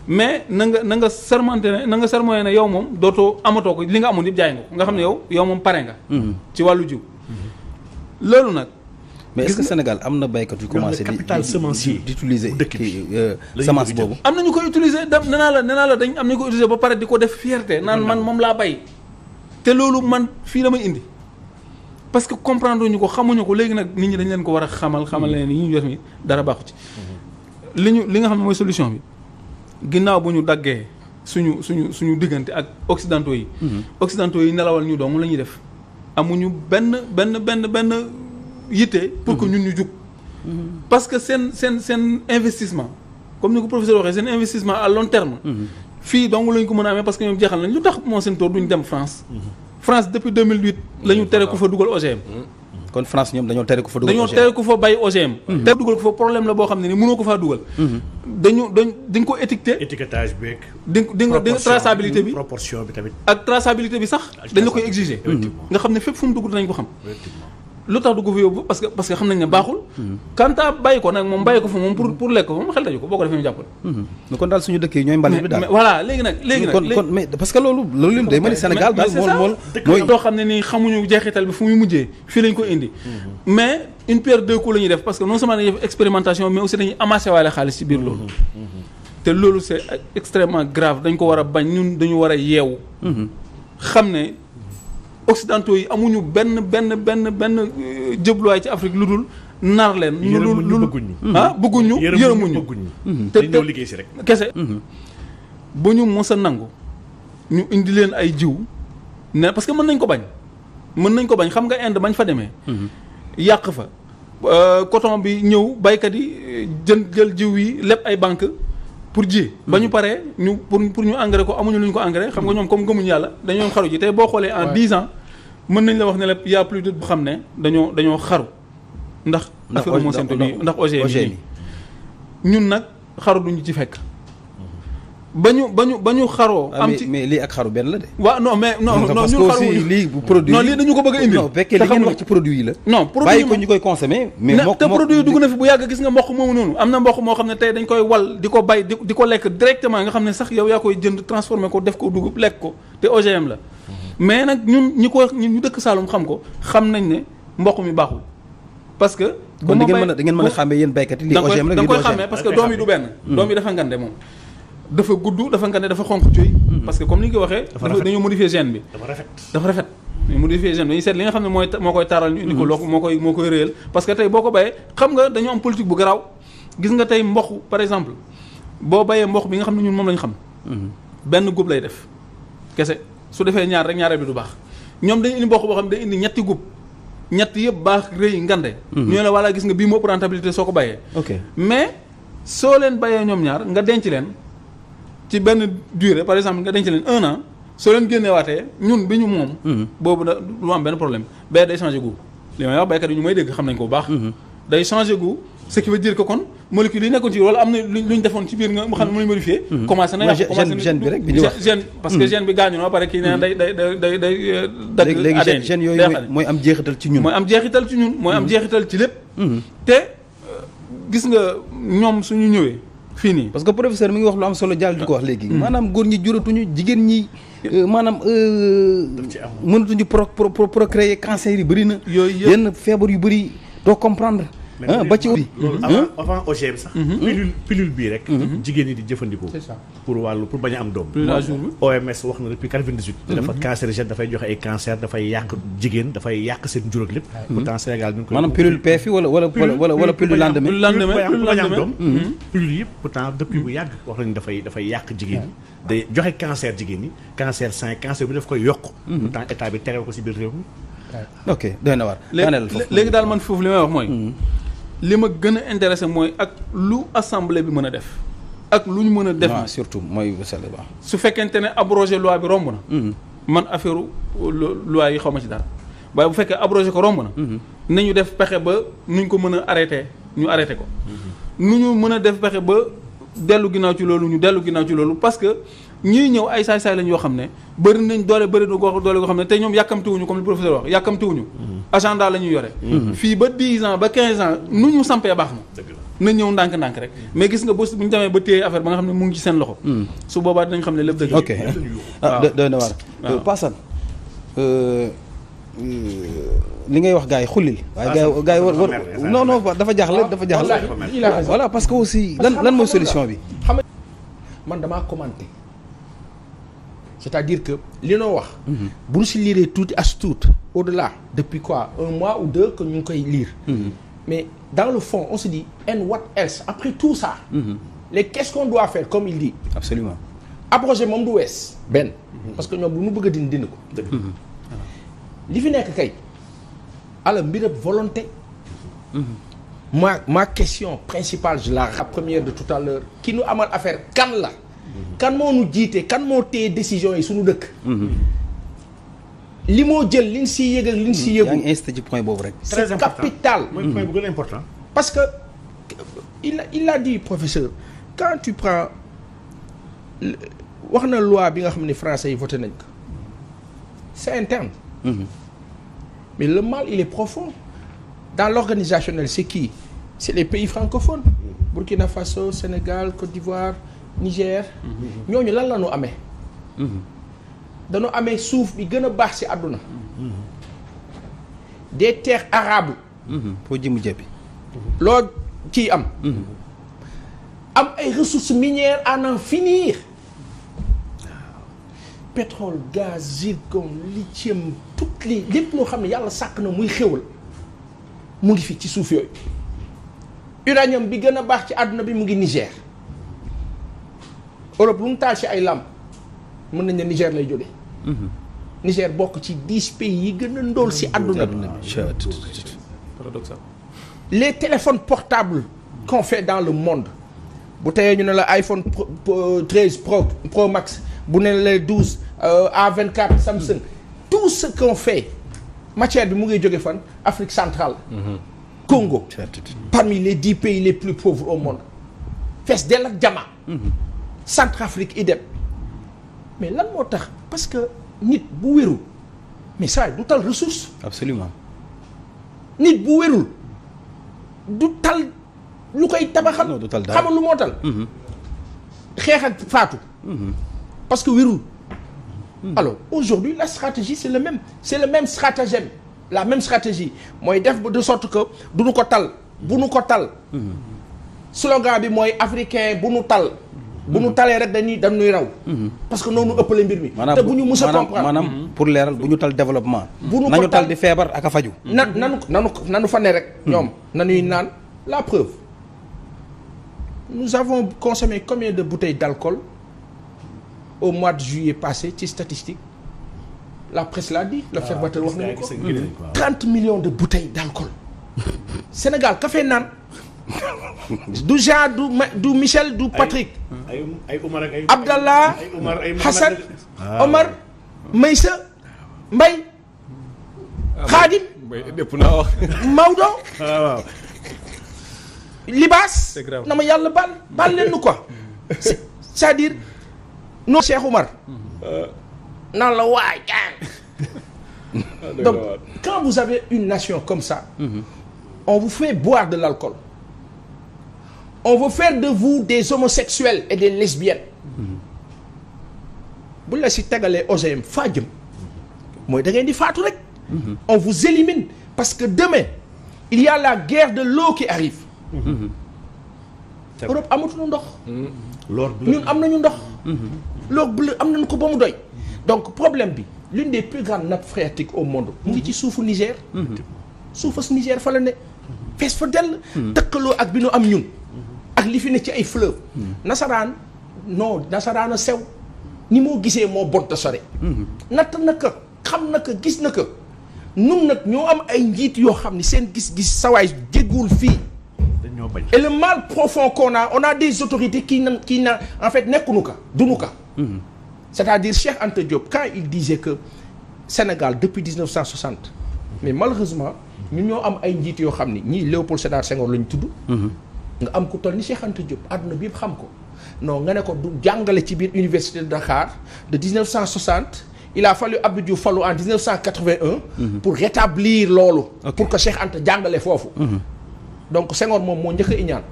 mais na nga sermenté ne yow moom dootoo amatoo ko li nga amoon yëpp jaay nga ko nga xam ne yow moom pare nga. ci wàllu jiw. loolu nag. mais est-ce que Sénégal am na baykat yu commencé di utiliser semence boobu. am na ñu koy utiliser nee naa la dañ am nañu ko utiliser ba pare di ko def fierté naan man moom laa bay. te loolu man fii damay indi parce que comprendre ñu ko xamuñu ko léegi nag nit ñi dañ leen ko war a xamal leen yi ñu def ni dara baaxu ci. li nga xam ne mooy solution bi ginnaaw bu ñu daggee suñu diggante ak occidentaux yi. occidentaux yi nelawal ñu dong la ñuy def amuñu benn yitte pour que ñun ñu jug. parce que seen investissement comme ni ko professeur waxee seen investissement à long terme. fii donc lañ ko mën a amee parce que ñoom jeexal nañ lu tax Monsanto duñ dem France. France depuis 2008 la ñu tere ku fa dugal OGM. kon France ñoom dañoo tere ku fa dugal OGM dañoo tere ku fa bay OGM. tere dugal ko fa problème la boo xam ne ni mënoo ko faa dugal. dañ ko étiqueté. étiquetage beeg. di nga traçabilité bi proportion bi tamit. ak traçabilité bi sax dañ la koy exiger. nga xam ne fépp fu mu dugg dinañ ko xam. lu tax du ko fi yóbbu parce que xam nañ ne baaxul. quant à bàyyi ko nag moom bàyyi ko fa moom pour lekk ko moom xel daju ko boo ko defee ñu jàppale. mais kon daal suñu dëkk yi ñooy mbalit bi daal. voilà léegi nag kon mais parce que loolu lim day mel ni Sénégal daal mooy doo xam ne nii xamuñu jeexital bi fu muy mujjee fii lañ ko indi. mais une pierre deux coups la ñuy def parce que non seulement dañuy def expérimentation mais aussi dañuy amassé waale xaalis ci biir loolu. te loolu c'est extrêmement grave dañ ko war a bañ ñun dañu war a yeewu. xam ne occidentaux yi amuñu benn jëbluwaay ci Afrique lu dul nar leen. bëgguñu yërëmuñu te ñoo liggéey si rek kese. bu ñu mos a nangu ñu indi leen ay jiw ne parce que mën nañ ko bañ xam nga Inde bañ fa demee. yàq fa coton bi ñëw baykat yi jël jiw yi lépp ay banque pour ji. ba ñu paree ñu pour ñu engrais ko amuñu lu ñu ko engrais xam nga ñoom comme gëmuñu yàlla dañoo xaru ji tey boo xoolee en 10 ans mën nañ la wax ne la y a plus de xam ne dañoo xaru. ndax affaire Monsanto bi ndax OGM yi ñun nag xaru duñu ci fekk. ba ñu xaroo. am ci mais lii ak xaru benn la de. waaw non mais non parce que aussi lii produit non lii dañu ko bëgg a indi. non fekkee li ngeen wax ci produit yi la. non produit bàyyi ko ñu koy consommer. mais te produit yi dugg na fi bu yàgg gis nga mboq moomu noonu am na mboq moo xam ne tey dañ koy wal di ko bay di ko lekk directement nga xam ne sax yow yaa koy jënd transformer ko def ko dugub lekk ko te OGM la. mais nag ñun ñu dëkk Saloum xam ko xam nañ ne mboq mi baaxul parce que. kon da ngeen mën a xàmmee yéen baykat yi lii OGM la da nga koy xàmmee parce que doom yi du benn. doom yi dafa ngande moom. dafa gudd dafa ngande dafa xonq cuy. parce que comme ni ñu ko waxee. dañoo modifier gène bi. dafa rafet. ñu modifier gène dañuy seet li nga xam ne moo koy taaral ñu indi ko loo moo koy réyal parce que tey boo ko bayee xam nga dañoo am politique bu garaaw gis nga tey mboq par exemple boo bayee mboq bi nga xam ne ñun moom lañ xam. benn gub lay def kese su defee ñaar rek ñaareel bi du baax ñoom dañu indi mboq boo xam ne day indi ñetti gub ñett yëpp baax rëy ngande. ñu ne voilà gis nga bii moo ëpp rentabilité soo ko bayee. mais soo leen bayee ñoom ñaar nga denc leen ci benn durée par exemple nga denc leen 1 an soo leen génneewaatee ñun bi ñu moom. boobu da lu am benn problème bee day changer goût li may wax baykat yi ñu may dégg xam nañ ko bu baax. day changer goût ce qui veut dire que kon molécule yi nekkoon ci wala am na lu ñu defoon ci biir nga mu xam ne mooy modifié. commencé na yàqu commencé na gène bi rek bi ñu wax gène parce que gène bi gaañu na ba pare kii nee day dagg léegi gène yooyu mooy am jeexital ci ñun. mooy am jeexital ci lépp. te gis nga ñoom suñu ñëwee. fii nii parce que professeur mi ngi wax lu am solo jàll di ko wax léegi. maanaam góor ñi juratuñu jigéen ñi maanaam mënatuñu procréer cancer yi bëri na. yooyu yenn feebar yu bëri doo comprendre ba ci loolu avant OGM sax. pilule bii rek. jigéen ñi di jëfandikoo. c'est ça pour bañ a am doom. OMS wax na depuis 98. dafa cancérigène dafay joxe ay cancer dafay yàq jigéen dafay yàq seen jur ak lépp. pourtant Sénégal ñu ngi koy. maanaam pilule PFI wala pilule lendemain. pour bañ a am doom. pilule yëpp pourtant depuis bu yàgg wax nañu dafay yàq jigéen ñi. day joxe cancer jigéen ñi cancer sein cancer bi daf koy yokk. pourtant état bi tegal ko ci biir réew mi. ok doy na waar. léegi daal man foofu li may wax mooy. li ma gën a intéressé mooy ak lu assemblée bi mën a def. ak lu ñu mën a def. surtout mooy su fekkente ne abrogé loi bi romb na. man affaire loi yi xaw ma ci dara waaye bu fekkee abrogé ko romb na. nañu def pexe ba nuñ ko mën a arrêté ñu arrêté ko. nu ñu mën a def pexe ba dellu ginnaaw ci loolu ñu dellu ginnaaw ci loolu parce que ñii ñëw ay saay-saay lañ yoo xam ne bëri nañ doole doole goo xam ne te ñoom yàkkamtiwuñu comme le professeur wax yàkkamtiwuñu. agenda la ñuy yore. fii ba 10 ans ba 15 ans nu ñu sampee baax na ñëw ndànk-ndànk rek mais gis nga bu ñu demee ba téye affaire ba nga xam ne mu ngi ci seen loxo. su boobaa dinañ xam ne lépp dëgg. ok doy na waar. Passane li ngay wax gars yi xullil. waaye gars yi war non dafa jaaxle. voilà parce que aussi lan mooy solution bi. xam nga man damaa commenté c'est-à-dire que li noo wax. bu ñu si liiree tuuti as tuut au-delà depuis quoi 1 mois ou 2 que ñu ngi koy lire. mais dans le fond on se dit and what else après tout ça. léegi qu'est-ce qu'on doit faire comme il dit. absolument abroger moom du wees benn. parce que ñoom lu mu bëgg a dindi ko. li fi nekk kay ala mbirab volonté. ma question principale je la première de tout à l'heure ki nu amal affaire kan la. kan moo nu jiite kan moo téye décision yi suñu dëkk. li moo jël liñ siy yëg ak liñ siy yëgul. yaa ngi insisté ci point boobu rek. c'est capital. mooy point bu gën a important. parce que il a dit professeur quand tu prends wax na loi bi nga xam ne français yi voté nañ ko c'est interne. Mais le mal il est profond dans l'organisationnel. C'est qui? C'est les pays francophones. Burkina Faso, Sénégal, Côte d'Ivoire, Niger. ñooñu lan la ñu amee. dañoo amee suuf bi gën a baax ci àdduna. des terres arables. foo jëmu jëppi. loo ciy am. am ay ressources minières à n'en finir. pétrole gaz zircon lithium toutes les lépp loo xam ne yàlla sàkk na muy xéwal mu ngi fi ci suuf yooyu. uranium bi gën a baax ci àdduna bi mu ngi Niger. Europe lu mu taal ci ay làmp mën nañ ne Niger lay jóge. Niger bokk ci 10 pays yi gën a ndóol ci àdduna bi. paradoxal. les téléphones portables qu'on fait dans le monde bu teyee ñu ne la iPhone 13 Pro Max. bu ne les 12 A24 Samsung tout ce qu'on fait matière bi mu ngi jóge fan Afrique centrale. Congo. parmi les 10 pays les plus pauvres au monde. fees dell ak jama. Centrafrique idem. mais lan moo tax parce que nit bu wérul mais ça du tal ressource. absolument. nit bu wérul du tal lu koy tabaxal. non du tal dara xamal lu moo tal. xeex ak faatu. parce que wérul. alors aujourd'hui la stratégie c'est le même stratagème la même stratégie mooy def de sorte que du nu ko tal bu nu ko tal. slogan bi mooy africain bu nu tal. bu nu talee rek dañuy raw. parce que noonu ëppale mbir mi. te bu ñu mus a comprendre maanaam pour leeral bu ñu tal développement. bu nu ko nañu tal di feebar ak a faju. nanu fa ne rek. ñoom nañuy naan la preuve. nous avons consommé combien de bouteilles d'alcool au mois de juillet passé ci statistique la presse l'a dit l'observateur wax nañu ko 30 millions de bouteilles d'alcool Sénégal ka fee naan du Jean du Michel du Patrick ay Omar ak ay Abdallah Hassan Omar Maysa Mbay Khadim Maodo Libaas na ma yàlla baal leen nu quoi c'est-à-dire non Cheikh Oumar naan la waay donc quand vous avez une nation comme ça on vous fait boire de l'alcool on veut faire de vous des homosexuels et des lesbiennes bu la si tegalee OGM faa jëm mooy da ngeen di faatu rek on vous élimine parce que demain il y a la guerre de l'eau qui arrive. Europe amatuñu ndox. l'or bleu ñun am nañu ndox. l'or bleu am nañu ko ba mu doy. donc problème bi l'une des plus grandes nappes phréatiques au monde. mu ngi ci suufu Niger. suufas Niger fa la ne. fees fa dell. tëkkaloo ak bi nu am ñun. ak li fi ne ci ay fleuve. nasaraan a sew. ni moo gisee moo bont sore. natt na ko xam na ko gis na ko. nun nag ñoo am ay njiit yoo xam ni seen gis-gis sawaay jéggul fii. et le mal profond qu'on a on a des autorités qui na en fait nekkuñu ko duñu ko. c'est-à-dire Cheikh Anta Diop quand il disait que Sénégal depuis 1960 mais malheureusement ñun ñoo am ay njiit yoo xam ni ñii Léopold Sédar Senghor lañ tudd. nga am ku toll ni Cheikh Anta Diop àdduna bi yëpp xam ko non nga ne ko du jàngale ci biir université de Dakar de 1960. il a fallu Abdou Diouf fallu en 1981. pour rétablir loolu. pour que Cheikh Anta jàngale foofu. donc Senghor moom moo njëkk a iñaan.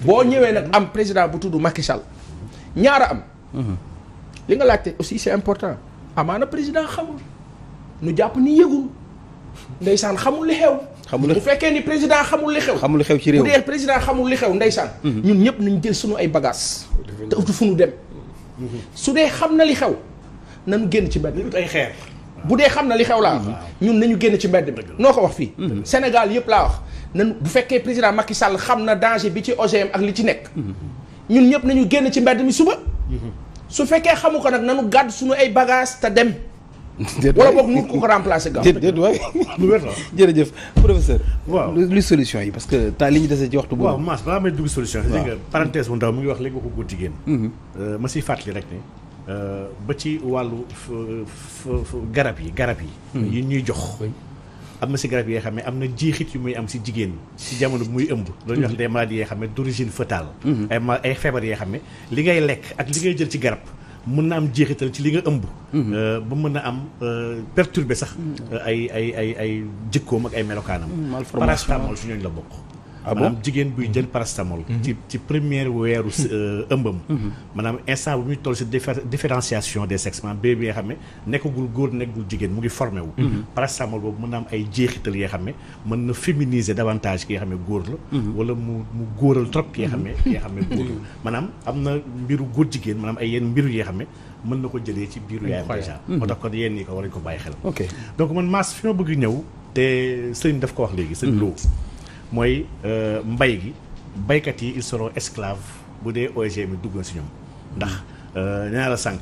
boo ñëwee nag am président bu tudd Macky Sall ñaara am. li nga laajte aussi c'est important amaana président xamul nu jàpp ni yëgul ndeysaan xamul li xew. bu fekkee ni président xamul li xew. xamul li xew ci réew bu dee président xamul li xew ndeysaan. ñun ñëpp nañ jël suñu ay bagages. te utu fu nu dem. su dee xam na li xew. nañu génn ci mbedd mi ay xeer. bu dee xam na li xew laa wax ñun nañu génn ci mbedd mi noo ko wax fii Sénégal yëpp laa wax nan bu fekkee président Macky Sall xam na danger bi ci OGM ak li ci nekk ñun ñëpp nañu génn ci mbedd mi suba su fekkee xamu ko nag nañu gàdd suñu ay bagages te dem wala boog nu ko remplacer gaaw déet waay lu wér la jërëjëf professeur waaw lu solution yi parce que temps li ñu desee ci waxtu boobu waaw Mass balaa may dugg solution yi nga parenthèse bu ndaw mu ngi wax léegi waxu góor jigéen ma siy fàttali rek ne ba ci wàllu garab yi yi ñuy jox am na si garab yi nga xam ne am na jeexit yu muy am si jigéen si jamono bi muy ëmb loolu ñuy wax des maladies yoo xam ne d'origine fœtale ay feebar yoo xam ne li ngay lekk ak li ngay jël ci garab mën na am jeexital ci li nga ëmb ba mën na am perturbé sax ay jikkoom ak ay melokaanam paracétamol su ñooñu la bokk maanaam jigéen buy jël paracétamol ci première weeru ëmbam maanaam instant bu muy toll si différenciation des sexes maanaam bébé bi nga xam ne nekkagul góor nekkagul jigéen mu ngi formé wu paracétamol boobu mën na am ay jeexital yoo xam ne mën na féminiser davantage ki nga xam ne góor la wala mu góoral trop ki nga xam ne góor la maanaam am na mbiru góor jigéen maanaam ay yenn mbiru yoo xam ne mën na ko jëlee ci biiru yaayam déjà moo tax kon yenn yi ko war nañu ko bàyyi xel donc man Mass fi ma bëgg ñëw te sëñ daf ko wax léegi sëñ Lo mooy mbay gi baykat yi ils seront esclaves bu dee OGM dugg na si ñoom ndax nee naa la sànq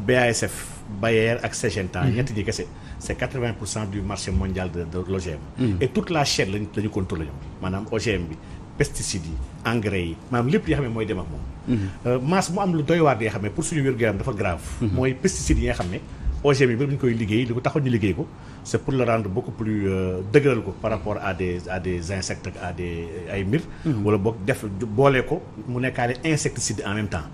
BASF Bayer ak Syngenta ñetti ñi kese c'est 80% du marché mondial de l'OGM et toute la chaîne lañu contrôlé ñoom maanaam OGM bi pesticides yi engrais yi maanaam lépp yi nga xam ne mooy dem ak moom Mass mu am lu doy waar di nga xam ne pour suñu wér-gu-yaram dafa grave mooy pesticides yi nga xam ne OGM bi ba ñu koy liggéey li ko taxoon ñu liggéey ko c'est pour le rendre beaucoup plus dëgëral ko par rapport à des insectes ak à ay mbir wala boog def boole ko mu nekkaale insecticide en même temps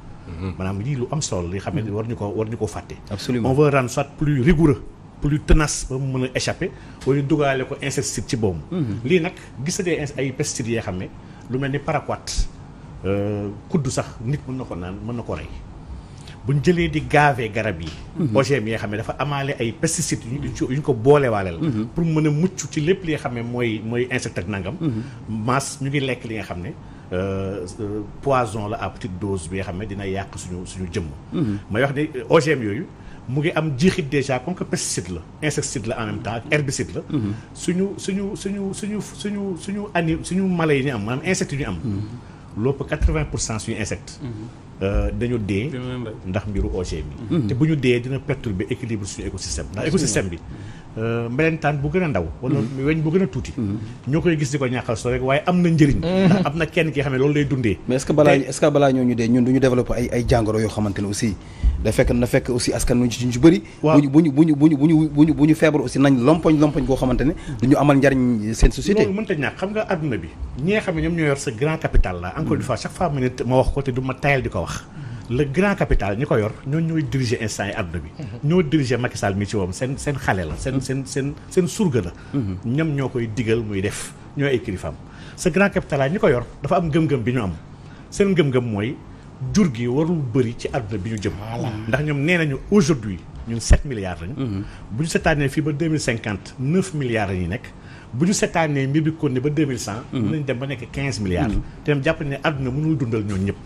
maanaam lii lu am solo li xam ne war ñu ko fàtte absolument on veut rendre soit plus rigoureux plus tenace ba mu mën a échapper wala ñu dugaale ko insecticide ci boobu lii nag gis na ay pesticides yoo xam ne lu mel ni paraquat kudd sax nit mën na ko naan mën na ko rey bu ñu jëlee di gaver garab yi OGM yi nga xam ne dafa amaale ay pesticides yu ñu ko boolewaaleel pour mën a mucc ci lépp li nga xam ne mooy insecte ak nangam Mass ñu ngi lekk li nga xam ne poison la à petite dose bi nga xam ne dina yàq suñu jëmm may wax ne OGM yooyu mu ngi am jeexit déjà comme que pesticide la insecticide la en même temps ak herbicide la suñu mala yi ñu am maanaam insectes yi ñu am lopp 80% suñu insectes dañu dee ndax mbiru OGM yi te bu ñu dee dina perturber équilibre suñu écosystème ndax écosystème bi mbelentaan bu gën a ndaw wala weñ bu gën a tuuti ñoo koy gis di ko ñàkkal so rek waaye am na njëriñ ndax am na kenn ki xam ne loolu lay dundee mais est-ce que balaa ñoo ñu dee ñun duñu développer ay jàngoro yoo xamante ne aussi da fekk aussi askan ñu ci bëri bu ñu feebar aussi nañ lompoñ koo xamante ne du ñu amal njariñ seen société loolu mënta ñàkk xam nga àdduna bi ñi nga xam ne ñoom ñoo yor sa grand capital la encore une fois chaque fois ma wax ko te du ma tayal di ko wax le grand capital ñi ko yor ñooy diriger instant yi àdduna bi ñoo diriger Macky Sall mi ci woom seen xale la seen surga la ñoom ñoo koy digal muy def ñooy ay kilifaam sa grand capital la ñi ko yor dafa am ngëm-ngëm bi ñu am seen ngëm-ngëm mooy jur gi warul bëri ci àdduna bi ñu jëm ndax ñoom nee nañu aujourd'hui ñun 7 milliards lañu bu ñu seetaanee fii ba 2050 9 milliards la ñuy nekk bu ñu seetaanee mbir bi kon ne ba 2100. mën nañ dem ba nekk 15 milliards. te ñoom jàpp ne àdduna mënul dundal ñoom ñëpp.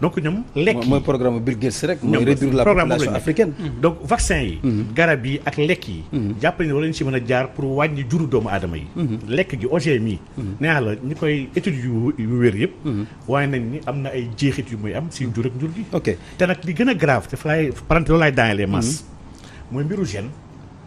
donc ñoom lekk yi mooy programme Bill Gates rek. mooy réduire la population africaine. donc vaccin yi. garab yi ak lekk yi. jàpp ne war nañ ci mën a jaar pour wàññi juru doomu aadama yi. lekk gi OGM yi. nee naa la ñi koy études yu wér yëpp. waaye nañ ni am na ay jeexit yu muy am si jur ak njur gi. ok te nag li gën a grave te fa laay parante loolu laay daanelee masse. mooy mbiru gène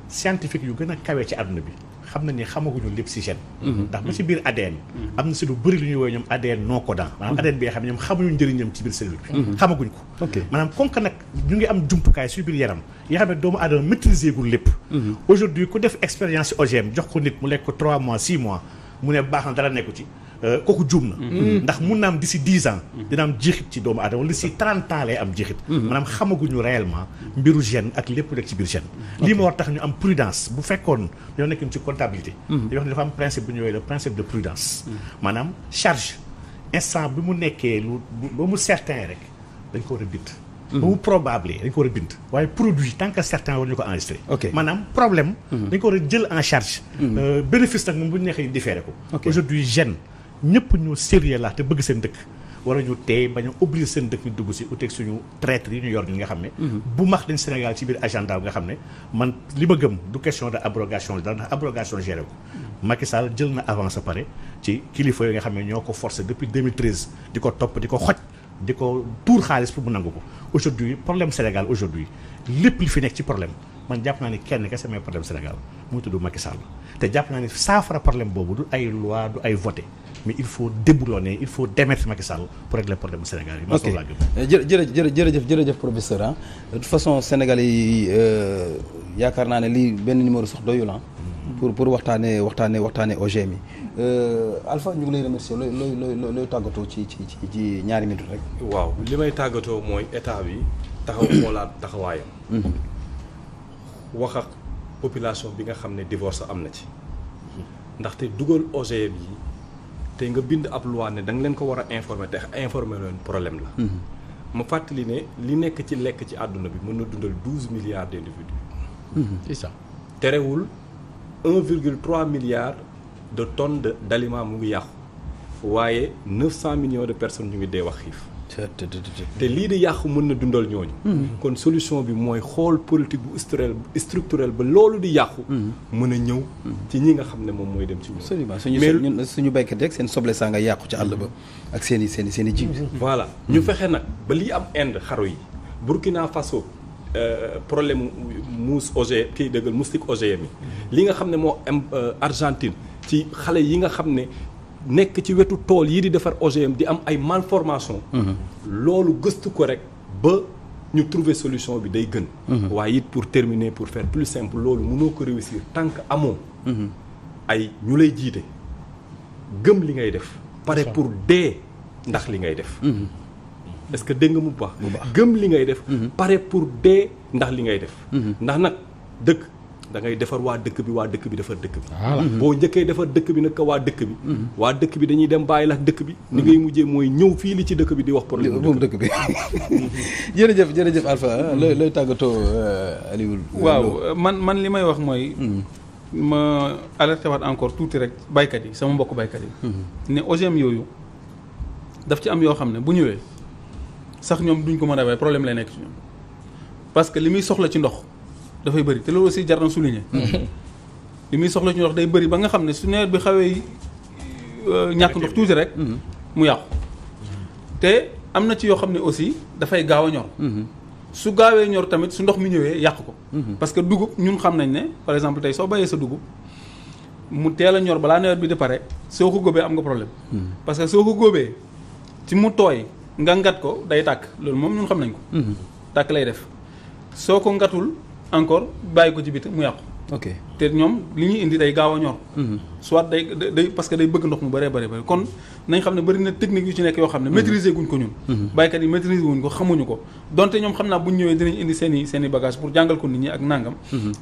scientifique yu gën a kawe ci àdduna bi xam nañ ne xamaguñu lépp si gène. ndax ba ci biir ADN. am na si lu bëri lu ñuy woowee ñoom ADN non codant. maanaam ADN bi nga xam ne ñoom xamuñu njëriñam ci biir cellule bi. xamaguñ ko. maanaam comme que nag ñu ngi am jumtukaay suy biir yaram yi nga xam ne doomu aadama maîtriser gul lépp. aujourd'hui ku def expérience OGM jox ko nit mu lekk ko 3 mois 6 mois mu ne baax na dara nekku ci. kooku juum na. ndax mun na am d'ici 10 ans. dina am jeexit ci doomu aadama wala d'ici 30 ans lay am jeexit. maanaam xamaguñu réellement mbiru gène ak lépp rek ci biir gène. lii moo war tax ñu am prudence bu fekkoon dañoo nekk ci comptabilité. dañuy wax ne dafa am principe bu ñu woowee le principe de prudence. maanaam charge instant bi mu nekkee lu ba mu certain rek dañ ko war a bind. ba mu probable dañ ko war a bind. waaye produit tant que certain war ñu ko enregistré. maanaam problème. dañ ko war a jël en charge. bénéfice nag moom bu ñu neexee différé ko. aujourd'hui gène. ñëpp ñu sérieux la te bëgg seen dëkk war a ñu tey bañ a obligé seen dëkk ñu dugg si uteeg suñu traître yi ñu yor ñi nga xam ne bu max dañ Sénégal ci biir agenda bi nga xam ne man li ma gëm du question de abrogation la ndax abrogation géré ko Macky Sall jël na avance a pare ci kilifa yi nga xam ne ñoo ko forcé depuis 2013 di ko topp di ko xoj di ko tuur xaalis pour mu nangu ko aujourd'hui problème Sénégal aujourd'hui lépp li fi nekk ci problème man jàpp naa ni kenn kese may problème Sénégal mu tudd Macky Sall te jàpp naa ni saafara problème boobu du ay loi du ay voté mais il faut déboulonner il faut démettre Macky Sall pour régler problème Sénégal yi. ok jërëjëf professeur ah de toute façon Sénégalais yi yaakaar naa ne lii benn numéro sax doyul ah. pour waxtaanee OGM yi Alpha ñu ngi lay remercier looy tàggatoo ci ñaari minutes rek. waaw li may tàggatoo mooy état bi taxaw xoolaat taxawaayam. wax ak population bi nga xam ne divorce am na ci. ndaxte dugal OGM yi. te nga bind ab loi ne da nga leen ko war a informer te informer leen problème la. ma fàttali ne li nekk ci lekk ci àdduna bi mën na dundal 12 milliards d'individus. c'est ça. terewul 1,3 milliard de tonnes d'aliments mu ngi yàqu waaye 900 millions de personnes ñu ngi dee wax xiif. te lii di yàqu mën na dundal ñooñu. kon solution bi mooy xool politique bu structurel ba loolu di yàqu. mën a ñëw ci ñi nga xam ne moom mooy dem ci ñun. absolument suñu béykat rek seen soble saa nga yàqu ci àll ba ak seen i ji. voilà ñu fexe nag ba lii am Inde xaru yi Burkina Faso problème mousse OGM kii dëggal moustique OGM yi. li nga xam ne moo am Argentine ci xale yi nga xam ne. nekk ci wetu tool yi di defar OGM di am ay malformation loolu gëstu ko rek ba ñu trouver solution bi day gën. waaye it pour terminer pour faire plus simple loolu mënoo ko réussir tant que amoo. ay ñu lay jiite gëm li ngay def. pare pour dee ndax li ngay def. est-ce que dégg nga mu baax. gëm li ngay def. pare pour dee ndax li ngay def. ndax nag dëkk. da ngay defar waa dëkk bi defar dëkk bi. boo njëkkee defar dëkk bi nag waa dëkk bi. waa dëkk bi dañuy dem bàyyi la ak dëkk bi. ni ngay mujjee mooy ñëw fii li ci dëkk bi di wax problème moom dëkk bi. jërëjëf Alpha looy tàggatoo Aliou. waaw man li may wax mooy. ma alerté waat encore tuuti rek baykat yi sama mbokk baykat yi. ne OGM yooyu daf ci am yoo xam ne bu ñëwee sax ñoom duñ ko mën a bay problème lay nekk ci ñoom parce que li muy soxla ci ndox. dafay bëri te loolu aussi jar na souligner. li muy soxla ci ndox day bëri ba nga xam ne su nawet bi xawee ñàkk ndox tuuti rek. mu yàqu te am na ci yoo xam ne aussi dafay gaaw a ñor. su gaawee ñor tamit su ndox mi ñëwee yàq ko. parce que dugub ñun xam nañ ne par exemple tey soo bayee sa dugub mu teel a ñor balaa nawet bi di pare soo ko góobee am nga problème. parce que soo ko góobee ci mu tooy nga ngat ko day tàkk loolu moom ñun xam nañ ko. tàkk lay def soo ko ngatul. encore bàyyi ko ci biti mu yàqu. ok te ñoom li ñuy indi day gaaw a ñor. soit day parce que day bëgg ndox mu bëree bëri kon nañ xam ne bëri na technique yu ci nekk yoo xam ne maîtriser guñ ko ñun. baykat yi maîtriser wuñ ko xamuñu ko donte ñoom xam naa bu ñu ñëwee dinañ indi seen i bagage pour jàngal ko nit ñi ak nangam.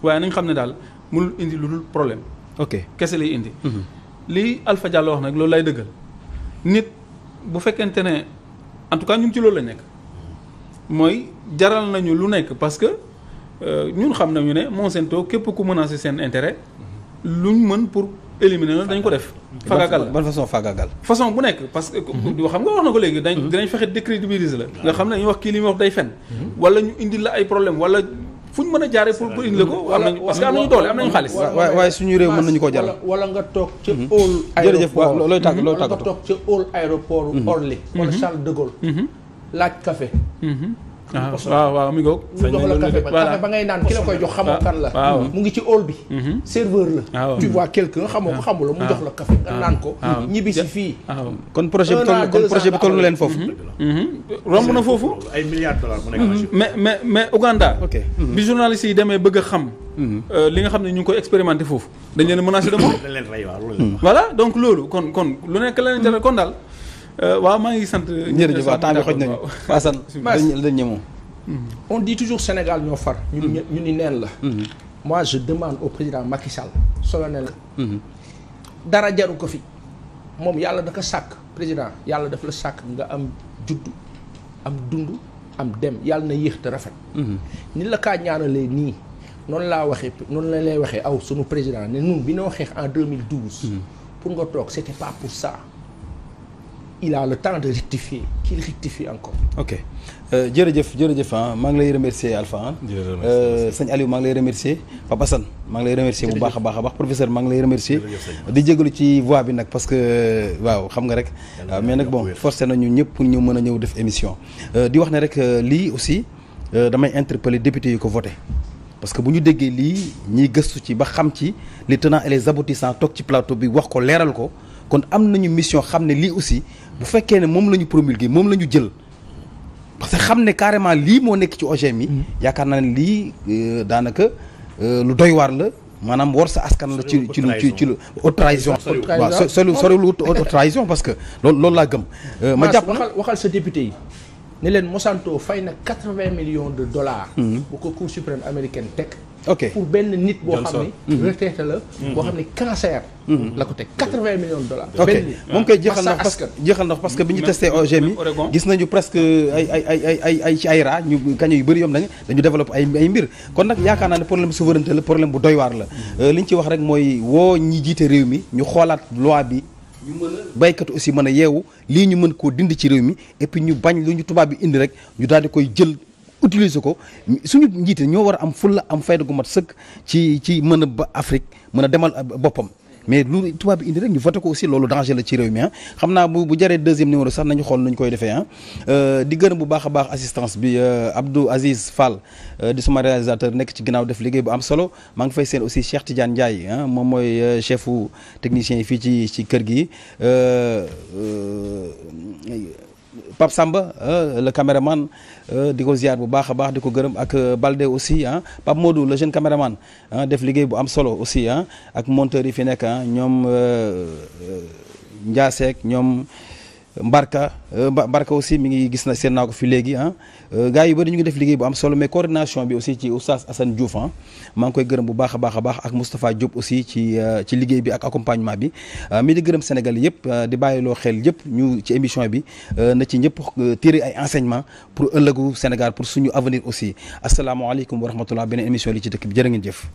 waaye nañ xam ne daal mënul indi lu dul problème. ok kese lay indi. li Alpha Diallo wax nag loolu lay dëggal nit bu fekkente ne en tout cas ñun ci loolu lañ nekk mooy jaral nañu lu nekk parce que. ñun xam nañu ne Monsanto képp ku menacé seen intérêt luñ mën pour éliminer na dañ ko def. fagagal ban façon fagagal. façon bu nekk parce que. xam nga wax na ko léegi dinañ fexe décrédibiliser la. nga xam ne ñu wax kii li muy wax day fen. wala ñu indil la ay problème wala fu ñu mën a jaaree pour indil la ko. am nañu parce que am nañu doole am nañu xaalis. waaye suñu réew mën nañu koo jaral. wala nga toog ca hall. jërëjëf waaw looy tàgg looy wala nga tàggatoo. toog ca hall aéroport Orly. wala Charles de Gaulle. laaj café. waaw mi ngoog. ñu jox la café ba ngay naan ki la koy jox xamoo kan la. mu ngi ci hall bi. serveur la. tu vois quelqu'un xamoo ko xamula mu jox la café nga naan ko. ñibbi si fii. kon projet bi toll na leen foofu. romb na foofu. ay milliards dollars mu nekk. mais Ouganda. ok bi journalistes yi demee bëgg a xam. li nga xam ne ñu ngi koy expérimenté foofu. dañ leen menacé de mort. dañ leen rey waaw loolu voilà donc loolu kon lu nekk la leen jaral kon daal. waaw maa ngi sant. jërëjëf waaw temps bi xoj nañu Assane dañ ñemoo. on dit toujours Sénégal ñoo far. ñu ni neen la. moi je demande au président Macky Sall solennel dara jaru ko fi moom yàlla da ko sàkk président yàlla daf la sàkk nga am juddu am dund am dem yàlla na yéex te rafet. ni la kaa ñaanalee nii noonu laa waxee noonu la lay waxee aw sunu président ne ñun bi noo xeex en 2012. pour nga toog c'était pas pour ça. il a le temps de rectifier qu'il rectifie encore. ok jërëjëf maa ngi lay remercier Alpha. sëñ Aliou maa ngi lay remercier Papa Assane maa ngi lay remercier bu baax a baax professeur maa ngi lay remercier di jégalu ci voix bi nag parce que waaw xam nga rek mais nag bon forcé nañu ñëpp pour ñu mën a ñëw def émission di wax ne rek lii aussi damay interpeller député yu ko voté parce que bu ñu déggee lii ñiy gëstu ci ba xam ci les tenants et les aboutissants toog ci plateau bi wax ko leeral ko kon am nañu mission xam ne lii aussi bu fekkee ne moom la ñu promulgué moom la ñu jël parce que xam ne carrément lii moo nekk ci OGM yi yaakaar naa ne lii daanaka lu doy waar la maanaam war sa askan la ci lu haute trahison waaw soriwul haute trahison parce que loolu laa gëm ma jàpp waxal sa député yi ne leen Monsanto fay na 80 millions de dollars bu ko Cour suprême américaine teg ok pour benn nit boo xam ne retraité la boo xam ne cancer la ko teg 80 millions de dollars ok moom koy jeexal na parce que bi ñu testé OGM yi gis nañu presque ay ci ay raa ñu kaño yu bëri yoom dañu développé ay mbir kon nag yaakaar naa ne problème souveraineté la problème bu doy waar la li ñu ci wax rek mooy woo ñi jiite réew mi ñu xoolaat loi bi ñu mën a baykat aussi mën a yeewu lii ñu mën koo dindi ci réew mi et puis ñu bañ lu ñu tubaab bi indi rek ñu daal di koy jël utiliser ko suñu njiite ñoo war a am fulla am fayda gu mat sëkk ci mën a ba Afrique mën a demal boppam mais lu tubaab bi indi rek ñu voté ko aussi loolu danger la ci réew mi xam naa bu jaree deuxième numéro sax nañu xool nuñ koy defee di gërëm bu baax a baax assistance bi Abdou Aziz Fall di suma réalisateur nekk ci ginnaaw def liggéey bu am solo maa ngi fay seen aussi Cheikh Tidiane Ndiaye moom mooy chefu technicien yi fii ci kër gi Pape Samba le caméraman di ko ziar bu baax a baax di ko gërëm ak Balde aussi Pape Modou le jeune caméraman def liggéey bu am solo aussi ak monteur yi fi nekk ñoom Ndiaseek ñoom Mbarka aussi mi ngi gis na seen naa ko fi léegi gars yi bëri ñu ngi def liggéey bu am solo mais coordination bi aussi ci Oustaz Assane Diouf maa ngi koy gërëm bu baax a baax ak Moustapha Diop aussi ci liggéey bi ak accompagnement bi mi di gërëm Sénégal yëpp di bàyyiloo xel yëpp ñu ci émission bi na ci ñëpp tirer ay enseignements pour ëllëgu Sénégal pour suñu avenir aussi asalaamaaleykum wa rahmatullah beneen émission li ci dëkk bi jërë ngeen jëf